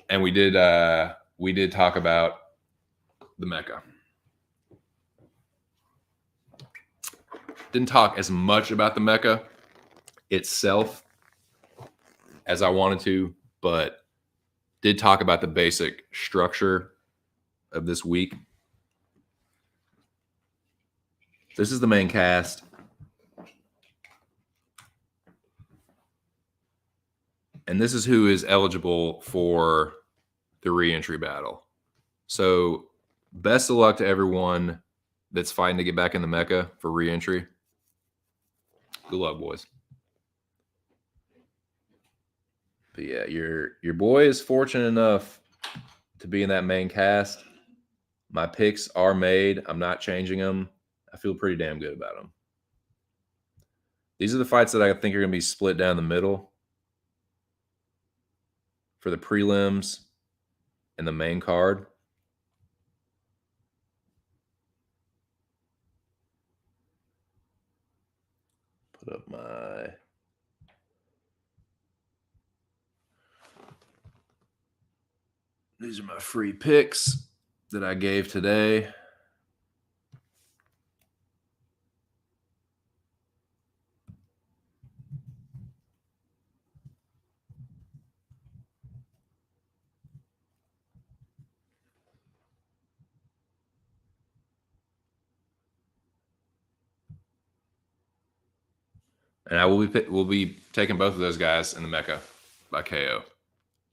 And we did talk about the Mecca. Didn't talk as much about the Mecca itself as I wanted to, but did talk about the basic structure of this week. This is the main cast. And this is who is eligible for the re-entry battle. So best of luck to everyone that's fighting to get back in the Mecca for re-entry. Good luck, boys. But yeah, your boy is fortunate enough to be in that main cast. My picks are made. I'm not changing them. I feel pretty damn good about them. These are the fights that I think are going to be split down the middle for the prelims and the main card. Put up my... These are my free picks that I gave today. And I will be taking both of those guys in the Mecca by KO.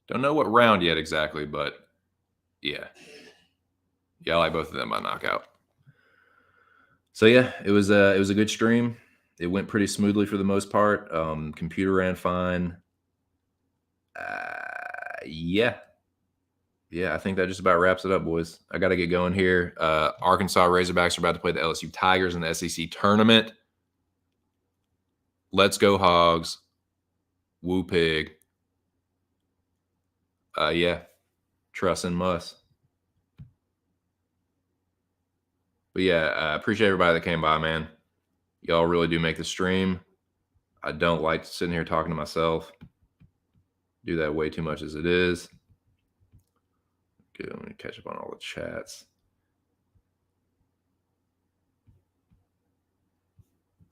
Don't know what round yet exactly, but yeah. Yeah, I like both of them by knockout. So yeah, it was a good stream. It went pretty smoothly for the most part. Computer ran fine. Yeah, I think that just about wraps it up, boys. I got to get going here. Arkansas Razorbacks are about to play the LSU Tigers in the SEC tournament. Let's go Hogs. Woo Pig. Yeah, trust and must. But yeah, I appreciate everybody that came by, man. Y'all really do make the stream. I don't like sitting here talking to myself. Do that way too much as it is. Okay, let me catch up on all the chats.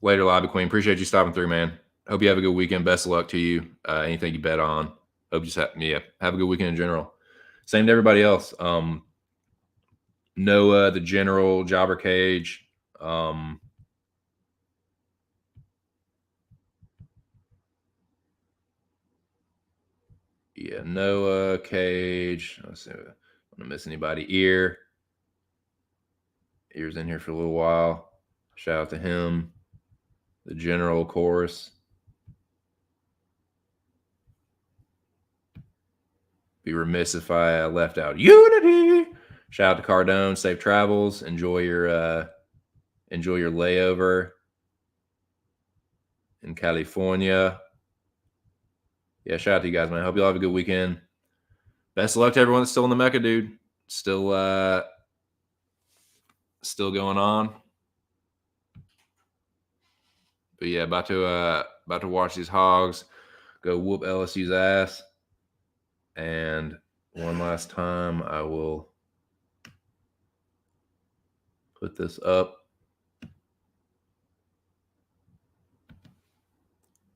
Later, Lobby Queen. Appreciate you stopping through, man. Hope you have a good weekend. Best of luck to you. Anything you bet on. Hope you have a good weekend in general. Same to everybody else. Noah, the General, Jobber Cage. Yeah, Noah, Cage. Let's see. I don't want to miss anybody. Ear's in here for a little while. Shout out to him. The General, of course. Be remiss if I left out Unity. Shout out to Cardone. Safe travels. Enjoy your layover in California. Yeah, shout out to you guys, man. I hope you all have a good weekend. Best of luck to everyone that's still in the Mecca, dude. Still going on. But yeah, about to watch these Hogs go whoop LSU's ass. And one last time, I will put this up.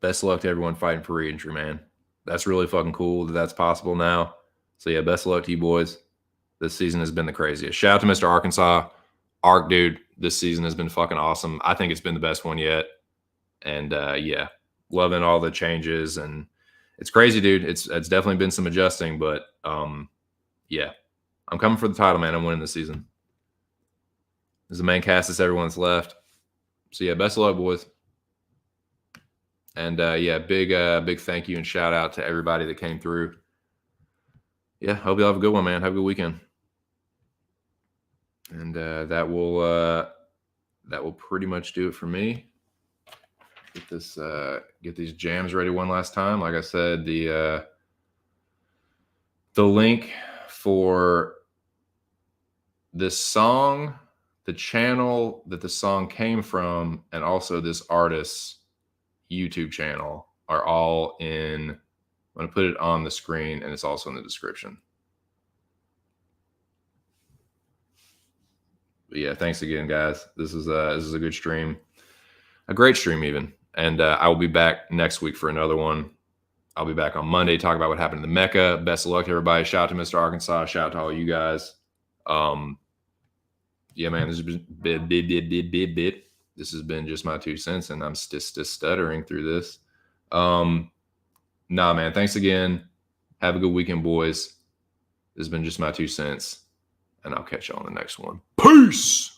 Best of luck to everyone fighting for re-entry, man. That's really fucking cool that that's possible now. So yeah, best of luck to you boys. This season has been the craziest. Shout out to Mr. Arkansas. Ark, dude, this season has been fucking awesome. I think it's been the best one yet. And yeah, loving all the changes. And it's crazy, dude. It's definitely been some adjusting, but yeah, I'm coming for the title, man. I'm winning this season. This is the main cast. It's everyone that's left. So yeah, best of luck, boys. And yeah, big thank you and shout out to everybody that came through. Yeah, hope you all have a good one, man. Have a good weekend. And that will pretty much do it for me. Get these jams ready one last time. Like I said, the link for this song, the channel that the song came from, and also this artist's YouTube channel are all in. I'm going to put it on the screen, and it's also in the description. But yeah, thanks again, guys. This is a good stream, a great stream even. And I will be back next week for another one. I'll be back on Monday, talk about what happened in the Mecca. Best of luck to everybody. Shout out to Mr. Arkansas. Shout out to all you guys. Yeah, man, this has been bit. This has been just my 2 cents, and I'm just stuttering through this. Nah, man, thanks again. Have a good weekend, boys. This has been just my 2 cents, and I'll catch you on the next one. Peace!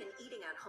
and eating at home